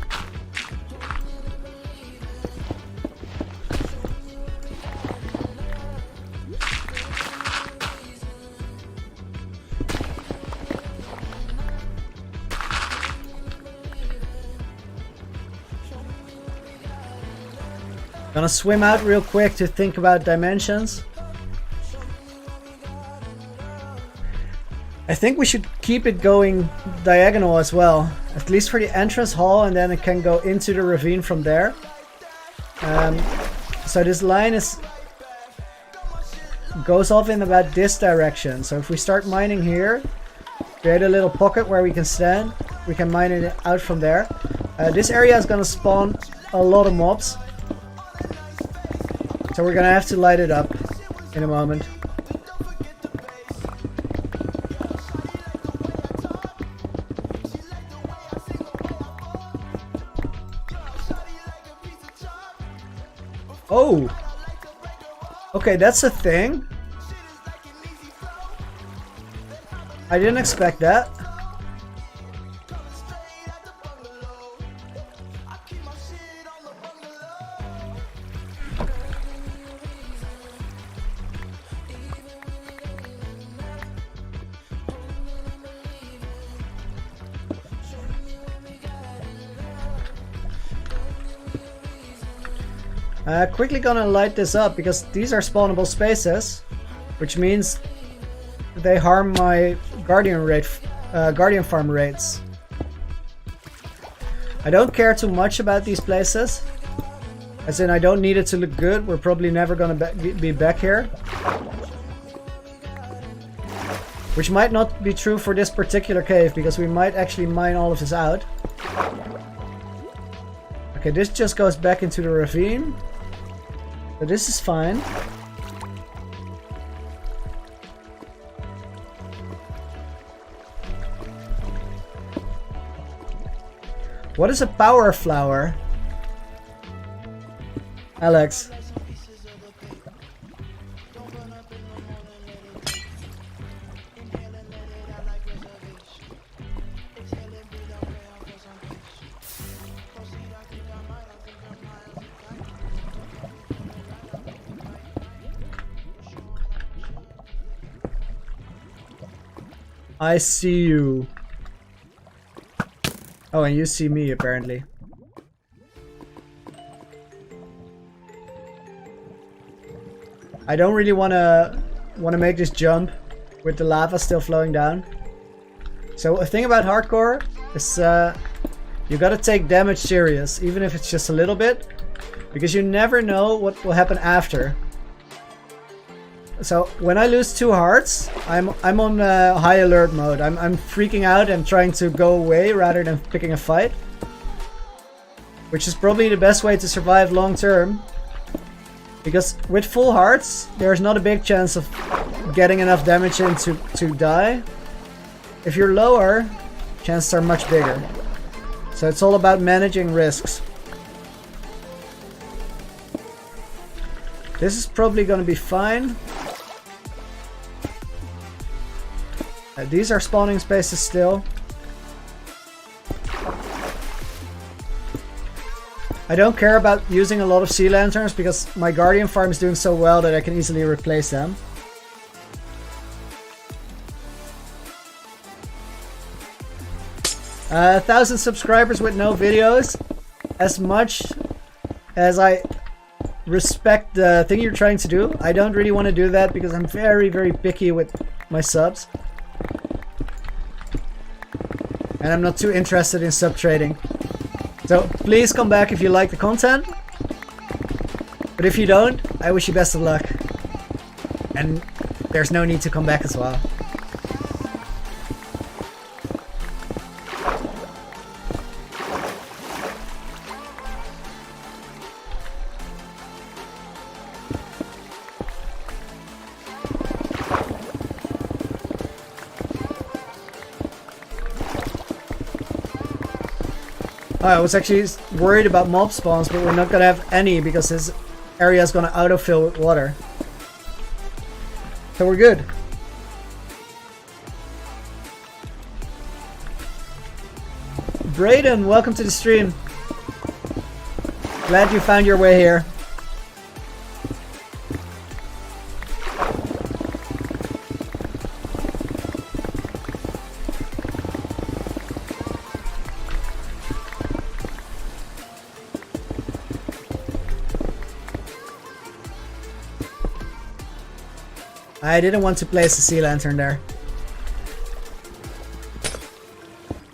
Gonna swim out real quick to think about dimensions. I think we should keep it going diagonal as well, at least for the entrance hall, and then it can go into the ravine from there. So this line goes off in about this direction. So if we start mining here, create a little pocket where we can stand, we can mine it out from there. This area is gonna spawn a lot of mobs. So we're gonna have to light it up in a moment. Oh! Okay, that's a thing. I didn't expect that. Quickly gonna light this up, because these are spawnable spaces, which means they harm my guardian farm rates. I don't care too much about these places, as in I don't need it to look good. We're probably never gonna be back here. Which might not be true for this particular cave, because we might actually mine all of this out. Okay, this just goes back into the ravine. So this is fine. What is a power flower? Alex. I see you. Oh, and you see me, apparently. I don't really wanna make this jump with the lava still flowing down. So a thing about hardcore is you gotta take damage serious, even if it's just a little bit, because you never know what will happen after. So when I lose 2 hearts, I'm on high alert mode. I'm freaking out and trying to go away rather than picking a fight, which is probably the best way to survive long term. Because with full hearts, there's not a big chance of getting enough damage in to die. If you're lower, chances are much bigger. So it's all about managing risks. This is probably gonna be fine. These are spawning spaces still. I don't care about using a lot of sea lanterns because my guardian farm is doing so well that I can easily replace them. Uh, 1,000 subscribers with no videos. As much as I respect the thing you're trying to do, I don't really want to do that because I'm very, very picky with my subs. And I'm not too interested in sub trading. So please come back if you like the content. But if you don't, I wish you best of luck. And there's no need to come back as well. I was actually worried about mob spawns, but we're not gonna have any because this area is gonna autofill with water. So we're good. Brayden, welcome to the stream. Glad you found your way here. I didn't want to place a sea lantern there.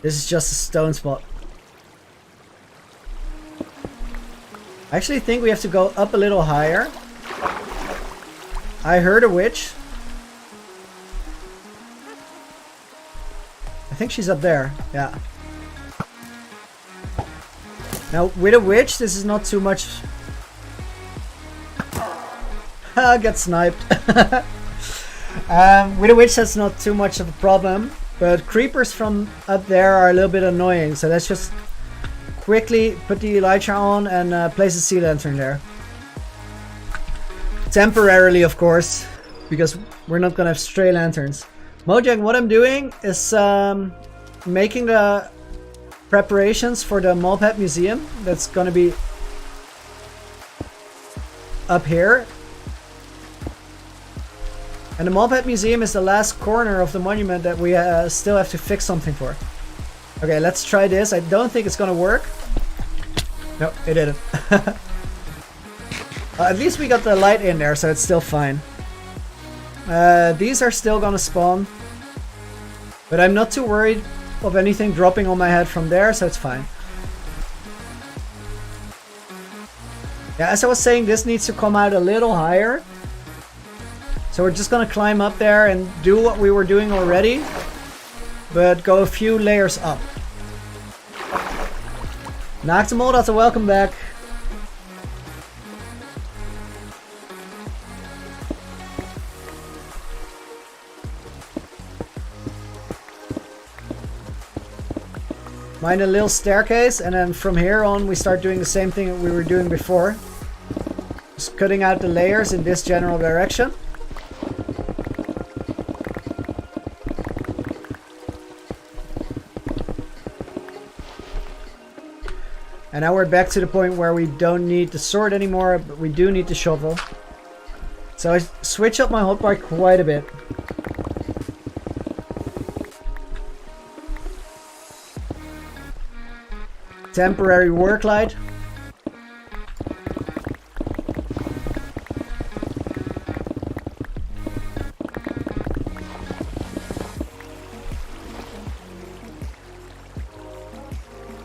This is just a stone spot. I actually think we have to go up a little higher. I heard a witch. I think she's up there, yeah. Now, with a witch, this is not too much... Get sniped. With a witch, that's not too much of a problem, but creepers from up there are a little bit annoying, so let's just quickly put the elytra on and place a sea lantern there. Temporarily, of course, because we're not gonna have stray lanterns. Mojang, what I'm doing is making the preparations for the Moped Museum that's gonna be up here. And the Moped Museum is the last corner of the monument that we still have to fix something for. Okay, let's try this. I don't think it's gonna work. No, it didn't. At least we got the light in there, so it's still fine. These are still gonna spawn. But I'm not too worried of anything dropping on my head from there, so it's fine. Yeah, as I was saying, this needs to come out a little higher. So we're just gonna climb up there and do what we were doing already, but go a few layers up. Noctimal, that's a welcome back. Find a little staircase, and then from here on we start doing the same thing that we were doing before. Just cutting out the layers in this general direction. And now we're back to the point where we don't need the sword anymore, but we do need the shovel. So I switch up my hotbar quite a bit. Temporary work light.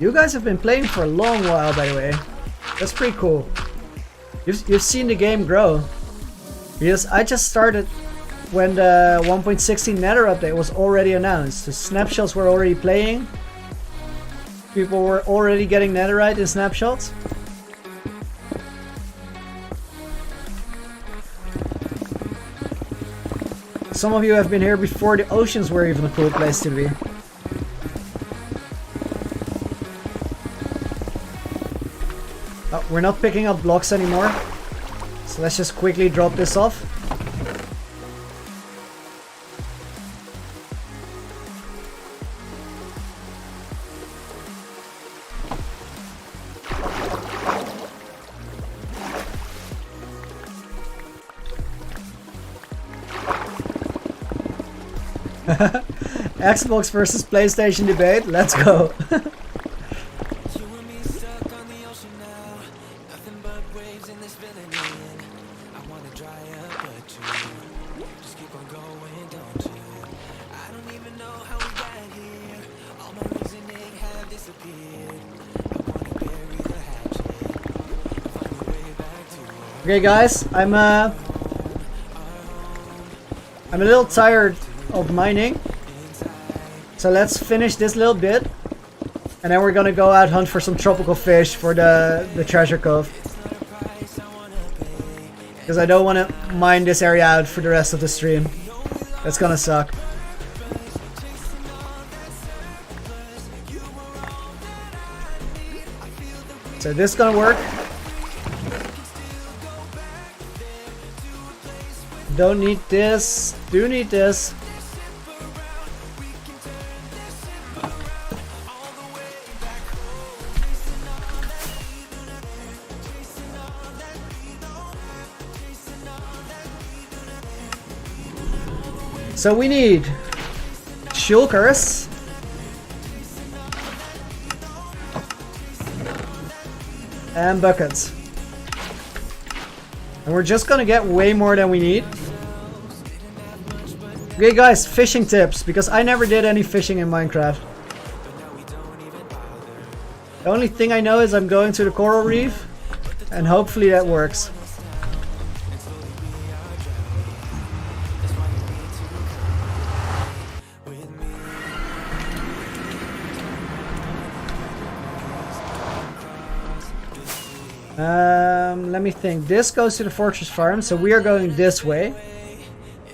You guys have been playing for a long while, by the way. That's pretty cool. You've seen the game grow. Because I just started when the 1.16 Nether update was already announced. The snapshots were already playing. People were already getting netherite in snapshots. Some of you have been here before the oceans were even a cool place to be. Oh, we're not picking up blocks anymore. So let's just quickly drop this off. Xbox versus PlayStation debate, let's go. Okay guys, I'm a little tired of mining. So let's finish this little bit, and then we're gonna go out hunt for some tropical fish for the treasure cove. Because I don't want to mine this area out for the rest of the stream. That's gonna suck. So this is gonna work. Don't need this. Do need this. So we need shulkers, and buckets. And we're just gonna get way more than we need. Okay guys, fishing tips, because I never did any fishing in Minecraft. The only thing I know is I'm going to the coral reef, and hopefully that works. Let me think. This goes to the fortress farm, so we are going this way.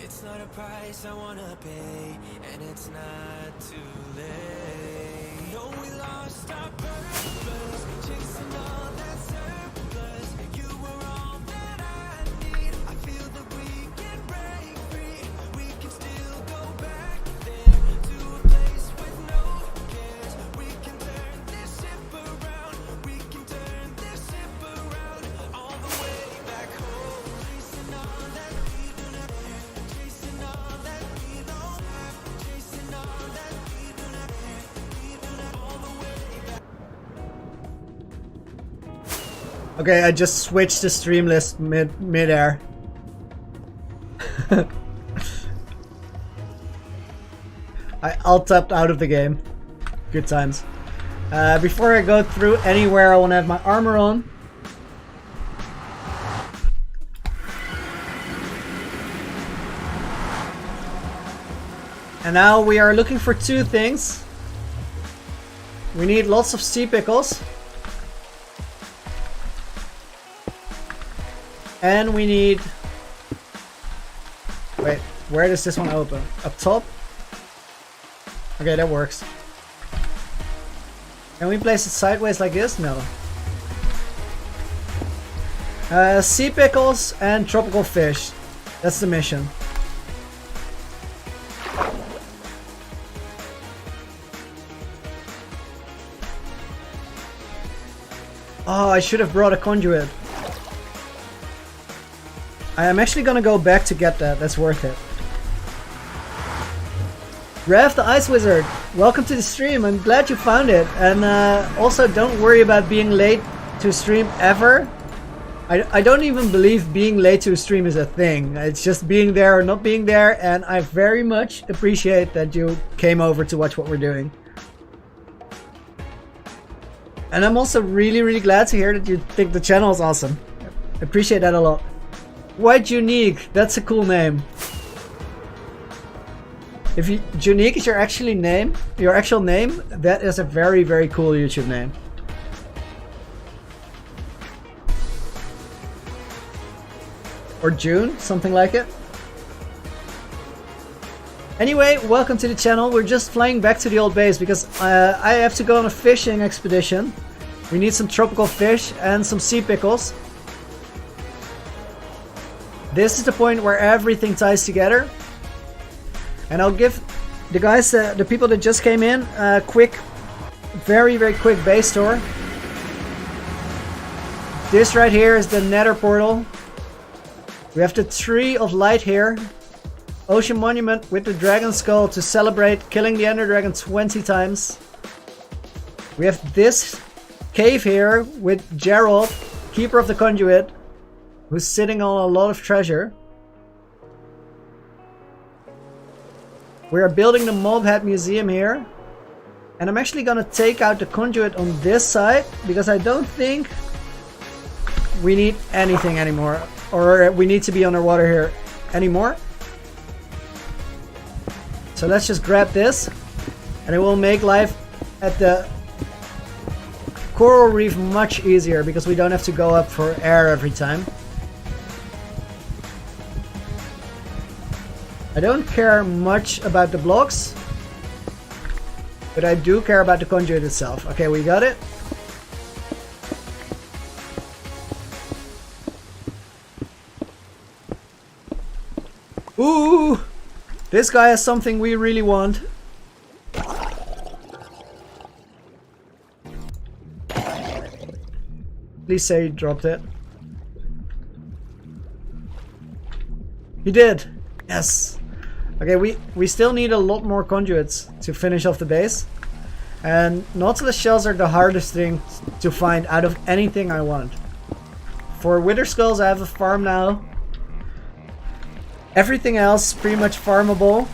It's not a price I wanna pay, and it's not too late. No, we lost our purpose, chasing all that surplus. You were all that I need. I feel that we can break free. We can still go back there to a place with no cares. We can turn this ship around. We can turn this ship around all the way back home. Chasing all that we do not have, chasing all that we don't have, chasing all that we do not have, we do not all the way back. Okay, I just switched the stream list mid-air. I alt-tapped out of the game. Good times. Before I go through anywhere, I want to have my armor on. And now we are looking for two things. We need lots of sea pickles. And we need... Wait, where does this one open? Up top? Okay, that works. Can we place it sideways like this? No. Sea pickles and tropical fish. That's the mission. Oh, I should have brought a conduit. I am actually gonna go back to get that. That's worth it. Rev the Ice Wizard, welcome to the stream. I'm glad you found it. And also don't worry about being late to stream ever. I don't even believe being late to a stream is a thing. It's just being there or not being there, and I very much appreciate that you came over to watch what we're doing. And I'm also really glad to hear that you think the channel is awesome. I appreciate that a lot. White Unique, that's a cool name. If Unique is your actual name, that is a very cool YouTube name. Or June, something like it. Anyway, welcome to the channel. We're just flying back to the old base because I have to go on a fishing expedition. We need some tropical fish and some sea pickles. This is the point where everything ties together. And I'll give the guys, the people that just came in, a quick, very quick base tour. This right here is the Nether portal. We have the Tree of Light here. Ocean Monument with the Dragon Skull to celebrate killing the Ender Dragon 20 times. We have this cave here with Gerald, Keeper of the Conduit, who's sitting on a lot of treasure. We are building the Mobhead Museum here. And I'm actually gonna take out the conduit on this side because I don't think we need anything anymore. Or we need to be underwater here anymore. So let's just grab this. And it will make life at the coral reef much easier because we don't have to go up for air every time. I don't care much about the blocks, but I do care about the conduit itself. Okay, we got it. Ooh! This guy has something we really want. Please say he dropped it. He did! Yes! Okay, we still need a lot more conduits to finish off the base. And Nautilus shells are the hardest thing to find out of anything I want. For Wither Skulls I have a farm now. Everything else pretty much farmable.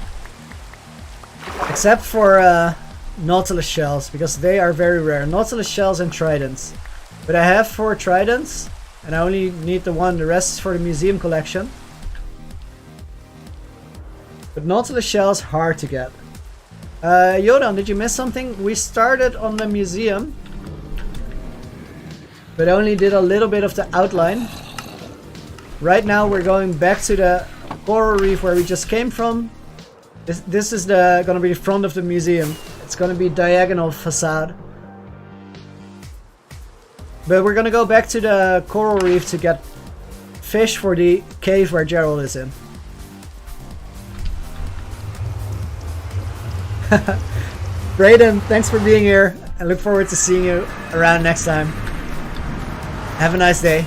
Except for Nautilus shells, because they are very rare. Nautilus shells and tridents. But I have 4 tridents, and I only need the one, the rest is for the museum collection. But Nautilus shells, hard to get. Yodan, did you miss something? We started on the museum, but only did a little bit of the outline. Right now we're going back to the coral reef where we just came from. This is gonna be the front of the museum. It's gonna be diagonal facade. But we're gonna go back to the coral reef to get fish for the cave where Gerald is in. Brayden, thanks for being here. I look forward to seeing you around next time. Have a nice day.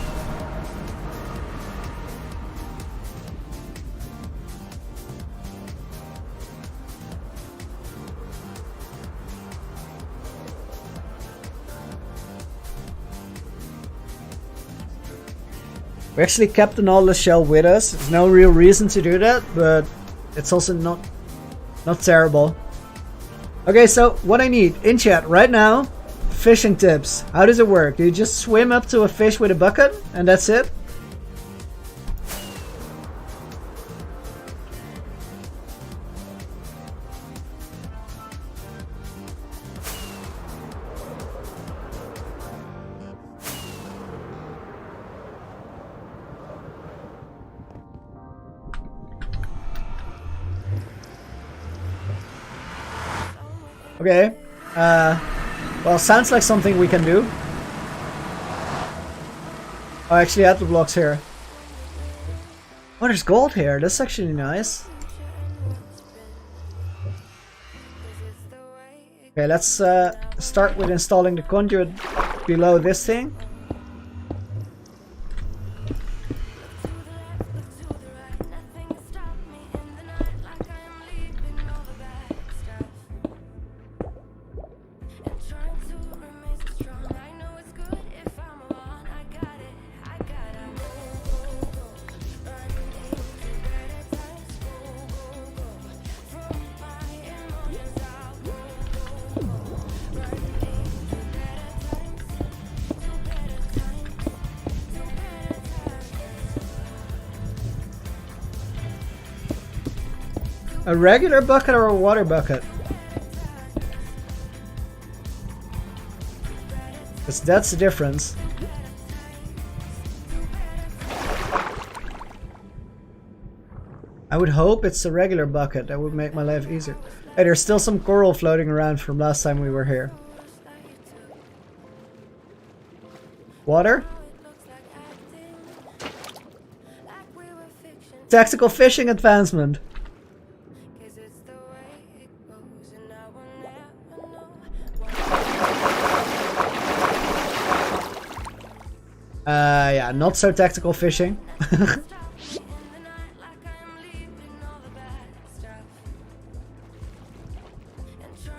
We actually kept the Nautilus shell with us. There's no real reason to do that, but it's also not terrible. Okay, so what I need in chat right now, fishing tips. How does it work? Do you just swim up to a fish with a bucket and that's it? Okay. Well, sounds like something we can do. I actually had the blocks here. Oh, there's gold here. That's actually nice. Okay, let's start with installing the conduit below this thing. A regular bucket or a water bucket? Because that's the difference. I would hope it's a regular bucket. That would make my life easier. Hey, there's still some coral floating around from last time we were here. Water? Tactical fishing advancement. Yeah, not so tactical fishing.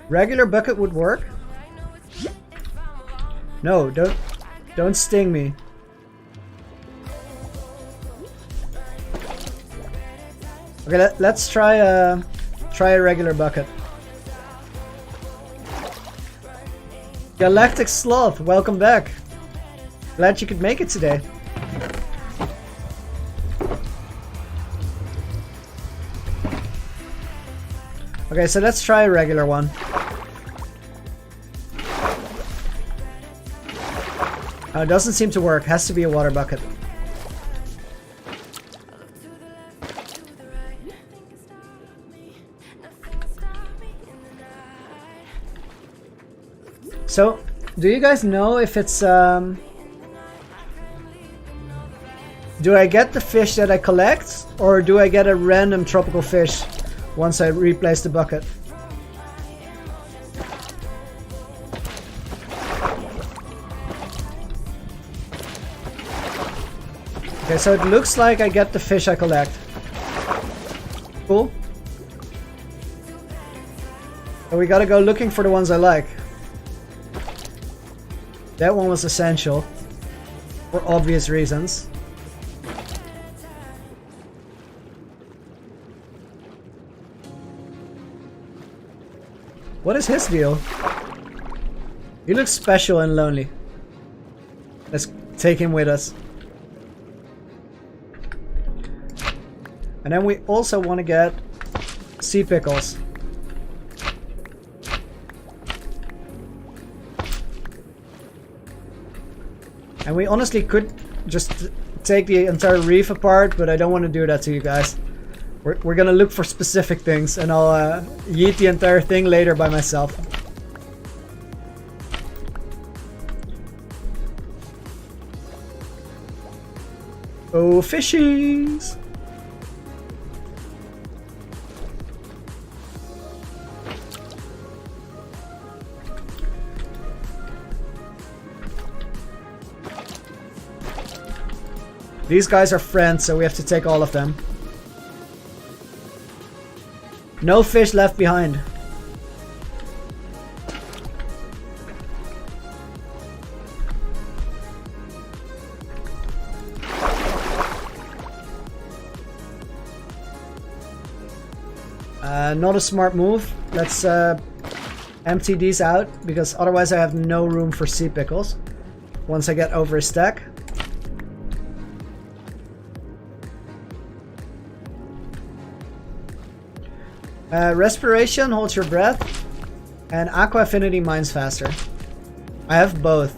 Regular bucket would work. No, don't sting me. Okay, let's try a regular bucket. Galactic Sloth, welcome back. Glad you could make it today. Okay, so let's try a regular one. Oh, it doesn't seem to work. Has to be a water bucket. So, do you guys know if it's do I get the fish that I collect, or do I get a random tropical fish once I replace the bucket? Okay, so it looks like I get the fish I collect. Cool. So we gotta go looking for the ones I like. That one was essential, for obvious reasons. What is his deal? He looks special and lonely. Let's take him with us. And then we also want to get sea pickles. And we honestly could just take the entire reef apart, but I don't want to do that to you guys. We're gonna look for specific things, and I'll yeet the entire thing later by myself. Oh, fishies! These guys are friends, so we have to take all of them. No fish left behind. Not a smart move. Let's empty these out, because otherwise I have no room for sea pickles once I get over a stack. Respiration holds your breath, and Aqua Affinity mines faster. I have both.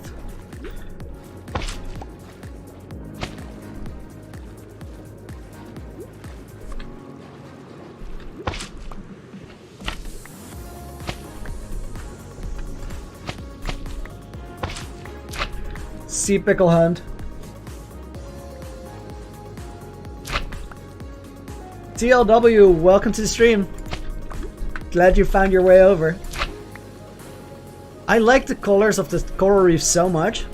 sea pickle hunt. TLW, welcome to the stream. Glad you found your way over. I like the colors of the coral reef so much.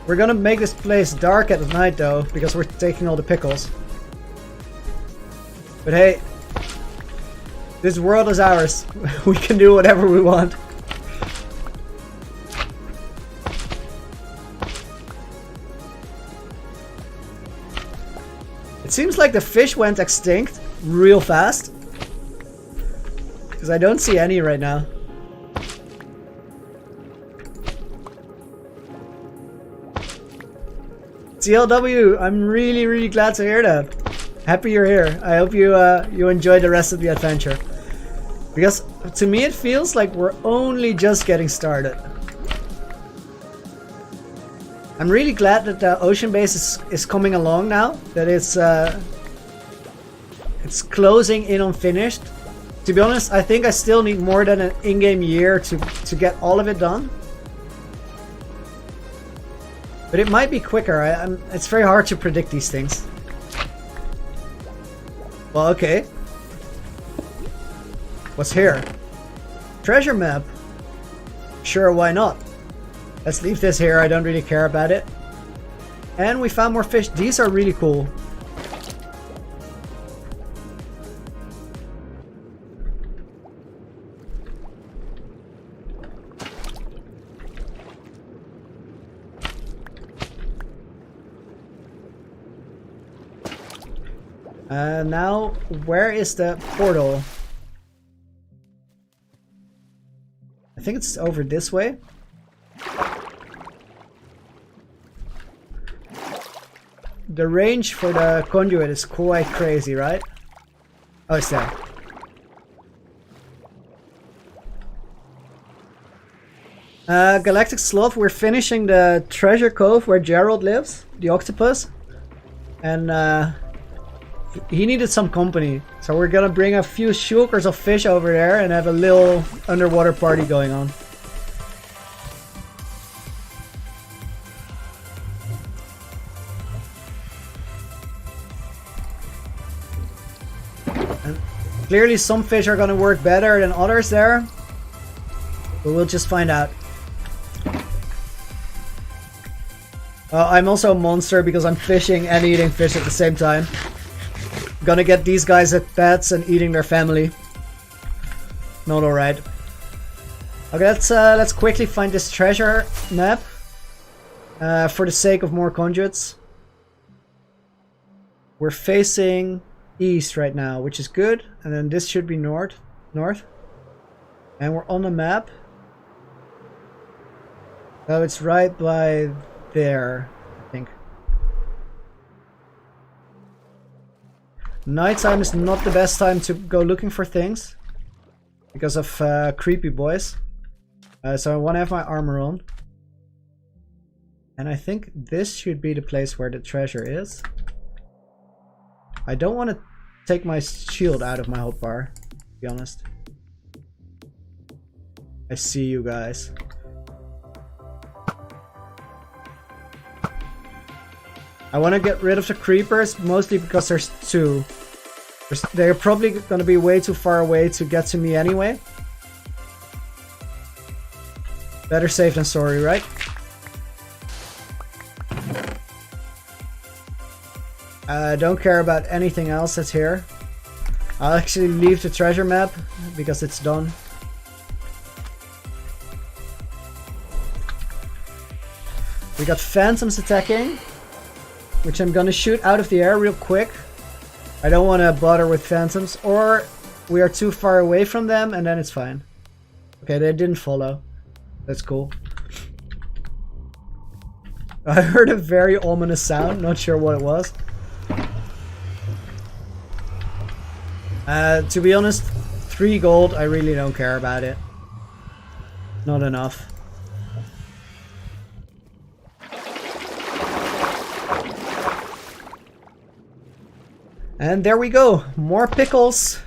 We're gonna make this place dark at night though, because we're taking all the pickles. But hey, this world is ours. We can do whatever we want. It seems like the fish went extinct real fast. Because I don't see any right now. CLW, I'm really glad to hear that. Happy you're here. I hope you you enjoy the rest of the adventure. Because to me it feels like we're only just getting started. I'm really glad that the ocean base is coming along now. That it's closing in on finished. To be honest, I think I still need more than an in-game year to get all of it done. But it might be quicker. It's very hard to predict these things. Well, okay. What's here? Treasure map. Sure, why not? Let's leave this here. I don't really care about it. And we found more fish. These are really cool. Now, where is the portal? I think it's over this way. The range for the conduit is quite crazy, right? Oh, it's there. Galactic Sloth, we're finishing the treasure cove where Gerald lives, the octopus. And he needed some company, so we're gonna bring a few shulkers of fish over there and have a little underwater party going on. And clearly some fish are gonna work better than others there, but we'll just find out. I'm also a monster because I'm fishing and eating fish at the same time. Gonna get these guys at pets and eating their family. Not alright. Okay, let's quickly find this treasure map. For the sake of more conduits. We're facing east right now, which is good. And then this should be north. And we're on the map. So it's right by there, I think. Nighttime is not the best time to go looking for things because of creepy boys. So I want to have my armor on. And I think this should be the place where the treasure is. I don't want to take my shield out of my hotbar, to be honest. I see you guys. I want to get rid of the creepers, mostly because there's two. They're probably going to be way too far away to get to me anyway. Better safe than sorry, right? Don't care about anything else that's here. I'll actually leave the treasure map because it's done. We got phantoms attacking, which I'm gonna shoot out of the air real quick. I don't want to bother with phantoms, or we are too far away from them and then it's fine. Okay, they didn't follow. That's cool. I heard a very ominous sound, not sure what it was. To be honest, 3 gold, I really don't care about it. Not enough. And there we go. More pickles.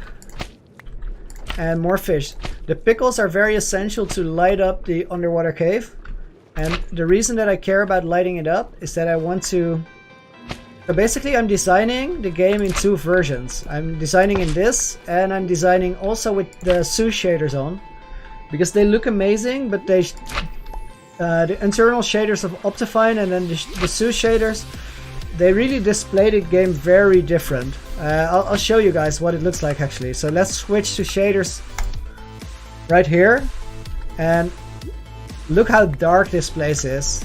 And more fish. The pickles are very essential to light up the underwater cave. And the reason that I care about lighting it up is that I want to... So basically I'm designing the game in two versions. I'm designing in this, and I'm designing also with the sous shaders on. Because they look amazing, but they... the internal shaders of Optifine and then the sous shaders, they really display the game very different. I'll show you guys what it looks like actually. So let's switch to shaders right here. And look how dark this place is.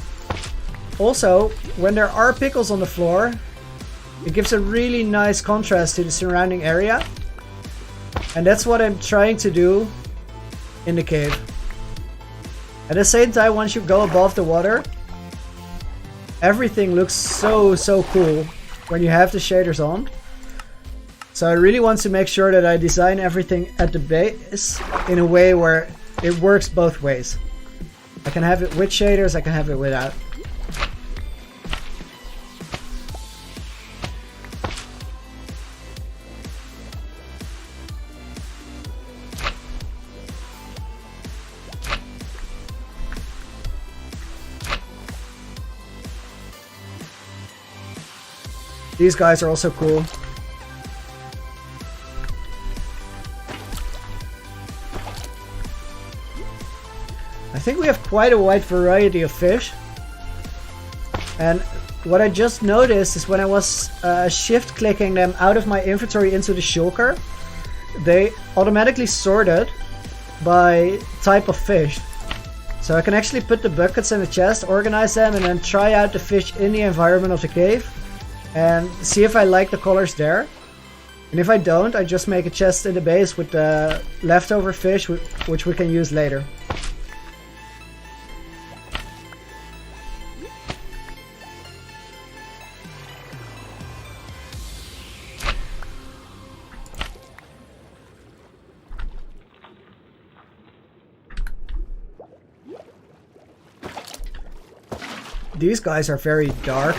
Also, when there are pickles on the floor, it gives a really nice contrast to the surrounding area. And that's what I'm trying to do in the cave. At the same time, once you go above the water, everything looks so cool when you have the shaders on. So I really want to make sure that I design everything at the base in a way where it works both ways. I can have it with shaders, I can have it without. These guys are also cool. I think we have quite a wide variety of fish. And what I just noticed is when I was shift clicking them out of my inventory into the shulker, they automatically sorted by type of fish. So I can actually put the buckets in the chest, organize them, and then try out the fish in the environment of the cave and see if I like the colors there. And if I don't, I just make a chest in the base with the leftover fish, which we can use later. These guys are very dark.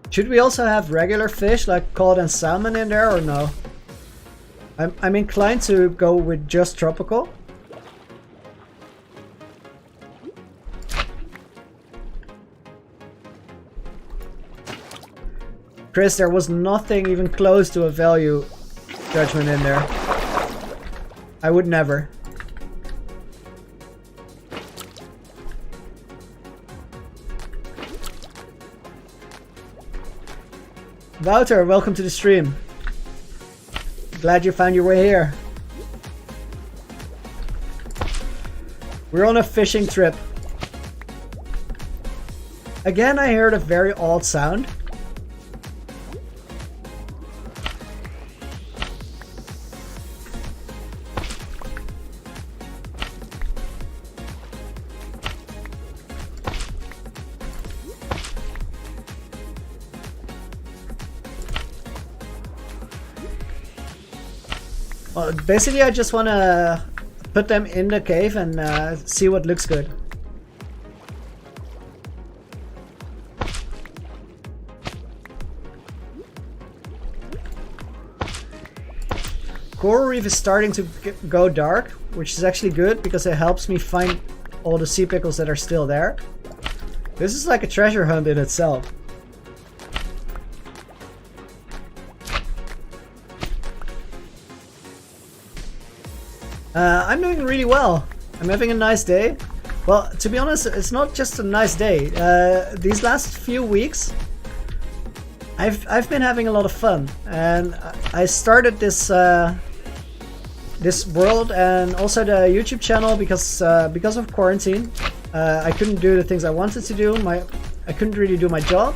Should we also have regular fish like cod and salmon in there or no? I'm inclined to go with just tropical. Chris, there was nothing even close to a value judgment in there. I would never. Wouter, welcome to the stream. Glad you found your way here. We're on a fishing trip. Again, I heard a very odd sound. Well, basically I just want to put them in the cave and see what looks good. Coral Reef is starting to go dark, which is actually good because it helps me find all the sea pickles that are still there. This is like a treasure hunt in itself. I'm doing really well. I'm having a nice day. Well, to be honest, it's not just a nice day. These last few weeks, I've been having a lot of fun, and I started this this world and also the YouTube channel because of quarantine. I couldn't do the things I wanted to do. I couldn't really do my job,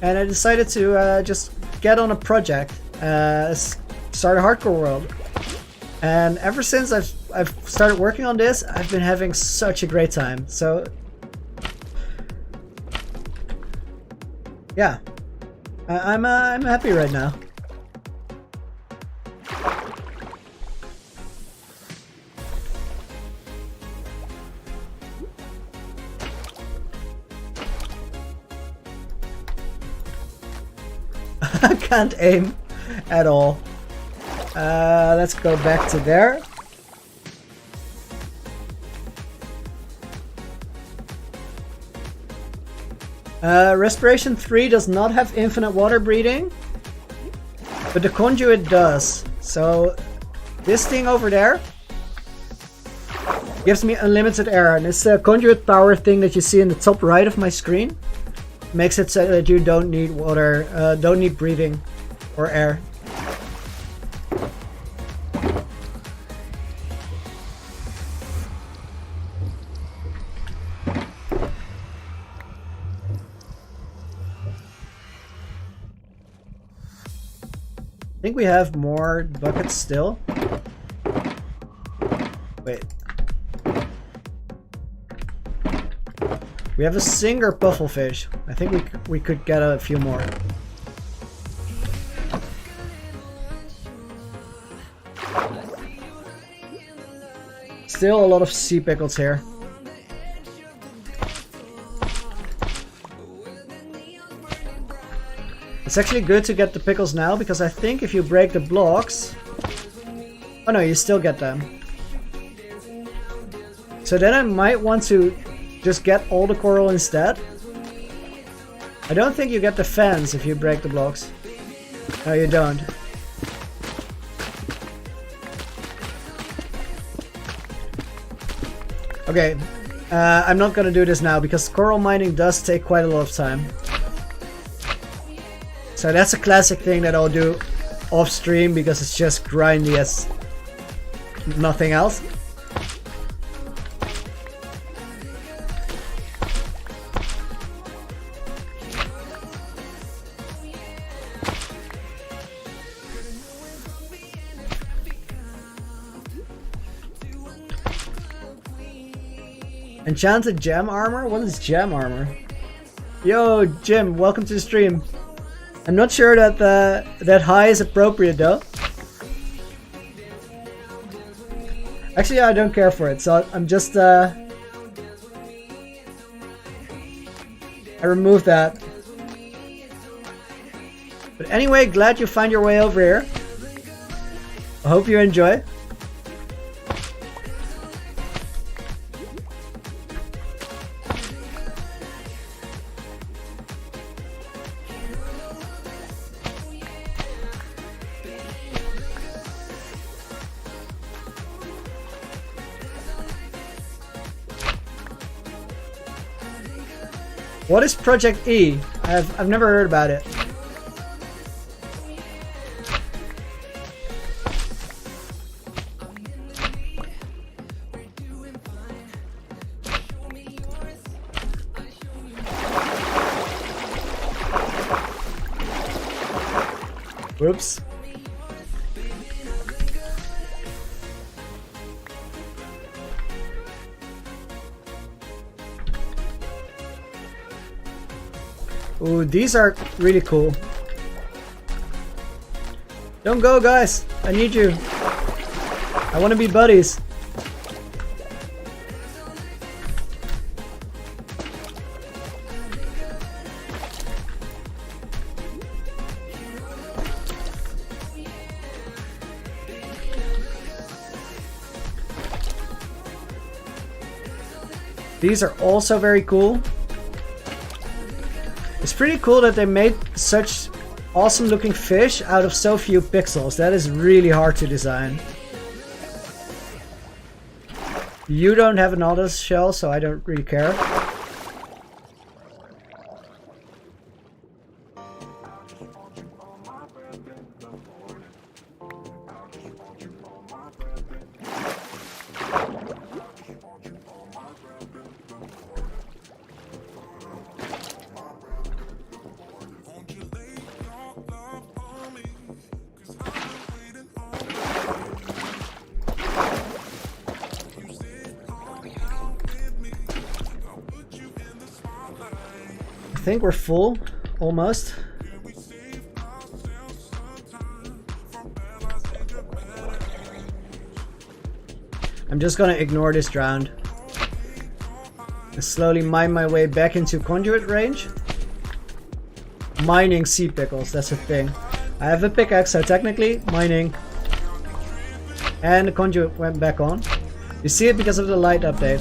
and I decided to just get on a project, start a hardcore world. And ever since I've started working on this, I've been having such a great time. So Yeah, I'm happy right now. I can't aim at all. Let's go back to there. Respiration 3 does not have infinite water breathing, but the conduit does. So this thing over there gives me unlimited air, and it's a conduit power thing that you see in the top right of my screen. Makes it so that you don't need water, don't need breathing or air. I think we have more buckets still. Wait. We have a singer puffelfish. I think we could get a few more. Still a lot of sea pickles here. It's actually good to get the pickles now, because I think if you break the blocks... Oh no, you still get them. So then I might want to just get all the coral instead. I don't think you get the fans if you break the blocks. No, you don't. Okay, I'm not gonna do this now because coral mining does take quite a lot of time. So that's a classic thing that I'll do off stream because it's just grindy as nothing else. Enchanted gem armor? What is gem armor? Yo, Jim, welcome to the stream. I'm not sure that that high is appropriate though. Actually, I don't care for it, so I'm just I removed that. But anyway, glad you find your way over here. I hope you enjoy. What is Project E? I've never heard about it. Whoops. Ooh, these are really cool. Don't go, guys. I need you. I want to be buddies. These are also very cool. It's pretty cool that they made such awesome looking fish out of so few pixels. That is really hard to design. You don't have an auto shell, so I don't really care. I think we're full. almost. I'm just gonna ignore this drowned. And slowly mine my way back into conduit range. Mining sea pickles, that's the thing. I have a pickaxe, so technically mining. And the conduit went back on. You see it because of the light update.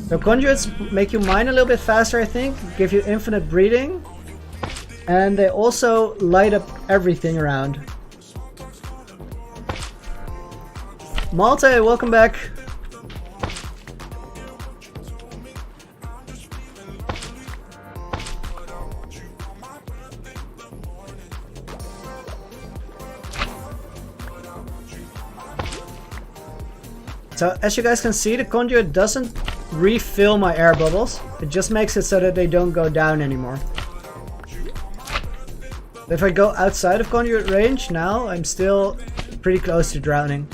So conduits make you mine a little bit faster, I think. Give you infinite breeding. And they also light up everything around. Malte, welcome back. So as you guys can see, the conduit doesn't refill my air bubbles. It just makes it so that they don't go down anymore. If I go outside of conduit range now, I'm still pretty close to drowning.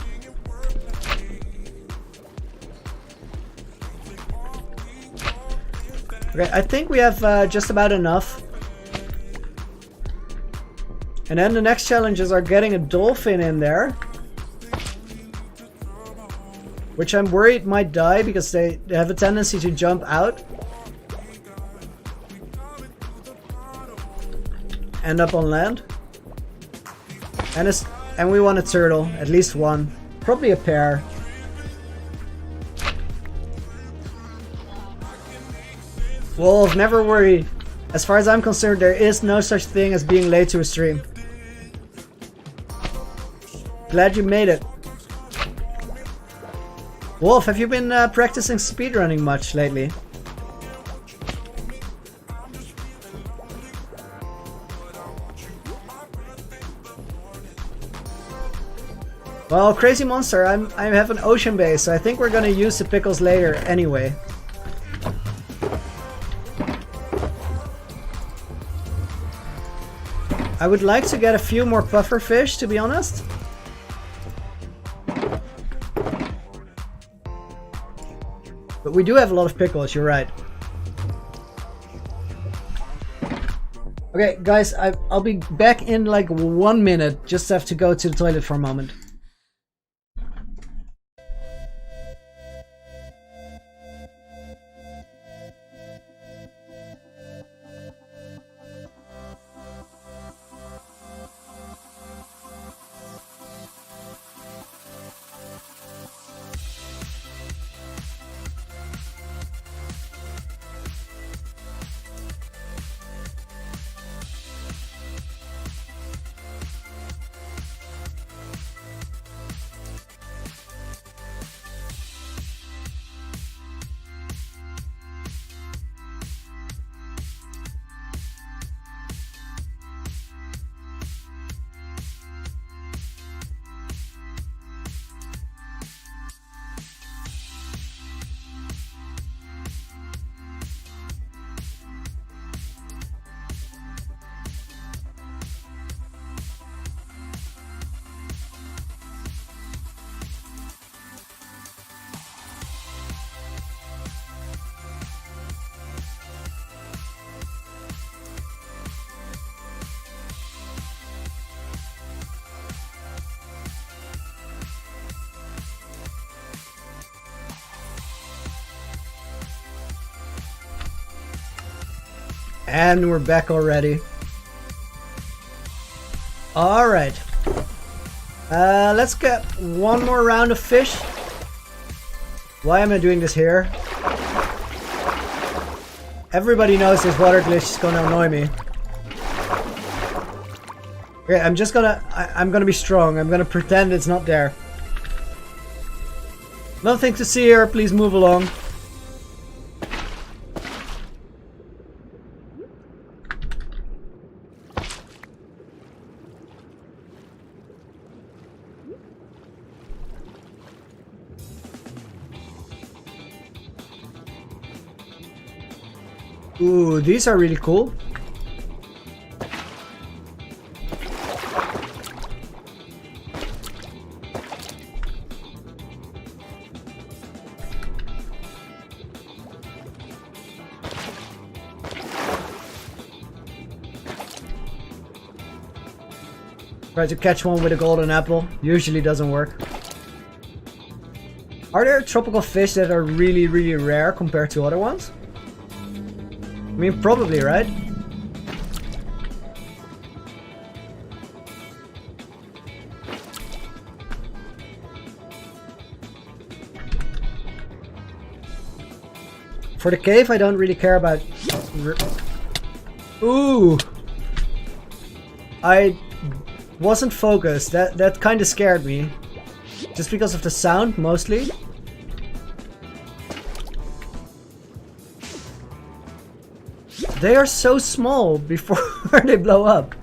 Okay, I think we have just about enough. And then the next challenges are getting a dolphin in there. Which I'm worried might die because they have a tendency to jump out. End up on land. And we want a turtle, at least one. Probably a pair. Wolf, never worry. As far as I'm concerned, there is no such thing as being late to a stream. Glad you made it. Wolf, have you been practicing speedrunning much lately? Well, Crazy Monster, I have an ocean base, so I think we're gonna use the pickles later anyway. I would like to get a few more puffer fish, to be honest. But we do have a lot of pickles, you're right. Okay, guys, I'll be back in like 1 minute. Just have to go to the toilet for a moment. And we're back already. Alright. Let's get one more round of fish. Why am I doing this here? Everybody knows this water glitch is gonna annoy me. Okay, I'm gonna be strong. I'm gonna pretend it's not there. Nothing to see here, please move along. Ooh, these are really cool. Try to catch one with a golden apple. Usually doesn't work. Are there tropical fish that are really, really rare compared to other ones? I mean, probably, right? For the cave, I don't really care about... Ooh! I wasn't focused. That kind of scared me. Just because of the sound, mostly. They are so small before they blow up.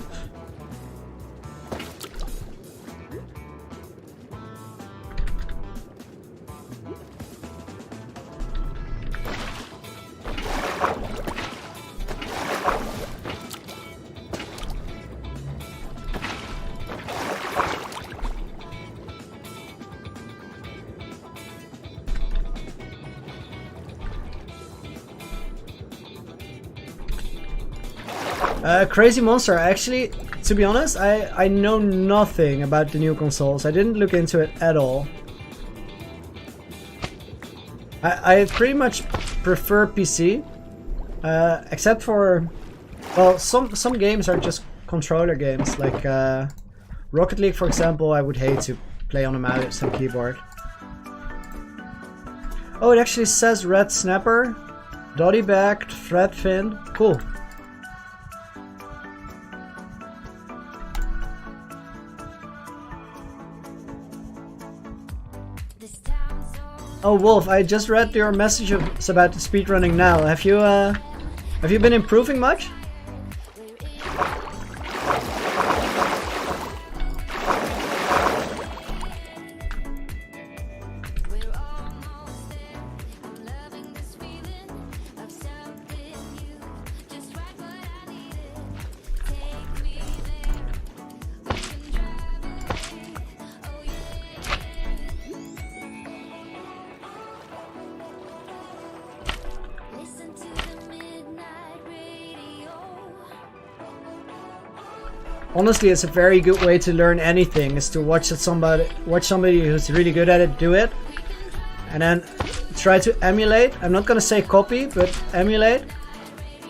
Crazy Monster, actually, to be honest, I know nothing about the new consoles. I didn't look into it at all. I pretty much prefer PC, except for, well, some games are just controller games, like Rocket League, for example. I would hate to play on a mouse and keyboard. Oh, it actually says red snapper, dotty-backed, thread fin, cool. Oh, Wolf, I just read your message about speedrunning now. Have you been improving much? Honestly, it's a very good way to learn anything, is to watch somebody who's really good at it do it, and then try to emulate. I'm not gonna say copy, but emulate.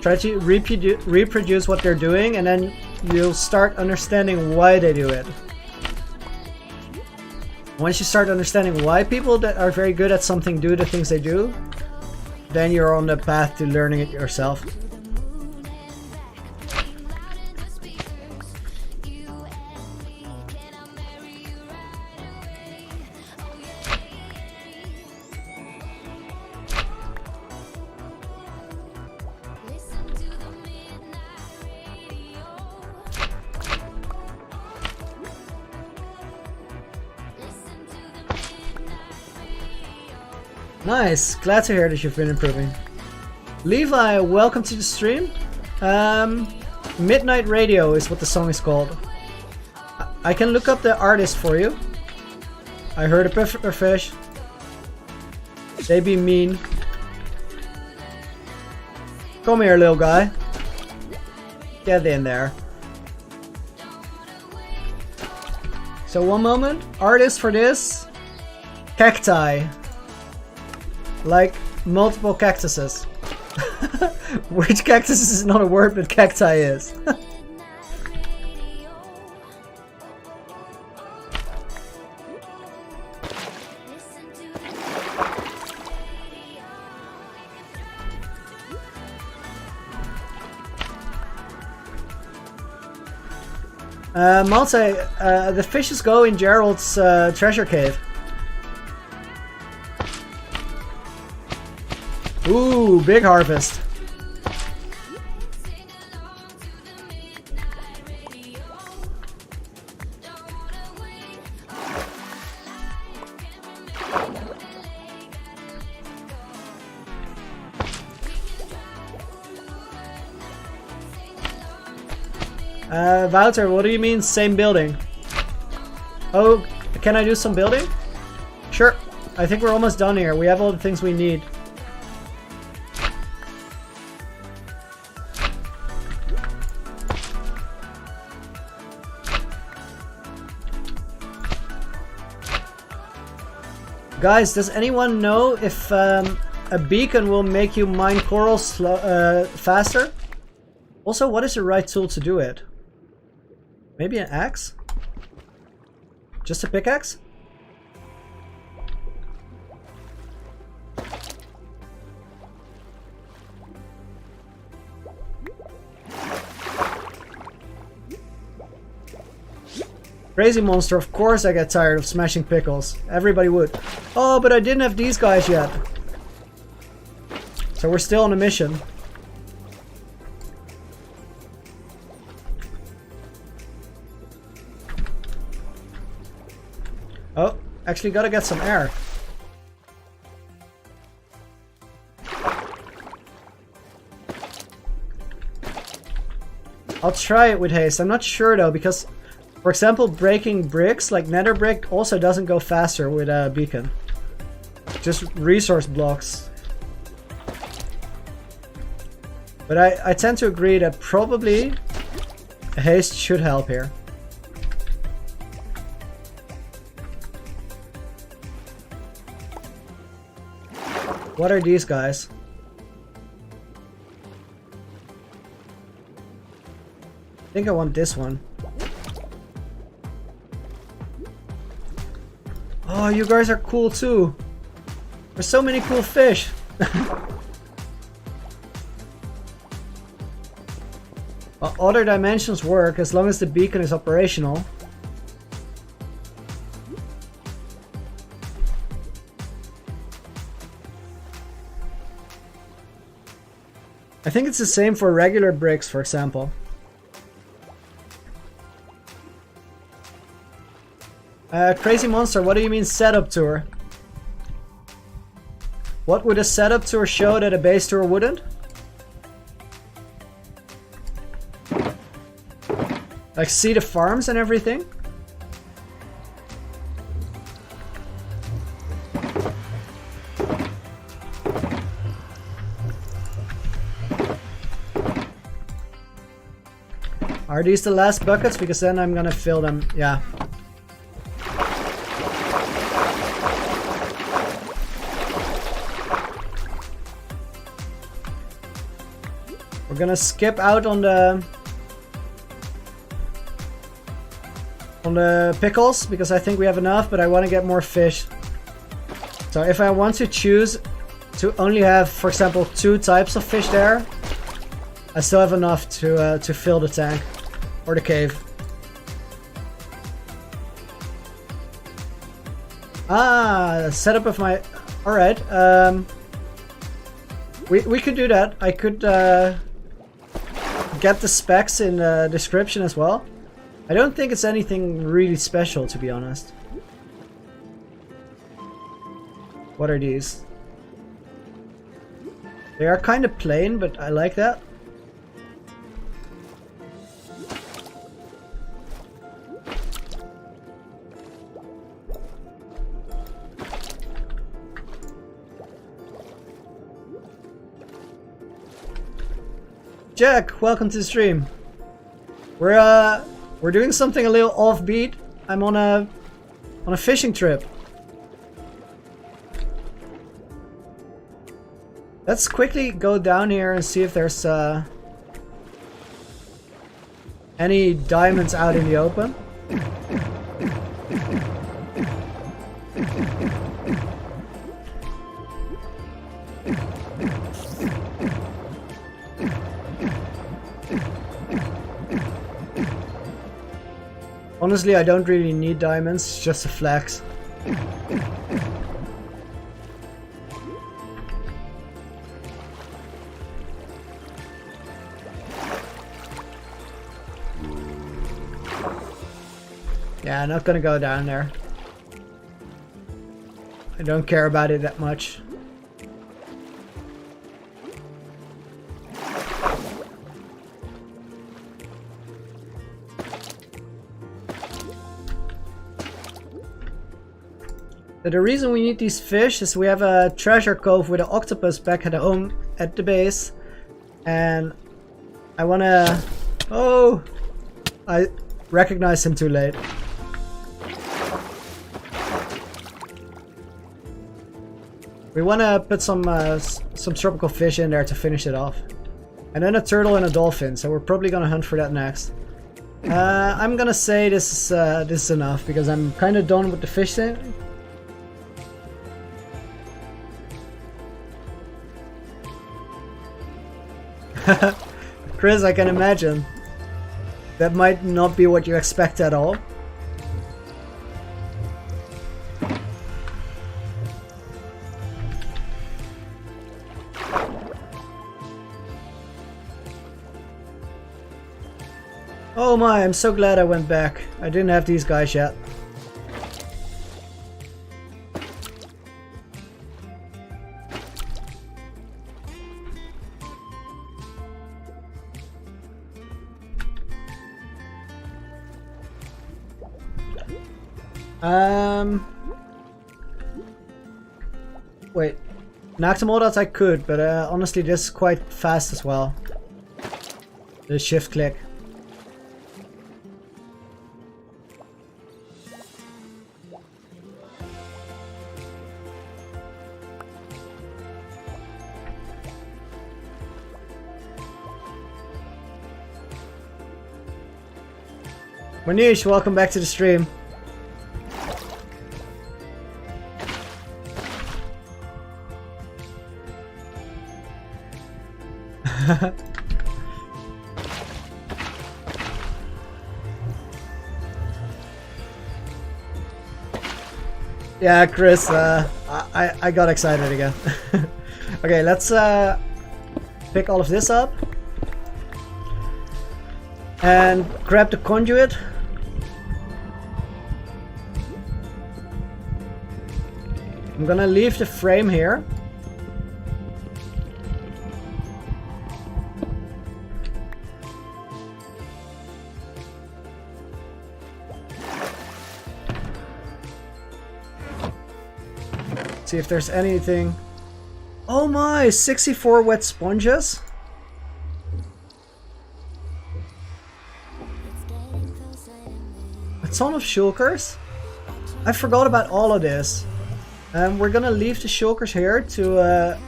Try to reproduce what they're doing, and then you'll start understanding why they do it. Once you start understanding why people that are very good at something do the things they do, then you're on the path to learning it yourself. Nice, glad to hear that you've been improving. Levi, welcome to the stream. Midnight Radio is what the song is called. I can look up the artist for you. I heard a puffer fish. They be mean. Come here, little guy. Get in there. So one moment, artist for this. Cacti. Like multiple cactuses. Which cactus is not a word, but cacti is. Malte, the fishes go in Gerald's treasure cave. Ooh, big harvest. Wouter, what do you mean same building? Oh, can I do some building? Sure. I think we're almost done here. We have all the things we need. Guys, does anyone know if a beacon will make you mine coral faster? Also, what is the right tool to do it? Maybe an axe? Just a pickaxe? Crazy monster, of course I get tired of smashing pickles. Everybody would. Oh, but I didn't have these guys yet. So we're still on a mission. Oh, actually gotta get some air. I'll try it with haste. I'm not sure though, because for example, breaking bricks like nether brick also doesn't go faster with a beacon. Just resource blocks. But I tend to agree that probably haste should help here. What are these guys? I think I want this one. Oh, you guys are cool too. There's so many cool fish. Well, other dimensions work as long as the beacon is operational. I think it's the same for regular bricks, for example. Crazy monster, what do you mean setup tour? What would a setup tour show that a base tour wouldn't? Like see the farms and everything? Are these the last buckets? Because then I'm gonna fill them, yeah. We're gonna skip out on the pickles because I think we have enough, but I want to get more fish. So if I want to choose to only have, for example, 2 types of fish there, I still have enough to fill the tank or the cave. Ah, setup of my. All right. We could do that. I could get the specs in the description as well. I don't think it's anything really special, to be honest. What are these? They are kind of plain, but I like that. Jack, welcome to the stream. We're doing something a little offbeat. I'm on a fishing trip. Let's quickly go down here and see if there's any diamonds out in the open. Honestly, I don't really need diamonds, just a flex. Yeah, I'm not gonna go down there. I don't care about it that much. But the reason we need these fish is we have a treasure cove with an octopus back at home at the base. And I wanna... Oh! I recognized him too late. We want to put some tropical fish in there to finish it off. And then a turtle and a dolphin, so we're probably gonna hunt for that next. I'm gonna say this is enough because I'm kind of done with the fish thing. Chris, I can imagine. That might not be what you expect at all. Oh my, I'm so glad I went back. I didn't have these guys yet. Wait. Knock them all out I could, but honestly this is quite fast as well. The shift click. Manish, welcome back to the stream. Yeah, Chris, I got excited again. Okay, let's pick all of this up and grab the conduit. I'm gonna leave the frame here. See if there's anything. Oh my, 64 wet sponges. A ton of shulkers. I forgot about all of this. We're gonna leave the shulkers here to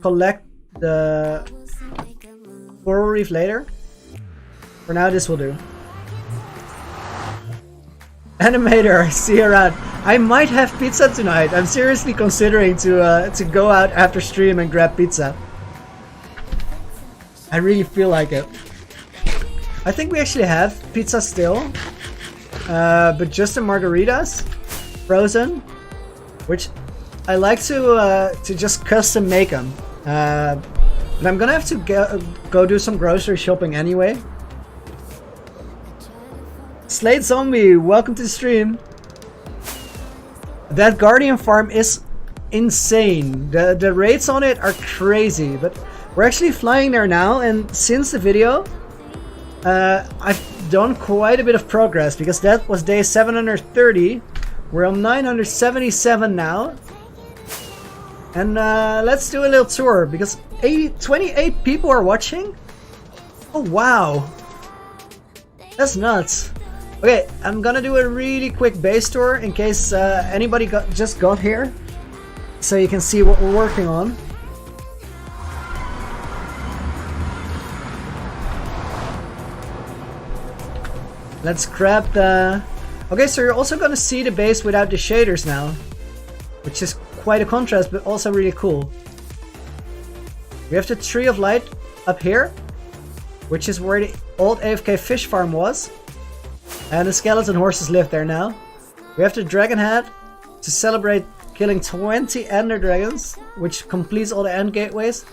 collect the coral reef later. For now, this will do. Animator, see you around. I might have pizza tonight. I'm seriously considering to go out after stream and grab pizza. I really feel like it. I think we actually have pizza still, but just the margaritas. Frozen, which I like to just custom make them, but I'm gonna have to go do some grocery shopping anyway. Slade Zombie, welcome to the stream. That Guardian farm is insane. The rates on it are crazy, but we're actually flying there now, and since the video, I've done quite a bit of progress because that was day 730. We're on 977 now. And let's do a little tour because 28 people are watching? Oh wow. That's nuts. Okay, I'm gonna do a really quick base tour in case anybody just got here. So you can see what we're working on. Let's grab the... Okay, so you're also gonna see the base without the shaders now, which is quite a contrast, but also really cool. We have the Tree of Light up here, which is where the old AFK fish farm was, and the skeleton horses live there now. We have the Dragon Head to celebrate killing 20 Ender Dragons, which completes all the end gateways.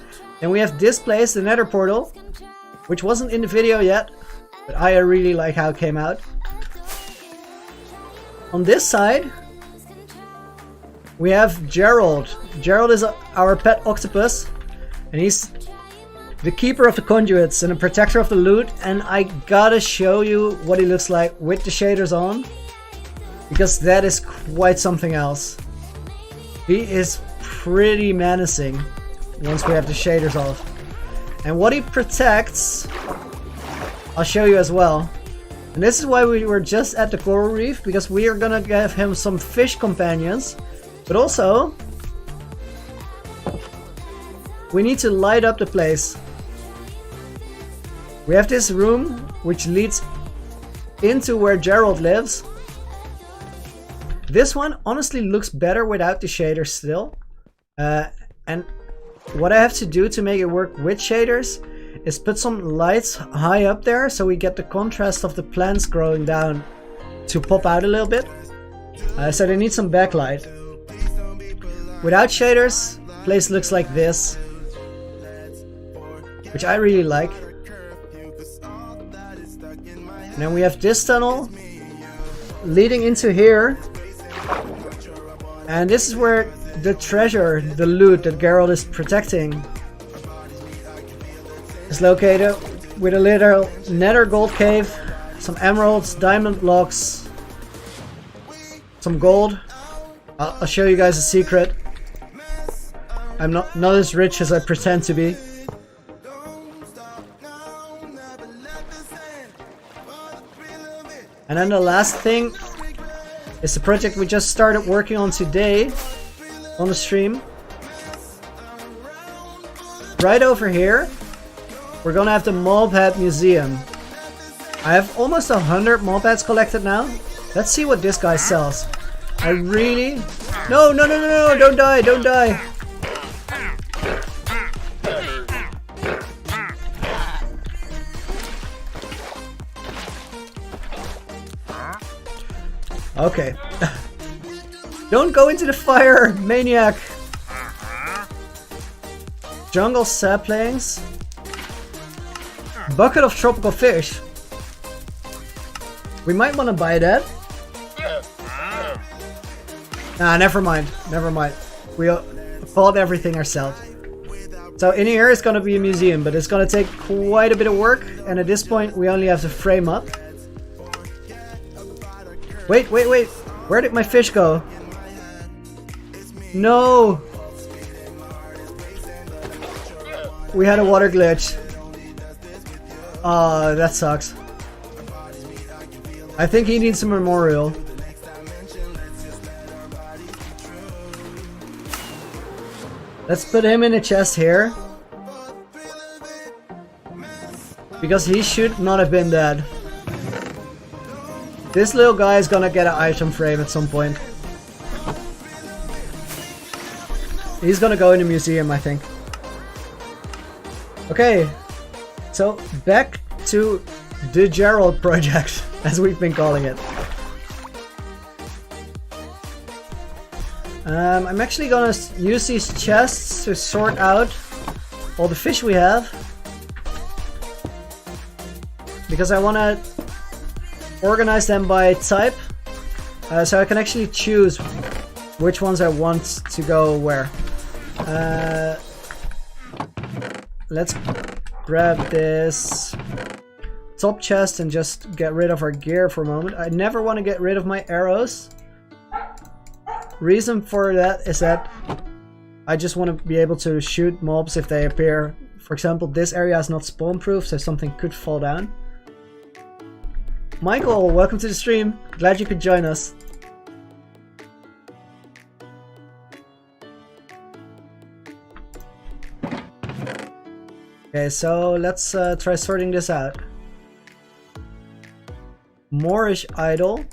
And we have this place, the Nether Portal, which wasn't in the video yet, but I really like how it came out. On this side, we have Gerald. Gerald is our pet octopus, and he's the keeper of the conduits and the protector of the loot. And I gotta show you what he looks like with the shaders on, because that is quite something else. He is pretty menacing once we have the shaders off. And what he protects, I'll show you as well. And this is why we were just at the coral reef, because we are gonna give him some fish companions But also, we need to light up the place. We have this room which leads into where Gerald lives. This one honestly looks better without the shaders still. And what I have to do to make it work with shaders is put some lights high up there so we get the contrast of the plants growing down to pop out a little bit. So they need some backlight. Without shaders, the place looks like this, which I really like. And then we have this tunnel leading into here. And this is where the treasure, the loot that Gerald is protecting, is located, with a little nether gold cave, some emeralds, diamond blocks, some gold. I'll show you guys a secret. I'm not as rich as I pretend to be. And then the last thing is the project we just started working on today on the stream. Right over here, we're gonna have the mob head museum. I have almost 100 mob heads collected now. Let's see what this guy sells. I really... No, don't die, don't die. Okay. Don't go into the fire, maniac! Jungle saplings. Bucket of tropical fish. We might want to buy that. Nah, never mind. Never mind. We bought everything ourselves. So in here it's gonna be a museum, but it's gonna take quite a bit of work, and at this point we only have to frame up. Wait. Where did my fish go? No! We had a water glitch. That sucks. I think he needs a memorial. Let's put him in a chest here. Because he should not have been dead. This little guy is gonna get an item frame at some point. He's gonna go in the museum, I think. Okay, so back to the Gerald project, as we've been calling it. I'm actually gonna use these chests to sort out all the fish we have, because I wanna organize them by type, so I can actually choose which ones I want to go where. Let's grab this top chest and just get rid of our gear for a moment. I never want to get rid of my arrows. Reason for that is that I just want to be able to shoot mobs if they appear. For example, this area is not spawn proof, so something could fall down. Michael, welcome to the stream. Glad you could join us. Okay, so let's try sorting this out. Moorish idol.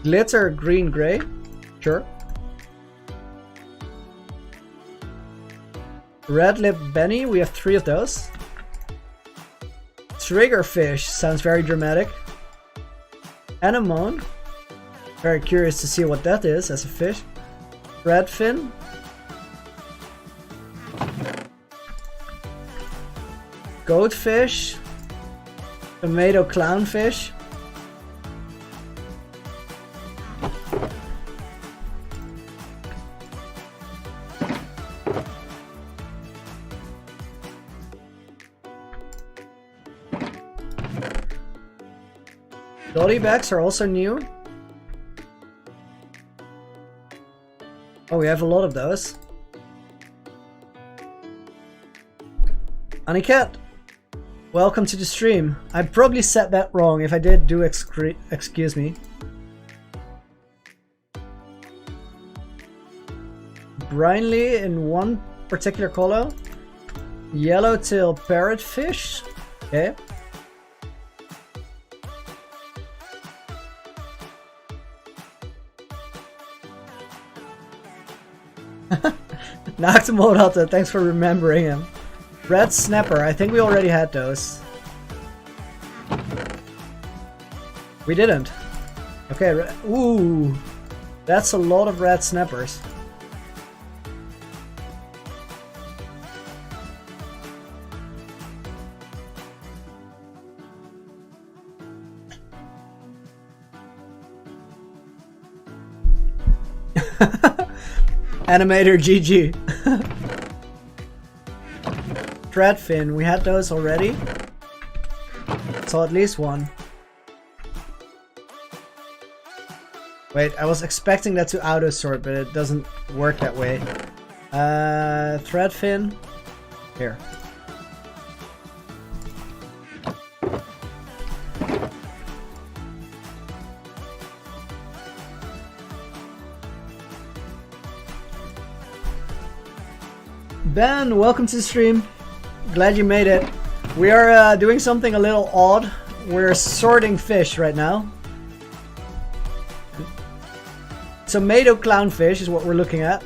Glitter green gray. Sure. Red lip Benny, we have 3 of those. Triggerfish sounds very dramatic. Anemone. Very curious to see what that is as a fish. Redfin. Goatfish. Tomato clownfish. Dollybacks are also new. Oh, we have a lot of those. Aniket, welcome to the stream. I probably said that wrong. If I did, do excuse me. brindley in one particular color. Yellowtail parrotfish. Okay. Noctamodata, thanks for remembering him. Red snapper, I think we already had those. We didn't. Okay, ooh, that's a lot of red snappers. Animator GG. Threadfin, we had those already. So at least one. Wait, I was expecting that to auto sort, but it doesn't work that way. Threadfin. Here. Ben, welcome to the stream. Glad you made it. We are doing something a little odd. We're sorting fish right now. Tomato clownfish is what we're looking at.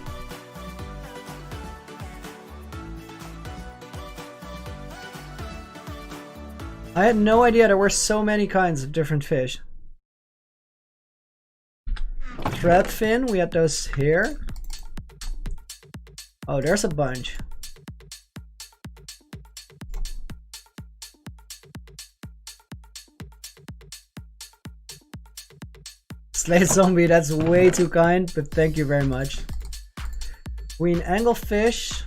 I had no idea there were so many kinds of different fish. Threadfin, we had those here. Oh, there's a bunch. Slate zombie, that's way too kind, but thank you very much. Queen anglefish.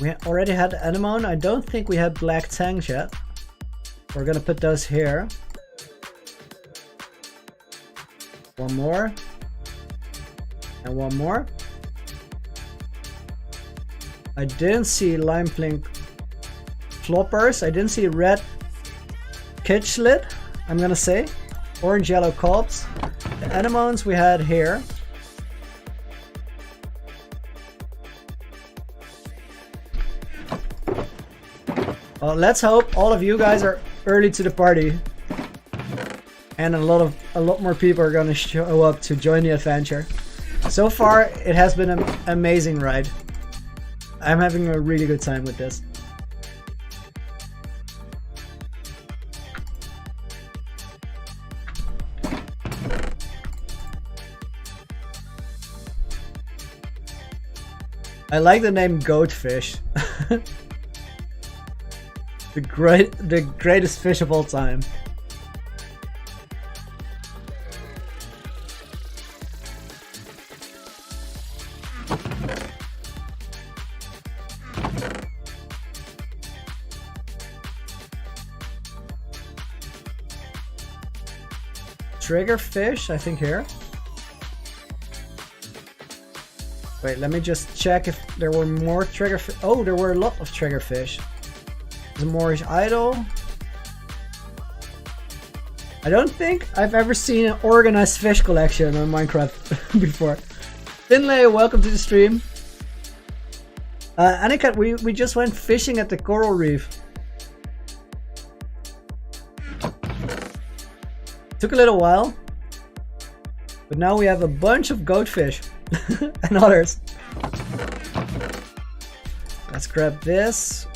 We already had anemone. I don't think we had black tangs yet. We're gonna put those here. One more. And one more. I didn't see lime flink floppers. I didn't see red kitchlet, I'm gonna say. Orange yellow cobs. The anemones we had here. Well, let's hope all of you guys are early to the party. And a lot more people are gonna show up to join the adventure. So far, it has been an amazing ride. I'm having a really good time with this. I like the name Goatfish. the greatest fish of all time. Triggerfish, I think here. Wait, let me just check if there were more triggerfish. Oh, there were a lot of triggerfish. There's a Moorish idol. I don't think I've ever seen an organized fish collection on Minecraft before. Finlay, welcome to the stream. Aniket, we just went fishing at the coral reef. Took a little while, but now we have a bunch of goatfish and others. Let's grab this.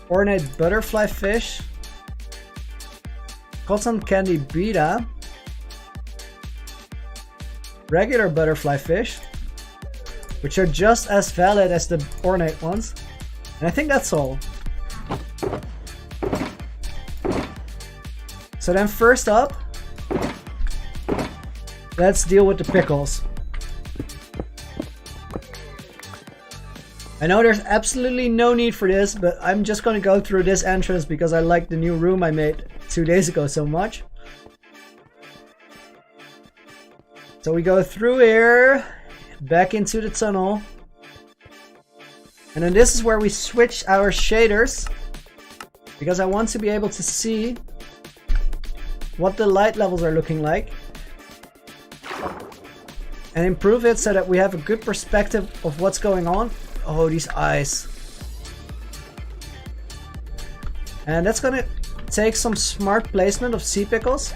Ornate butterfly fish. Cotton candy beta. Regular butterfly fish, which are just as valid as the ornate ones. And I think that's all. So then first up, let's deal with the pickles. I know there's absolutely no need for this, but I'm just gonna go through this entrance because I like the new room I made 2 days ago so much. So we go through here, back into the tunnel. And then this is where we switch our shaders, because I want to be able to see what the light levels are looking like. and improve it so that we have a good perspective of what's going on. Oh, these eyes. And that's gonna take some smart placement of sea pickles.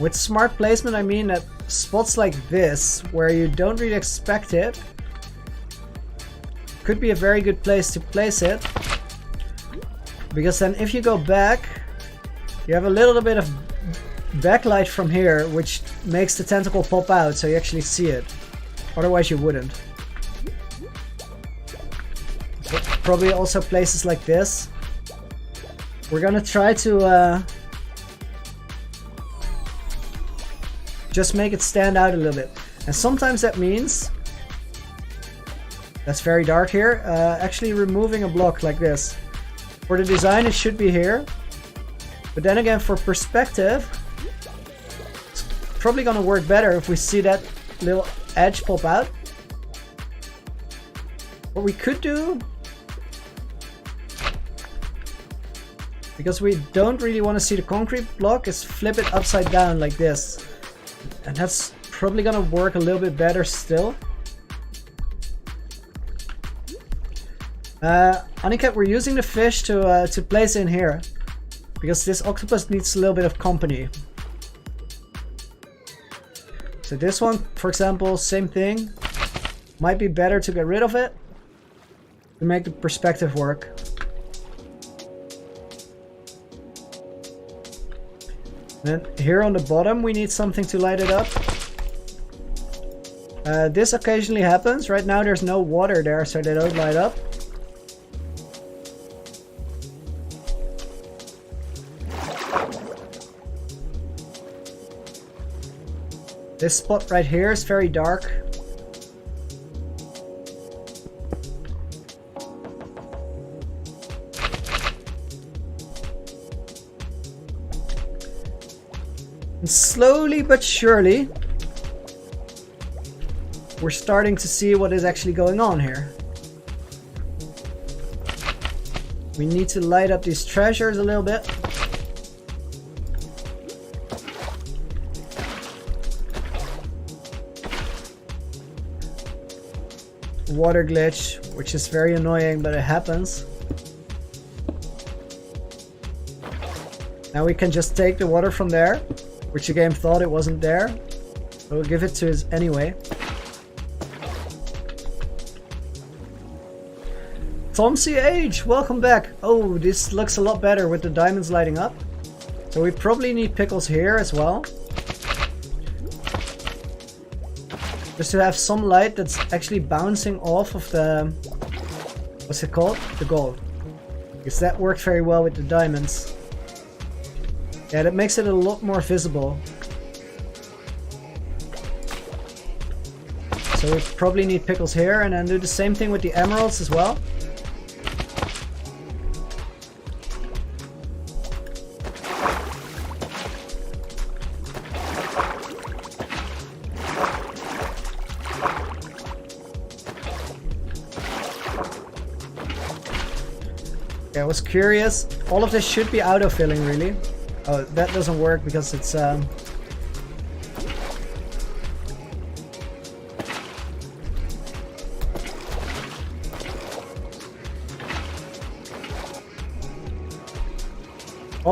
With smart placement, I mean that spots like this, where you don't really expect it, could be a very good place to place it. Because then if you go back, you have a little bit of backlight from here, which makes the tentacle pop out, so you actually see it. Otherwise you wouldn't. Probably also places like this. We're gonna try to just make it stand out a little bit. And sometimes that means, that's very dark here, actually removing a block like this. For the design it should be here. But then again, for perspective, it's probably gonna work better if we see that little edge pop out. What we could do, because we don't really want to see the concrete block, is flip it upside down like this. And that's probably gonna work a little bit better still. Aniket, we're using the fish to place in here, because this octopus needs a little bit of company. So this one, for example, same thing. Might be better to get rid of it to make the perspective work. Then here on the bottom we need something to light it up. This occasionally happens. Right now there's no water there, so they don't light up. This spot right here is very dark. And slowly but surely, we're starting to see what is actually going on here. We need to light up these treasures a little bit. Water glitch, which is very annoying, but it happens. Now we can just take the water from there, which the game thought it wasn't there. So we'll give it to us anyway. Tom CH, welcome back. Oh, this looks a lot better with the diamonds lighting up. So we probably need pickles here as well. Just to have some light that's actually bouncing off of the, what's it called? The gold. Because that worked very well with the diamonds. Yeah, that makes it a lot more visible. So we probably need pickles here, and then do the same thing with the emeralds as well. I was curious. All of this should be auto-filling, really. Oh, that doesn't work because it's all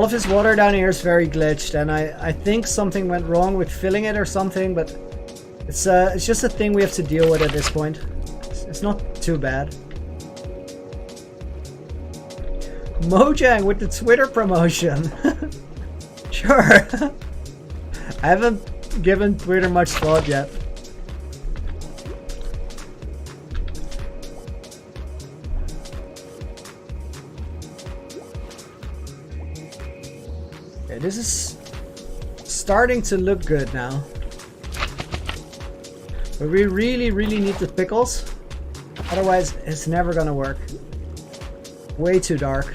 of this water down here is very glitched, and I think something went wrong with filling it or something, but it's just a thing we have to deal with at this point. It's not too bad. Mojang with the Twitter promotion. Sure. I haven't given Twitter much thought yet. Okay, this is starting to look good now. But we really need the pickles. Otherwise, it's never gonna work. Way too dark.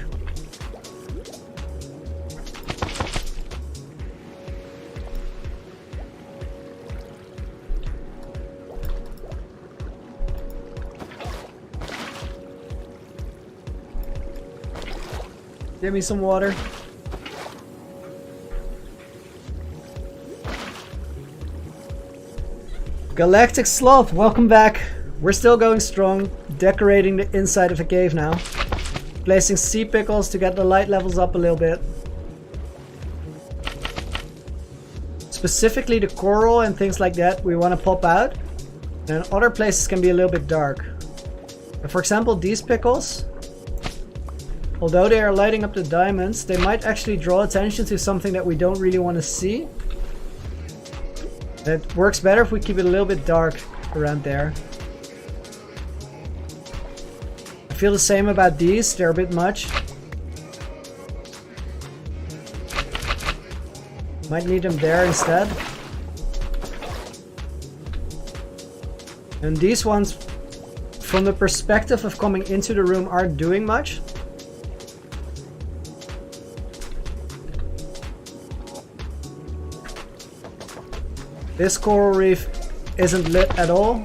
Give me some water. Galactic Sloth, welcome back. We're still going strong, decorating the inside of the cave now. Placing sea pickles to get the light levels up a little bit. Specifically the coral and things like that we want to pop out. And other places can be a little bit dark. For example, these pickles, although they are lighting up the diamonds, they might actually draw attention to something that we don't really want to see. It works better if we keep it a little bit dark around there. I feel the same about these, they're a bit much. Might need them there instead. And these ones, from the perspective of coming into the room, aren't doing much. This coral reef isn't lit at all.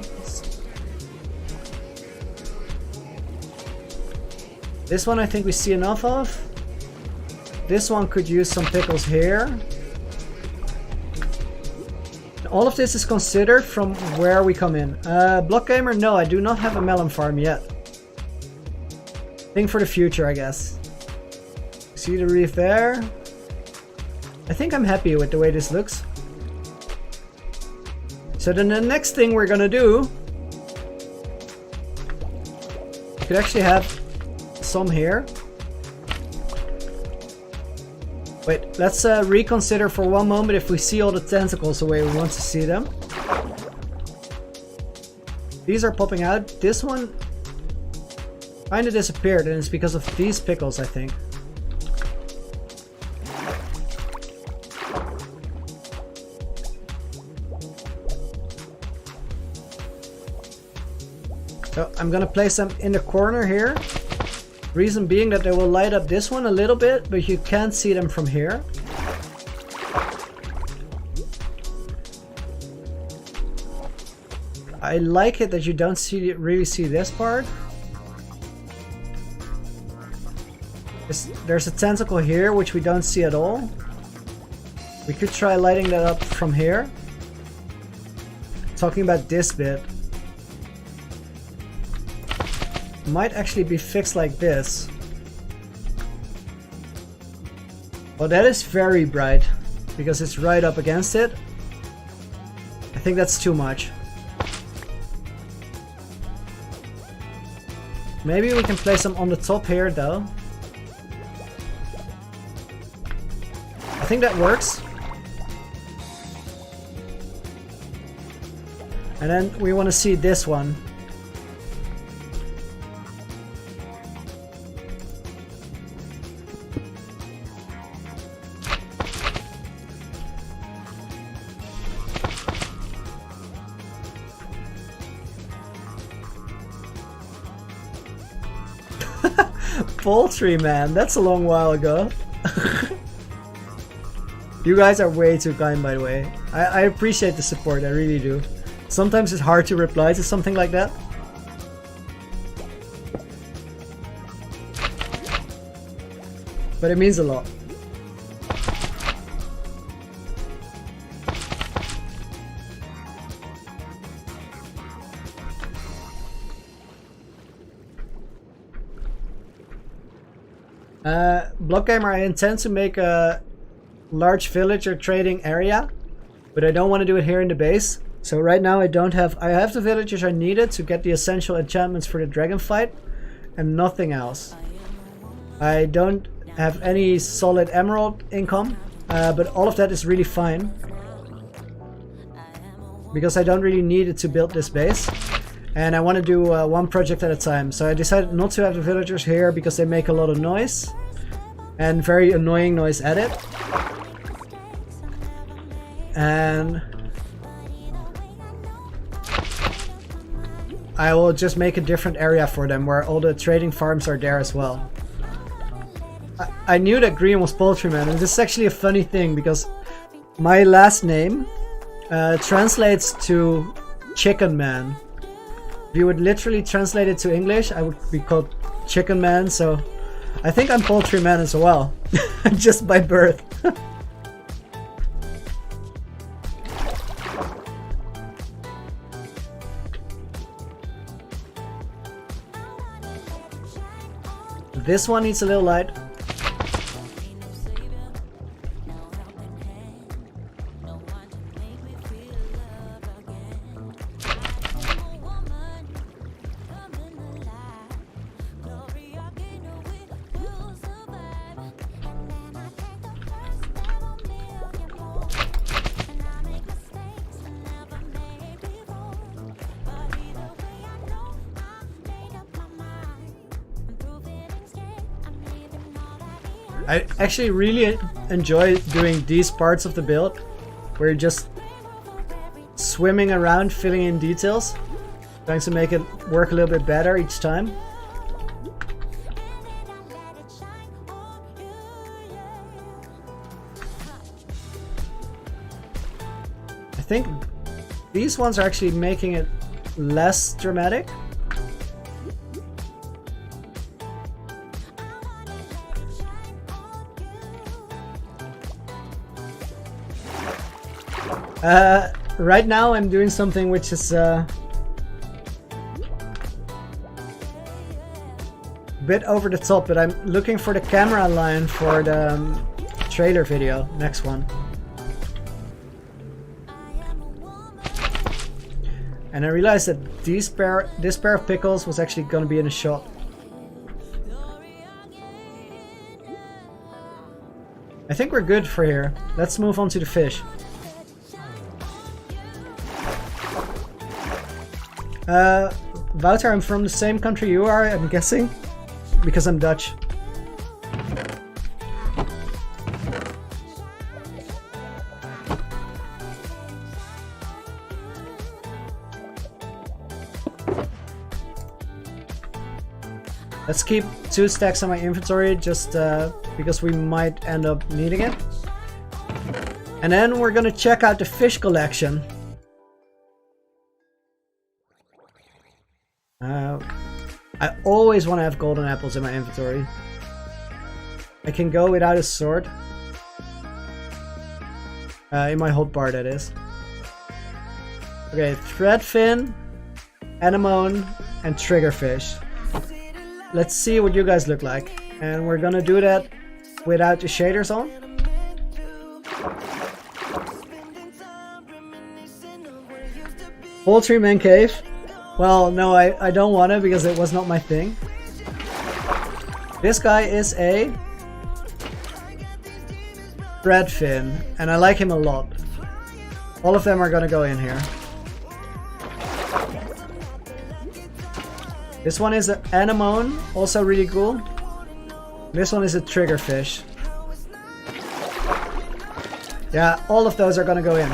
This one I think we see enough of. This one could use some pickles here. All of this is considered from where we come in. Block Gamer, no, I do not have a melon farm yet. Think for the future, I guess. See the reef there? I think I'm happy with the way this looks. So then the next thing we're gonna do, we could actually have some here. Wait, let's reconsider for one moment if we see all the tentacles the way we want to see them. These are popping out. This one kinda disappeared, and it's because of these pickles, I think. So I'm gonna place them in the corner here. Reason being that they will light up this one a little bit, but you can't see them from here. I like it that you don't really see this part. There's a tentacle here which we don't see at all. We could try lighting that up from here. Talking about this bit. Might actually be fixed like this. Well, that is very bright because it's right up against it. I think that's too much. Maybe we can place them on the top here though. I think that works. And then we want to see this one. Poultry man, that's a long while ago. You guys are way too kind, by the way. I appreciate the support, I really do. Sometimes it's hard to reply to something like that. But it means a lot. Block Gamer, I intend to make a large villager trading area, but I don't want to do it here in the base. So right now I have the villagers I needed to get the essential enchantments for the dragon fight and nothing else. I don't have any solid emerald income, but all of that is really fine because I don't really need it to build this base. And I want to do one project at a time. So I decided not to have the villagers here because they make a lot of noise. And very annoying noise at it. And I will just make a different area for them where all the trading farms are there as well. I knew that green was Poultryman, and this is actually a funny thing because my last name translates to Chicken Man. If you would literally translate it to English, I would be called Chicken Man, so I think I'm Poultry Man as well, just by birth. This one needs a little light. I actually really enjoy doing these parts of the build where you're just swimming around, filling in details, trying to make it work a little bit better each time. I think these ones are actually making it less dramatic. Right now I'm doing something which is a bit over the top, but I'm looking for the camera line for the trailer video, next one. And I realized that this pair of pickles was actually going to be in a shot. I think we're good for here. Let's move on to the fish. Wouter, I'm from the same country you are, I'm guessing, because I'm Dutch. Let's keep 2 stacks on my inventory just because we might end up needing it. And then we're gonna check out the fish collection. I always want to have golden apples in my inventory. I can go without a sword. In my hotbar, that is. Okay, threadfin, anemone, and triggerfish. Let's see what you guys look like. And we're gonna do that without the shaders on. Poultry man cave. Well, no, I don't want it because it was not my thing. This guy is a threadfin, and I like him a lot. All of them are gonna go in here. This one is an anemone, also really cool. This one is a triggerfish. Yeah, all of those are gonna go in.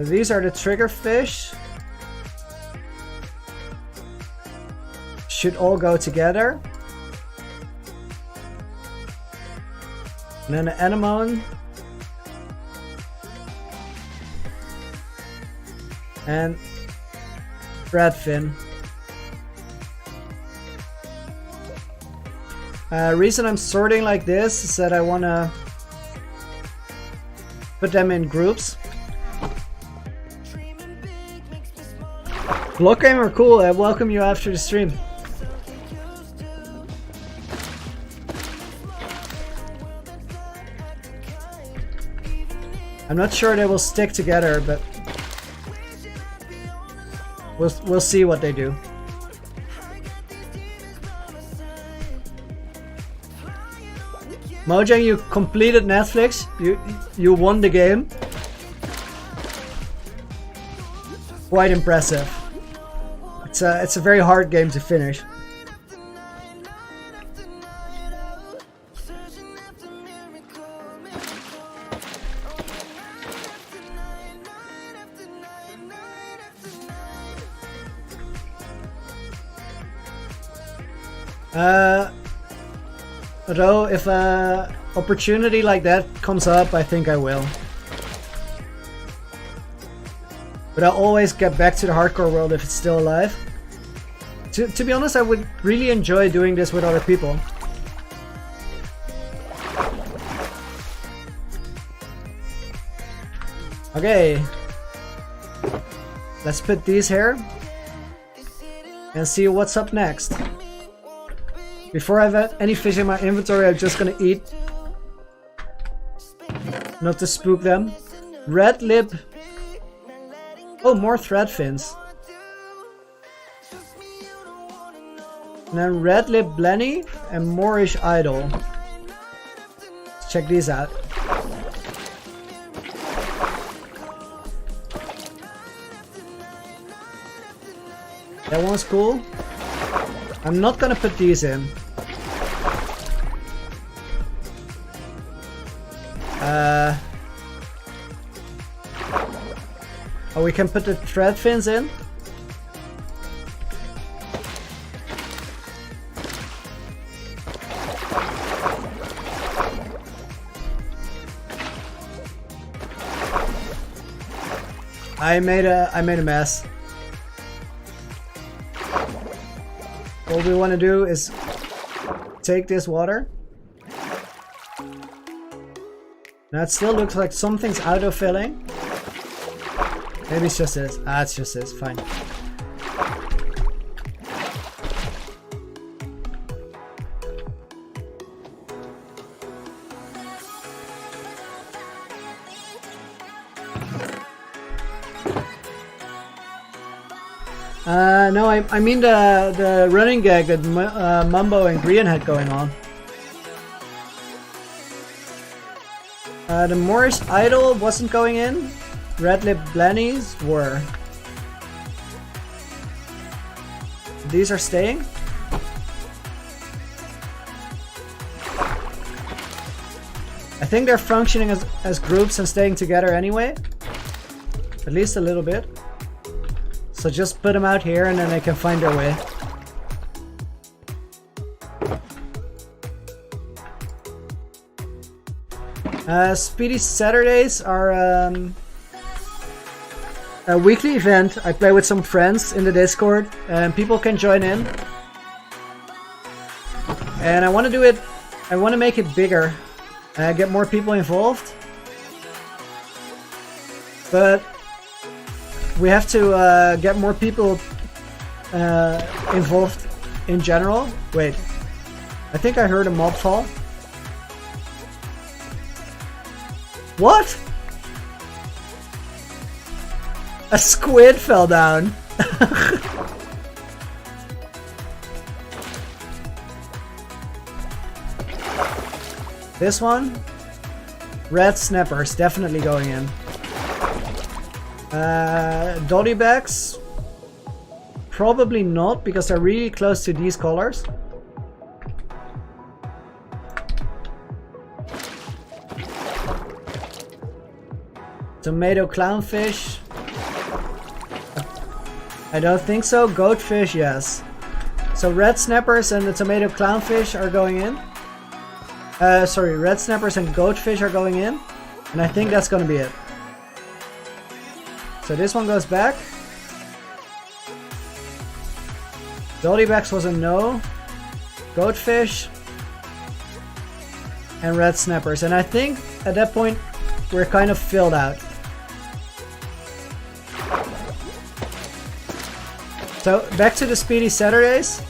These are the triggerfish. Should all go together. And then the anemone. And threadfin. Reason I'm sorting like this is that I want to put them in groups. Block Gamer, cool. I welcome you after the stream. I'm not sure they will stick together, but we'll see what they do. Mojang, you completed Netflix. You won the game. Quite impressive. It's a very hard game to finish. Although if a opportunity like that comes up, I think I will. But I'll always get back to the hardcore world if it's still alive. To be honest, I would really enjoy doing this with other people. Okay. Let's put these here. And see what's up next. Before I've had any fish in my inventory, I'm just gonna eat. Not to spook them. Red lip. Oh, more thread fins. And then red lip blenny and Moorish idol. Let's check these out. That one's cool. I'm not gonna put these in. Oh, we can put the thread fins in. I made a mess. What we want to do is take this water. Now it still looks like something's autofilling. Maybe it's just this. Ah, it's just this. Fine. No, I mean the running gag that Mumbo and Grian had going on. The Moorish idol wasn't going in. Red lip blennies were. These are staying. I think they're functioning as groups and staying together anyway. At least a little bit. So just put them out here and then they can find their way. Speedy Saturdays are a weekly event. I play with some friends in the Discord and people can join in. And I want to do it, I want to make it bigger. Get more people involved. But we have to get more people involved in general. Wait, I think I heard a mob fall. What? A squid fell down. This one? Red snappers, definitely going in. Dollybacks? Probably not, because they're really close to these colors. Tomato clownfish? I don't think so. Goatfish, yes. So red snappers and the tomato clownfish are going in. Sorry, red snappers and goatfish are going in. And I think that's gonna be it. So this one goes back. Dollybacks was a no. Goatfish. And red snappers. And I think at that point we're kind of filled out. So back to the Speedy Saturdays.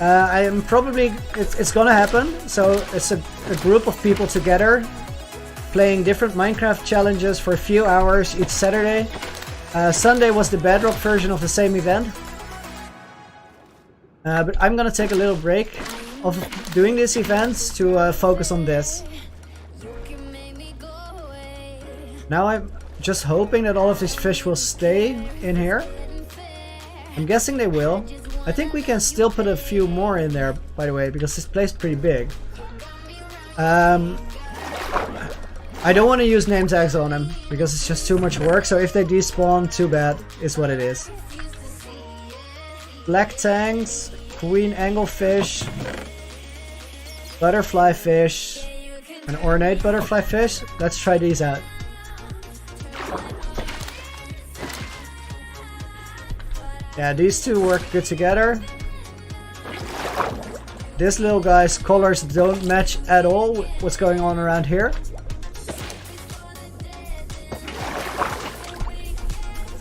I am probably, it's gonna happen. So it's a group of people together playing different Minecraft challenges for a few hours each Saturday. Sunday was the Bedrock version of the same event. But I'm gonna take a little break of doing these events to focus on this. Now I'm just hoping that all of these fish will stay in here. I'm guessing they will. I think we can still put a few more in there, by the way, because this place is pretty big. I don't want to use name tags on them, because it's just too much work, so if they despawn, too bad, is what it is. Black tangs, queen anglefish, butterfly fish, an ornate butterfly fish. Let's try these out. Yeah, these two work good together. This little guy's colors don't match at all with what's going on around here.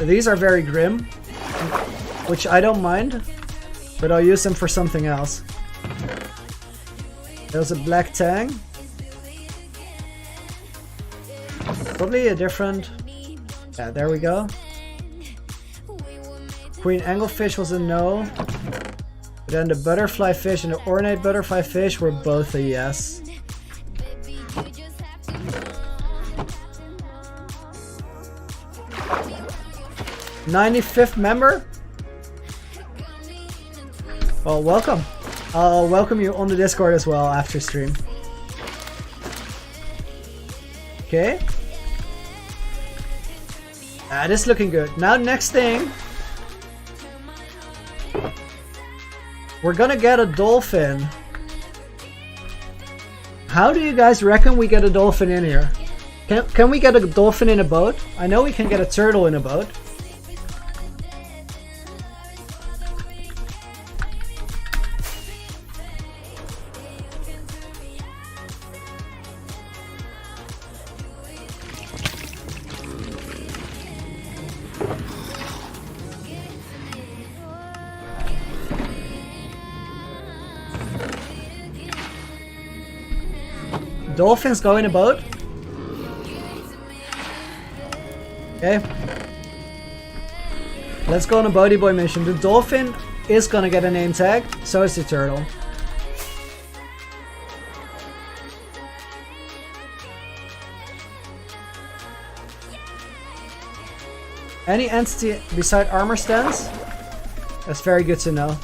These are very grim, which I don't mind, but I'll use them for something else. There's a black tang. Probably a different... Yeah, there we go. Queen anglefish was a no. But then the butterfly fish and the ornate butterfly fish were both a yes. '95th member? Well, welcome. I'll welcome you on the Discord as well after stream. Okay. This is looking good. Now next thing, we're gonna get a dolphin. How do you guys reckon we get a dolphin in here? Can we get a dolphin in a boat? I know we can get a turtle in a boat. Dolphins go in a boat? Okay. Let's go on a boaty boy mission. The dolphin is gonna get a name tag, so is the turtle. Any entity beside armor stands? That's very good to know.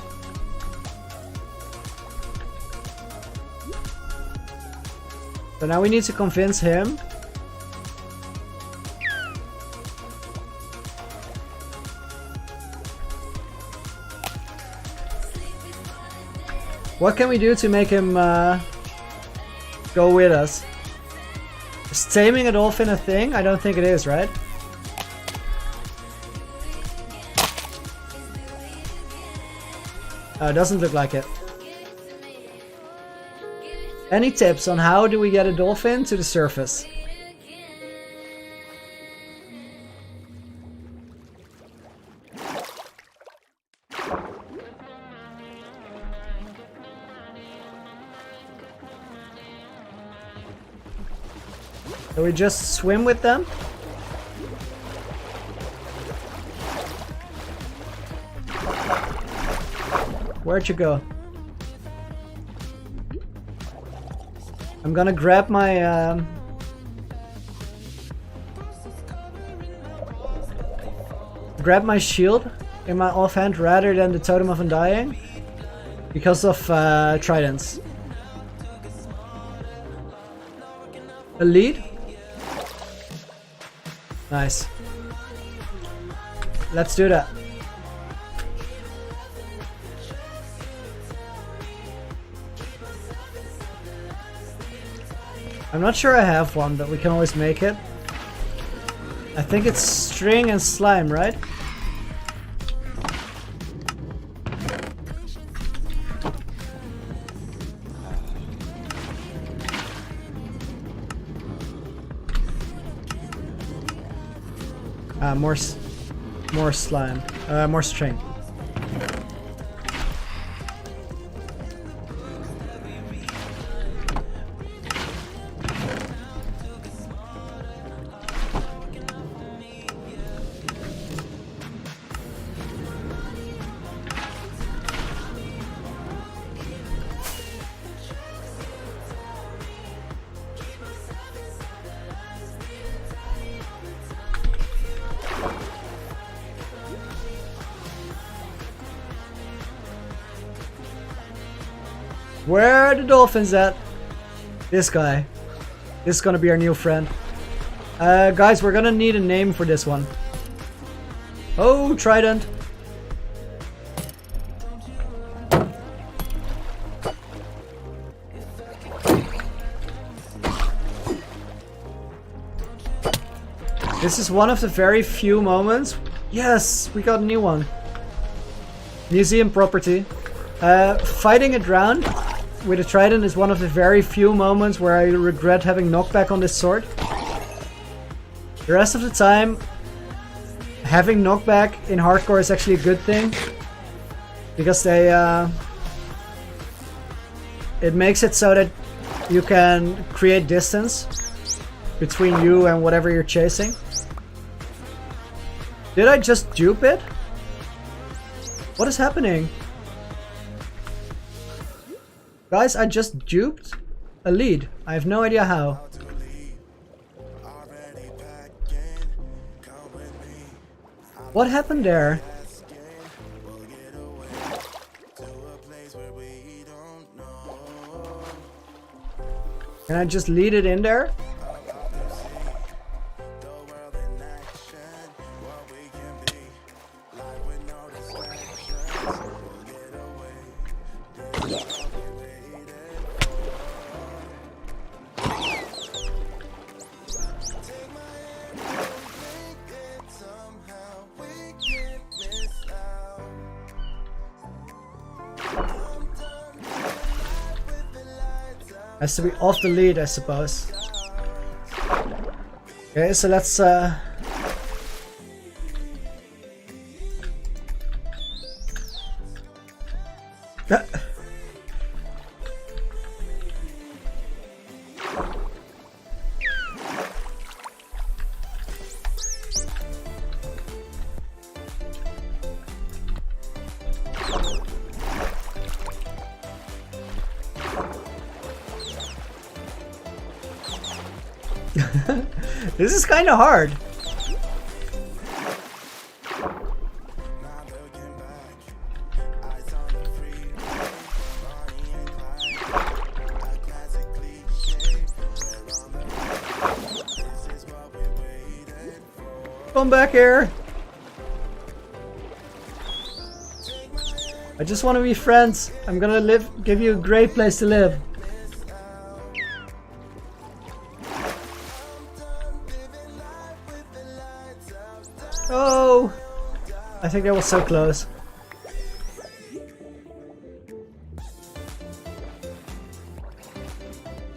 So now we need to convince him. What can we do to make him go with us? Is taming a dolphin a thing? I don't think it is, right? Oh, it doesn't look like it. Any tips on how do we get a dolphin to the surface? Do we just swim with them? Where'd you go? I'm gonna grab my shield in my offhand rather than the Totem of Undying because of tridents. A lead? Nice. Let's do that. I'm not sure I have one, but we can always make it. I think it's string and slime, right? More slime. More string. Where are the dolphins at? This guy. This is gonna be our new friend. Guys, we're gonna need a name for this one. Oh, trident. This is one of the very few moments. Yes, we got a new one. Museum property. Fighting a drowned with a trident is one of the very few moments where I regret having knockback on this sword. The rest of the time, having knockback in hardcore is actually a good thing. Because they, it makes it so that you can create distance between you and whatever you're chasing. Did I just dupe it? What is happening? Guys, I just duped a lead. I have no idea how. What happened there? Can I just lead it in there? Has to be off the lead, I suppose. Okay, so let's this is kind of hard. Come back here. I just want to be friends. I'm gonna give you a great place to live. Oh, I think that was so close.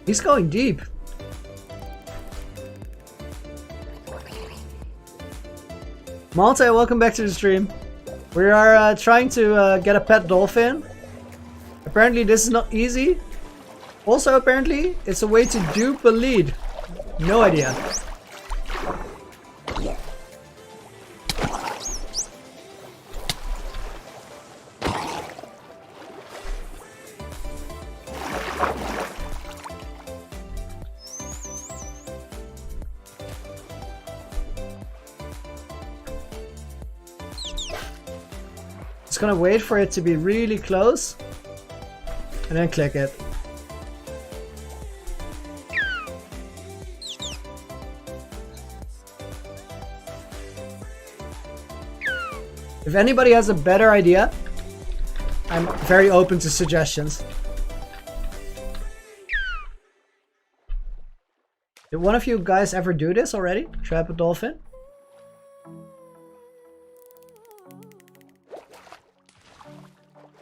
He's going deep. Malte, welcome back to the stream. We are trying to get a pet dolphin. Apparently this is not easy. Also apparently it's a way to dupe a lead. No idea. Gonna wait for it to be really close and then click it. If anybody has a better idea, I'm very open to suggestions. Did one of you guys ever do this already? Trap a dolphin?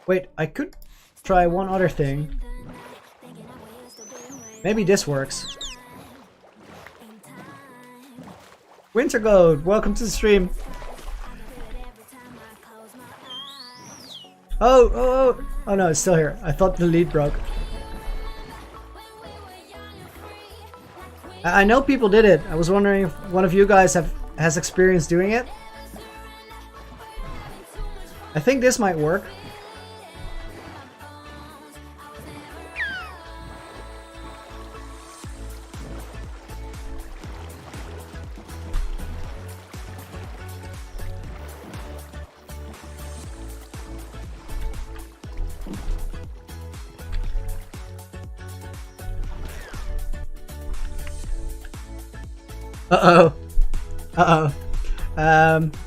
Wait, I could try one other thing. Maybe this works. Winter Goat, welcome to the stream. Oh no, it's still here. I thought the lead broke. I know people did it. I was wondering if one of you guys has experience doing it. I think this might work.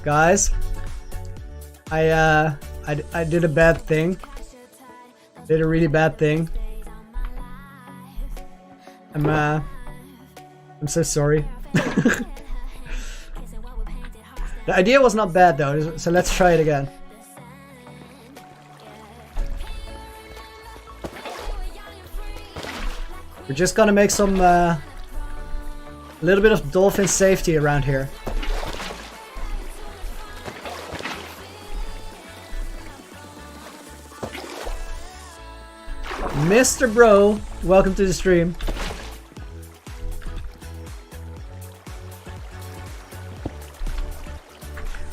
Guys, I did a bad thing. Did a really bad thing. I'm so sorry. The idea was not bad though, so let's try it again. We're just gonna make some a little bit of dolphin safety around here. Mr. Bro, welcome to the stream.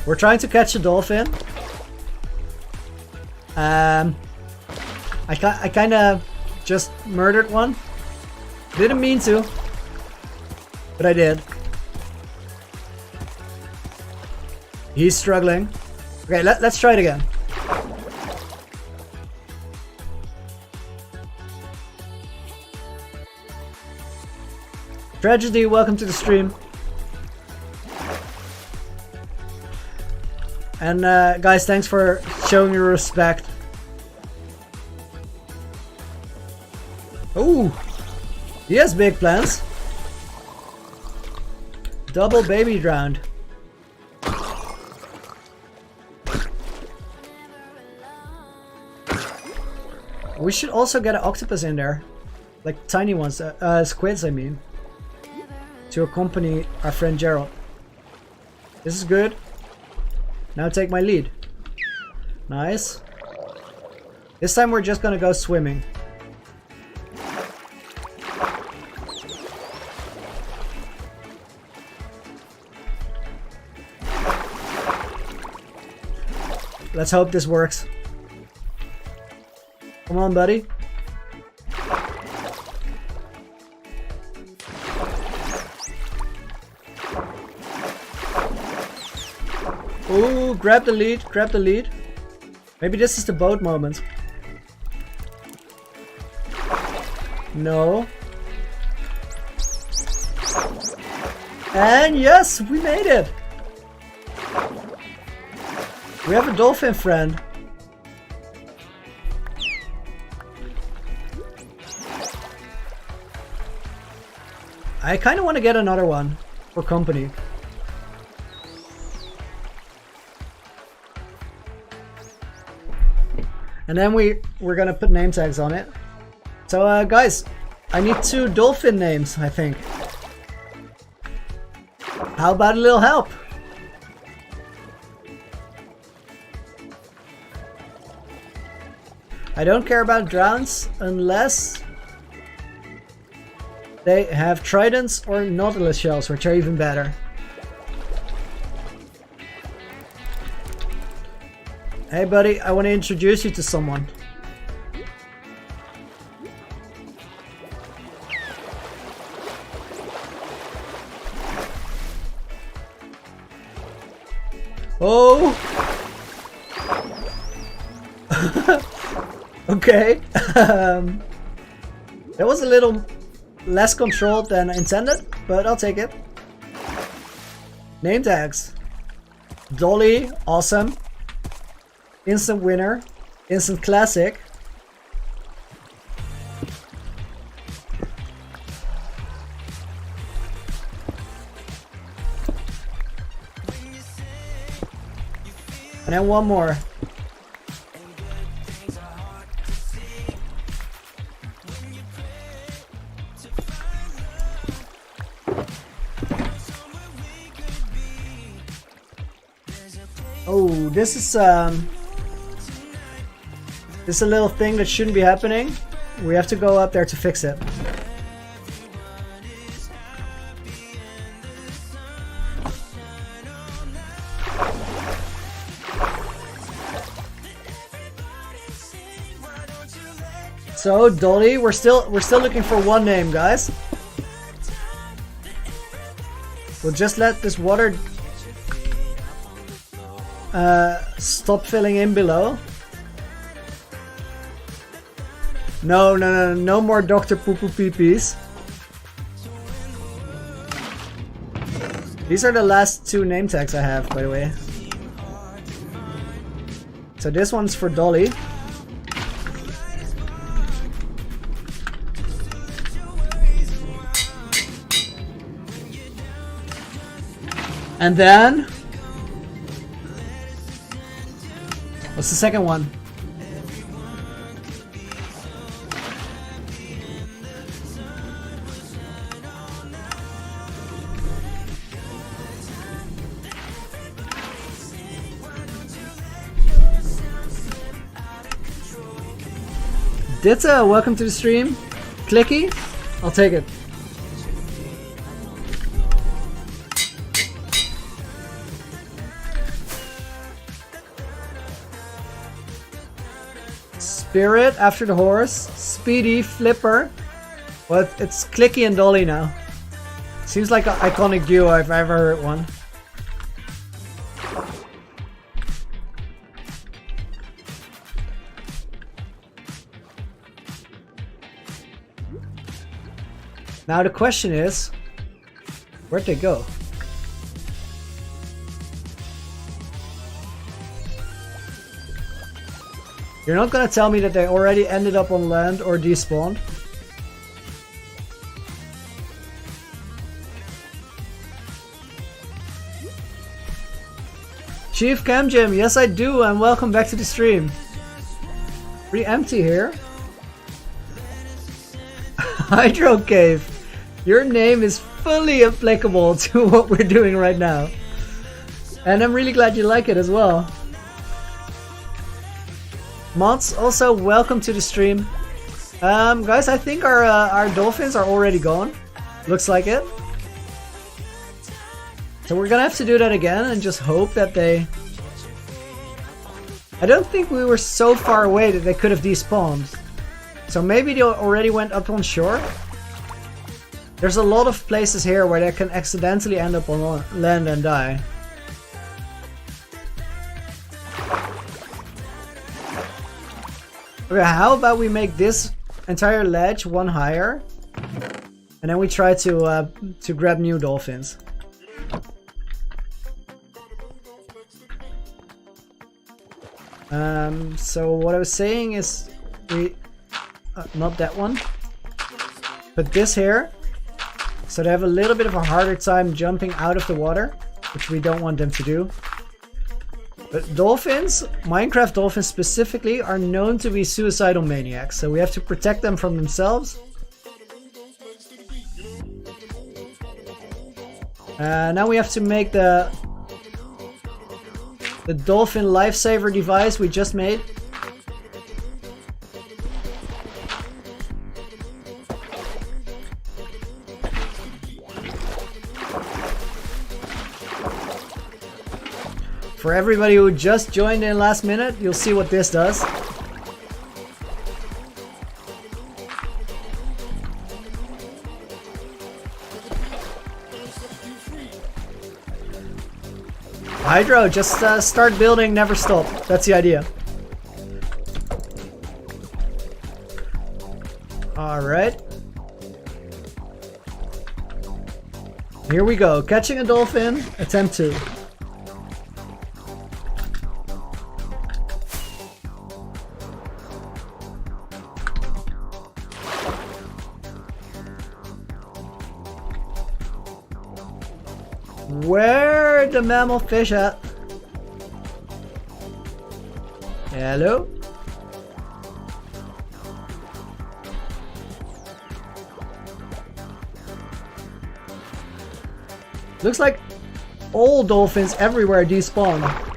We're trying to catch a dolphin. I kind of just murdered one. Didn't mean to, but I did. He's struggling. Okay, let's try it again. Tragedy, welcome to the stream. And guys, thanks for showing your respect. Ooh, he has big plans. Double baby drowned. We should also get an octopus in there, like tiny ones, squids I mean, to accompany our friend Gerald. This is good. Now take my lead. Nice. This time we're just gonna go swimming. Let's hope this works. Come on, buddy. Ooh, grab the lead, grab the lead. Maybe this is the boat moment. No. And yes, we made it. We have a dolphin friend. I kind of want to get another one for company. And then we're gonna put name tags on it. So guys, I need 2 dolphin names, I think. How about a little help? I don't care about drowns unless they have tridents or nautilus shells, which are even better. Hey buddy, I want to introduce you to someone. Oh! Okay. That was a little less controlled than intended, but I'll take it. Name tags. Dolly, awesome. Instant winner. Instant classic. And then one more. Oh, this is a little thing that shouldn't be happening. We have to go up there to fix it. So Dolly, we're still looking for one name, guys. We'll just let this water stop filling in below. No more Dr. Poo Poo Pee Pees. These are the last 2 name tags I have, by the way. So this one's for Dolly. And then what's the second one? Ditta, welcome to the stream. Clicky, I'll take it. Spirit after the horse. Speedy, Flipper. Well, it's Clicky and Dolly now. Seems like an iconic duo if I ever heard one. Now the question is, where'd they go? You're not gonna tell me that they already ended up on land or despawned? Chief Cam Jim, yes I do, and welcome back to the stream. Pretty empty here. Hydro Cave, your name is fully applicable to what we're doing right now. And I'm really glad you like it as well. Mods, also welcome to the stream. Guys, I think our dolphins are already gone. Looks like it. So we're gonna have to do that again and just hope that they... I don't think we were so far away that they could have despawned. So maybe they already went up on shore. There's a lot of places here where they can accidentally end up on land and die. Okay, how about we make this entire ledge one higher, and then we try to grab new dolphins. So what I was saying is we not that one, but this here, so they have a little bit of a harder time jumping out of the water, which we don't want them to do. But dolphins, Minecraft dolphins specifically, are known to be suicidal maniacs, so we have to protect them from themselves. Now we have to make the dolphin lifesaver device we just made. For everybody who just joined in last minute, you'll see what this does. Hydro, just start building, never stop. That's the idea. Alright. Here we go. Catching a dolphin, attempt 2. Where the mammal fish at? Hello? Looks like all dolphins everywhere despawn.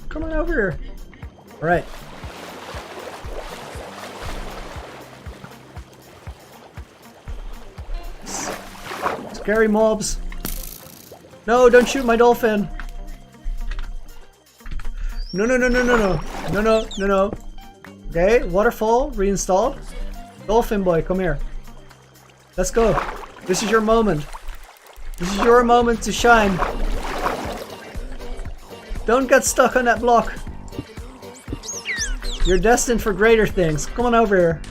Come on over here. All right. Scary mobs. No, don't shoot my dolphin. No, no, no, no, no, no. No, no, no, no. Okay, waterfall reinstalled. Dolphin boy, come here. Let's go. This is your moment. This is your moment to shine. Don't get stuck on that block. You're destined for greater things. Come on over here.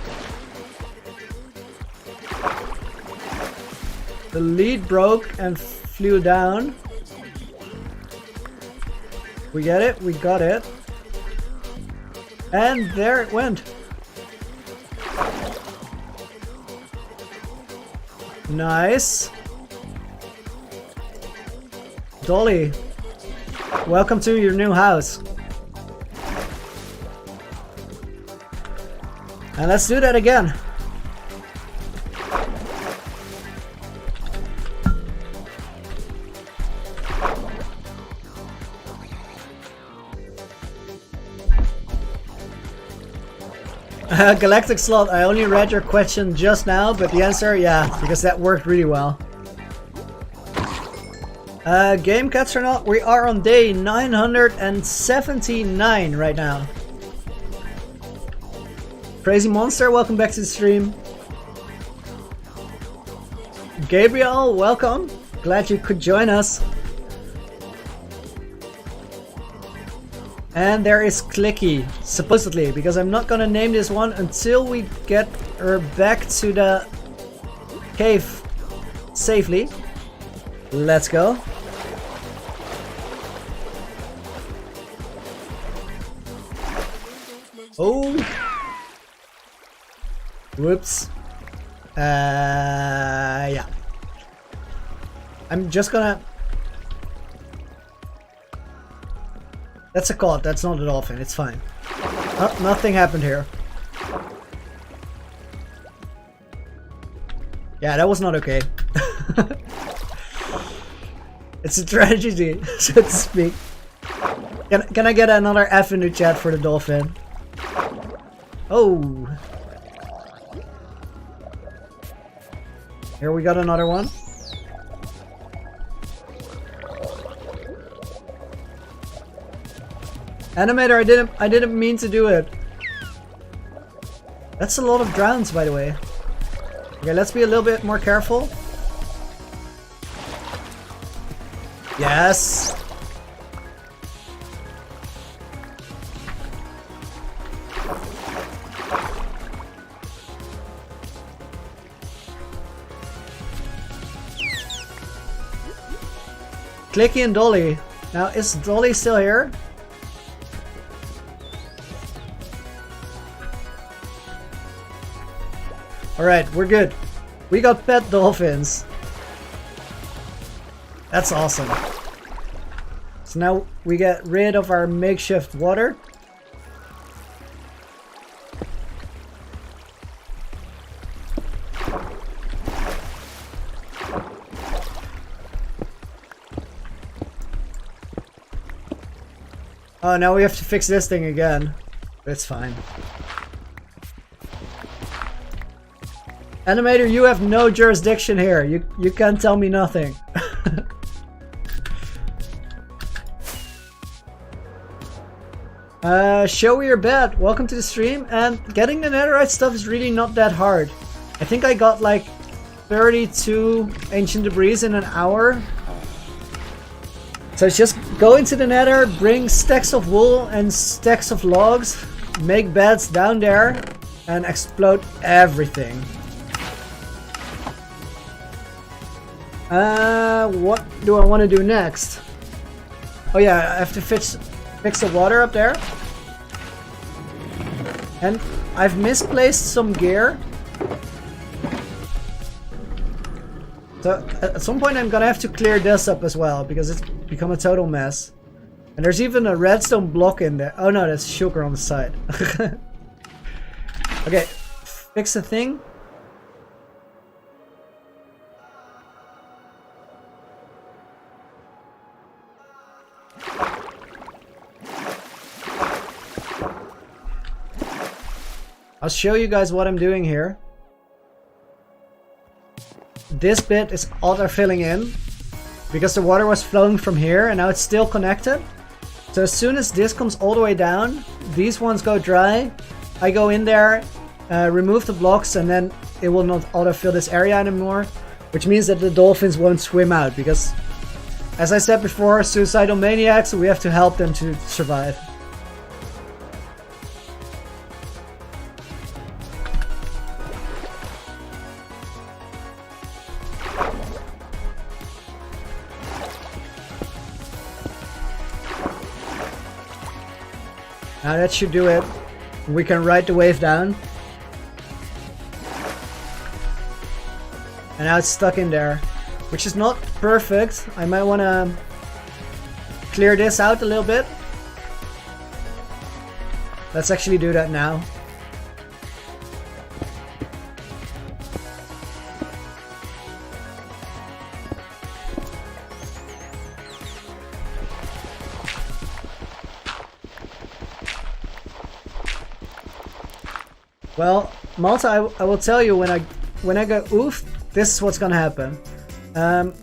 The lead broke and flew down. We get it. We got it. And there it went. Nice. Dolly, welcome to your new house. And let's do that again. Galactic Slot, I only read your question just now, but the answer, yeah, because that worked really well. Game Cats or not, we are on day 979 right now. Crazy Monster, welcome back to the stream. Gabriel, welcome. Glad you could join us. And there is Clicky, supposedly, because I'm not gonna name this one until we get her back to the cave safely. Let's go. Oh. Whoops. Yeah. I'm just gonna... That's a cod, that's not a dolphin, it's fine. Oh, nothing happened here. Yeah, that was not okay. It's a tragedy, so to speak. Can I get another F in the chat for the dolphin? Oh. Here we got another one. Animator, I didn't mean to do it. That's a lot of drowns, by the way. Okay, let's be a little bit more careful. Yes. Clicky and Dolly. Now, is Dolly still here? Alright, we're good. We got pet dolphins. That's awesome. So now we get rid of our makeshift water. Oh, now we have to fix this thing again. It's fine. Animator, you have no jurisdiction here. You can't tell me nothing. Show your bed. Welcome to the stream. And getting the netherite stuff is really not that hard. I think I got like 32 ancient debris in an hour. So it's just go into the nether, bring stacks of wool and stacks of logs, make beds down there, and explode everything. What do I want to do next? Oh yeah, I have to fix the water up there. And I've misplaced some gear. So at some point I'm gonna have to clear this up as well, because it's become a total mess. And there's even a redstone block in there. Oh no, that's sugar on the side. Okay, fix the thing. I'll show you guys what I'm doing here. This bit is auto-filling in because the water was flowing from here and now it's still connected. So as soon as this comes all the way down, these ones go dry. I go in there, remove the blocks, and then it will not auto-fill this area anymore, which means that the dolphins won't swim out because, as I said before, suicidal maniacs, we have to help them to survive. Now that should do it. We can ride the wave down. And now it's stuck in there, which is not perfect. I might want to clear this out a little bit. Let's actually do that now. Well, Malta, I will tell you when I go oof, this is what's gonna happen. I'm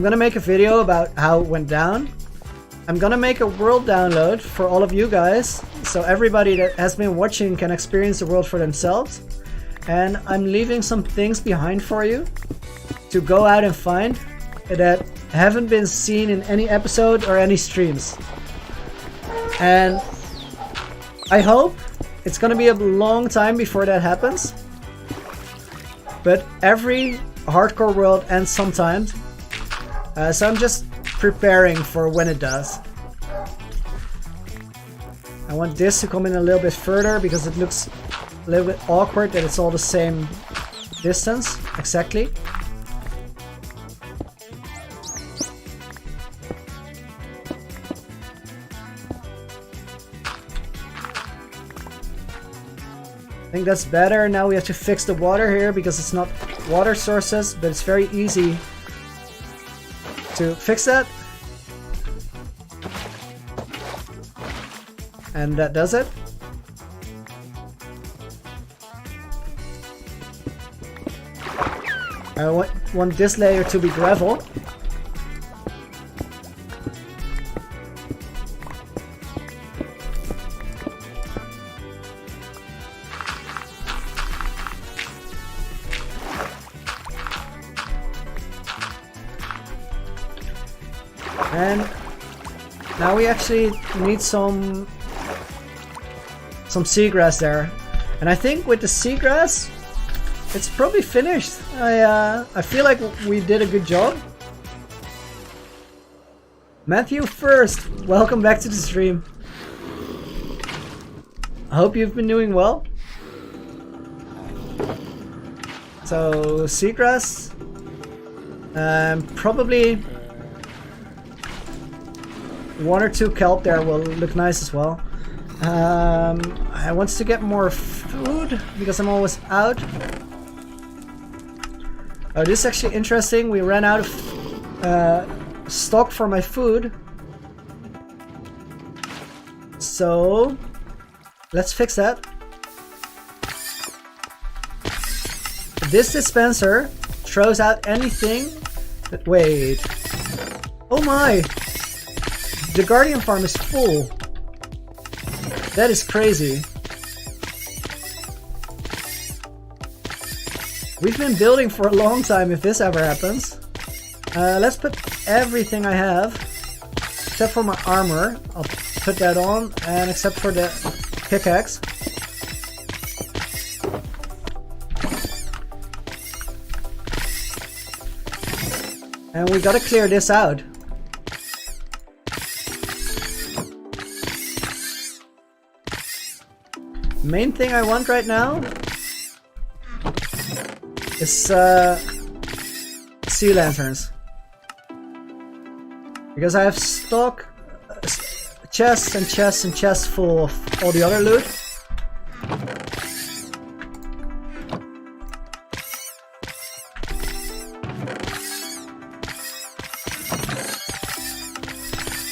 gonna make a video about how it went down. I'm gonna make a world download for all of you guys, so everybody that has been watching can experience the world for themselves. And I'm leaving some things behind for you to go out and find that haven't been seen in any episode or any streams. And I hope it's gonna be a long time before that happens. But every hardcore world ends sometimes. So I'm just preparing for when it does. I want this to come in a little bit further because it looks a little bit awkward that it's all the same distance exactly. I think that's better. Now we have to fix the water here because it's not water sources, but it's very easy to fix that. And that does it. I want this layer to be gravel. And now we actually need some seagrass there. And I think with the seagrass, it's probably finished. I feel like we did a good job. Matthew first, welcome back to the stream. I hope you've been doing well. So seagrass, probably 1 or 2 kelp there will look nice as well. I want to get more food because I'm always out. Oh, this is actually interesting. We ran out of stock for my food. So let's fix that. This dispenser throws out anything that... Wait. Oh my! The Guardian farm is full. That is crazy. We've been building for a long time if this ever happens. Let's put everything I have, except for my armor. I'll put that on, and except for the pickaxe. And we gotta clear this out. Main thing I want right now is sea lanterns, because I have stock, chests and chests and chests full of all the other loot.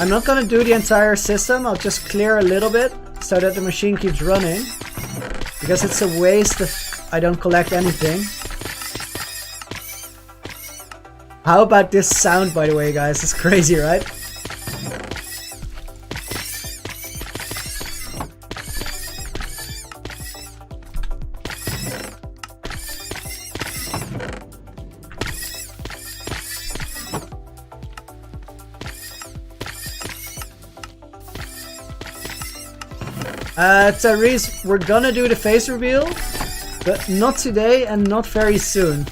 I'm not gonna do the entire system, I'll just clear a little bit so that the machine keeps running, because it's a waste if I don't collect anything. How about this sound, by the way, guys? It's crazy, right? Therese, we're gonna do the face reveal, but not today and not very soon.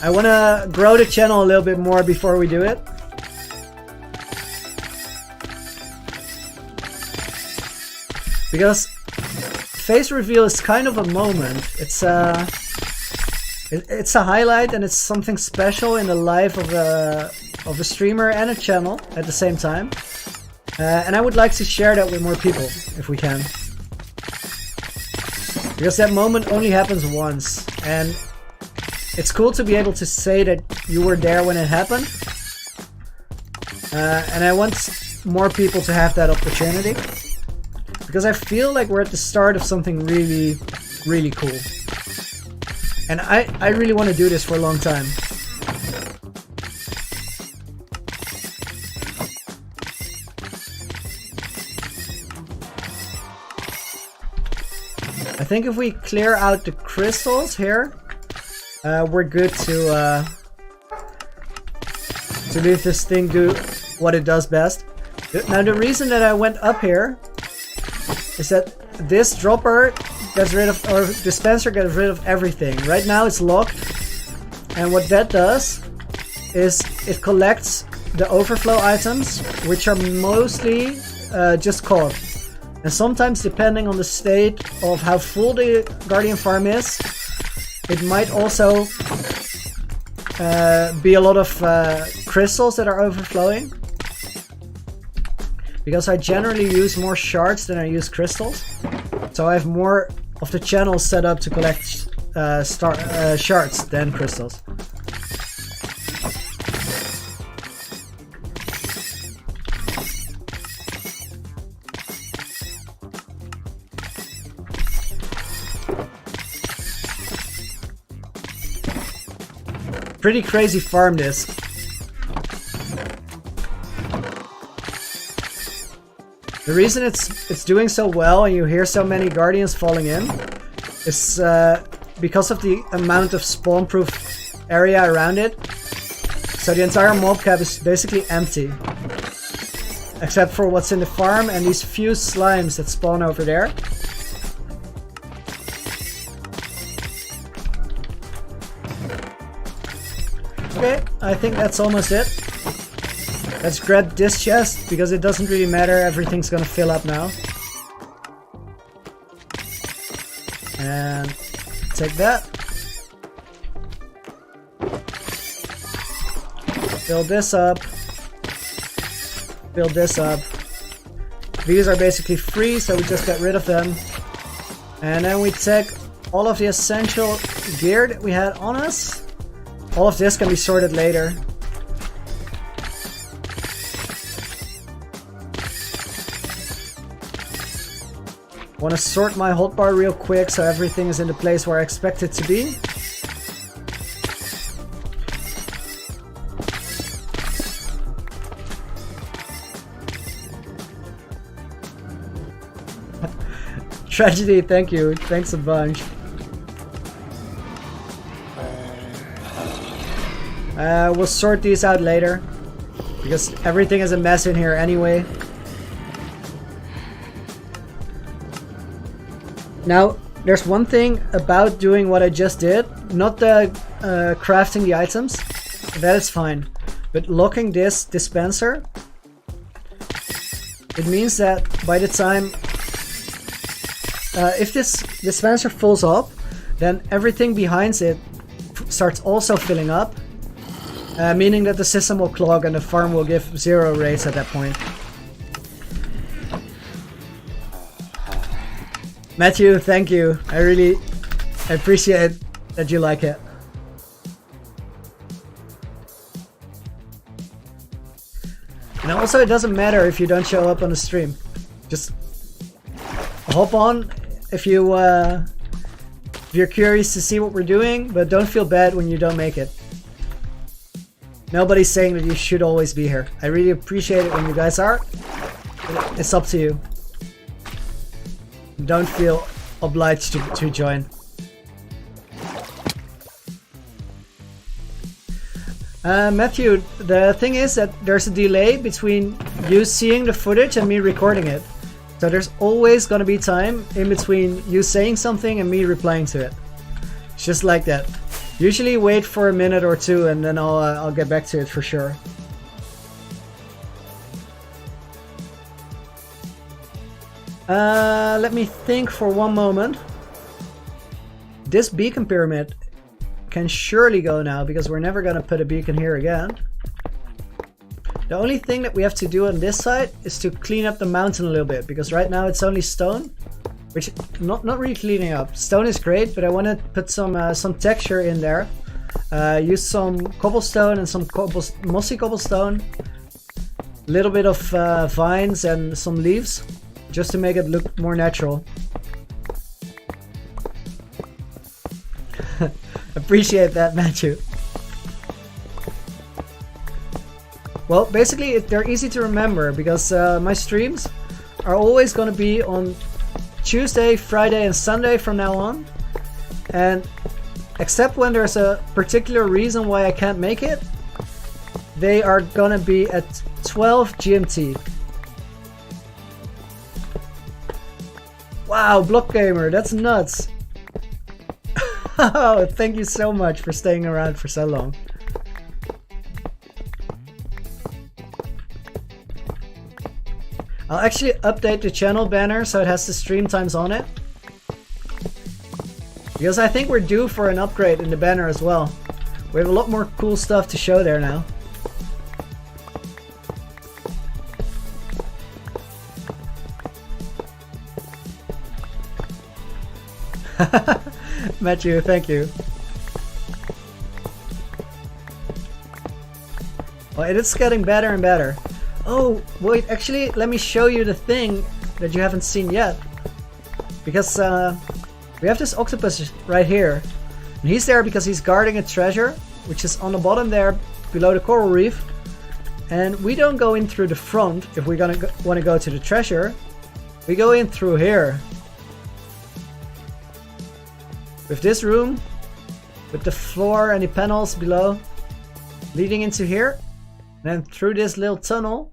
I wanna grow the channel a little bit more before we do it. Because face reveal is kind of a moment. It's a highlight and it's something special in the life of a of a streamer and a channel at the same time. And I would like to share that with more people, if we can. Because that moment only happens once, and it's cool to be able to say that you were there when it happened. And I want more people to have that opportunity. Because I feel like we're at the start of something really, really cool. And I really want to do this for a long time. I think if we clear out the crystals here, we're good to leave this thing do what it does best. Now the reason that I went up here is that this dropper gets rid of, or dispenser gets rid of everything. Right now it's locked, and what that does is it collects the overflow items, which are mostly just cove. And sometimes, depending on the state of how full the Guardian farm is, it might also be a lot of crystals that are overflowing. Because I generally use more shards than I use crystals. So I have more of the channels set up to collect shards than crystals. Pretty crazy farm this. The reason it's doing so well and you hear so many guardians falling in is because of the amount of spawn-proof area around it. So the entire mob cap is basically empty, except for what's in the farm and these few slimes that spawn over there. Okay, I think that's almost it. Let's grab this chest, because it doesn't really matter, everything's gonna fill up now. And take that. Fill this up. Fill this up. These are basically free, so we just get rid of them. And then we take all of the essential gear that we had on us. All of this can be sorted later. Want to sort my hotbar real quick so everything is in the place where I expect it to be. Tragedy, thank you. Thanks a bunch. We'll sort these out later, because everything is a mess in here anyway. Now, there's one thing about doing what I just did, not the crafting the items, that is fine. But locking this dispenser, it means that by the time, if this dispenser fills up, then everything behind it starts also filling up. Meaning that the system will clog and the farm will give 0 rates at that point. Matthew, thank you. I really appreciate that you like it. And also, it doesn't matter if you don't show up on the stream. Just hop on if you're curious to see what we're doing, but don't feel bad when you don't make it. Nobody's saying that you should always be here. I really appreciate it when you guys are. It's up to you. Don't feel obliged to join. Matthew, the thing is that there's a delay between you seeing the footage and me recording it. So there's always gonna be time in between you saying something and me replying to it. It's just like that. Usually wait for a minute or two and then I'll get back to it for sure. Let me think for one moment. This beacon pyramid can surely go now, because we're never gonna put a beacon here again. The only thing that we have to do on this side is to clean up the mountain a little bit, because right now it's only stone, which not really cleaning up. Stone is great, but I want to put some texture in there. Use some cobblestone and some mossy cobblestone, a little bit of vines and some leaves, just to make it look more natural. Appreciate that, Matthew. Well, basically they're easy to remember because my streams are always going to be on Tuesday, Friday and Sunday from now on, and except when there's a particular reason why I can't make it, they are gonna be at 12 GMT. Wow, Block Gamer, that's nuts. Oh, thank you so much for staying around for so long. I'll actually update the channel banner so it has the stream times on it, because I think we're due for an upgrade in the banner as well. We have a lot more cool stuff to show there now. Matthew, thank you. Well, it is getting better and better. Oh, wait, actually, let me show you the thing that you haven't seen yet. Because we have this octopus right here. And he's there because he's guarding a treasure, which is on the bottom there, below the coral reef. And we don't go in through the front if we're gonna want to go to the treasure. We go in through here. With this room, with the floor and the panels below, leading into here. And then through this little tunnel,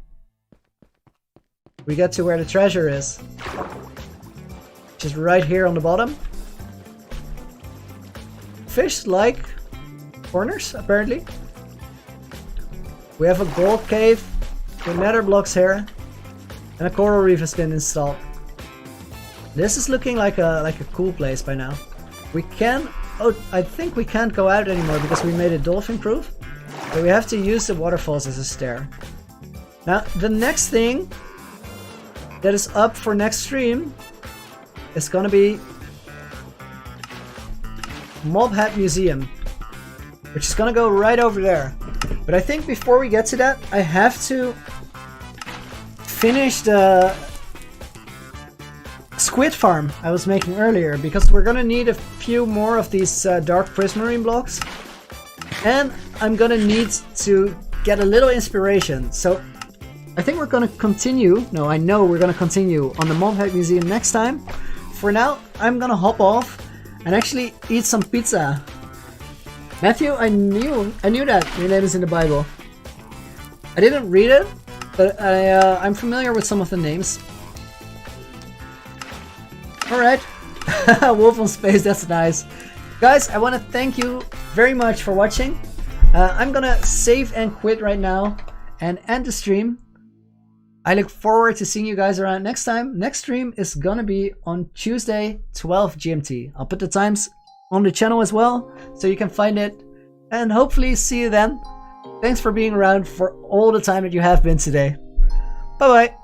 we get to where the treasure is, which is right here on the bottom. Fish like corners, apparently. We have a gold cave with nether blocks here, and a coral reef has been installed. This is looking like a cool place by now. We can, oh, I think we can't go out anymore because we made it dolphin proof, but we have to use the waterfalls as a stair. Now, the next thing that is up for next stream is gonna be Mob Hat Museum, which is gonna go right over there. But I think before we get to that, I have to finish the squid farm I was making earlier, because we're gonna need a few more of these dark prismarine blocks, and I'm gonna need to get a little inspiration. So I think we're gonna continue, no, I know we're gonna continue on the Mob Hat Museum next time. For now, I'm gonna hop off and actually eat some pizza. Matthew, I knew that your name is in the Bible. I didn't read it, but I'm familiar with some of the names. Alright, Wolf on Space, that's nice. Guys, I want to thank you very much for watching. I'm gonna save and quit right now and end the stream. I look forward to seeing you guys around next time. Next stream is gonna be on Tuesday, 12 GMT. I'll put the times on the channel as well, so you can find it. And hopefully see you then. Thanks for being around for all the time that you have been today. Bye bye.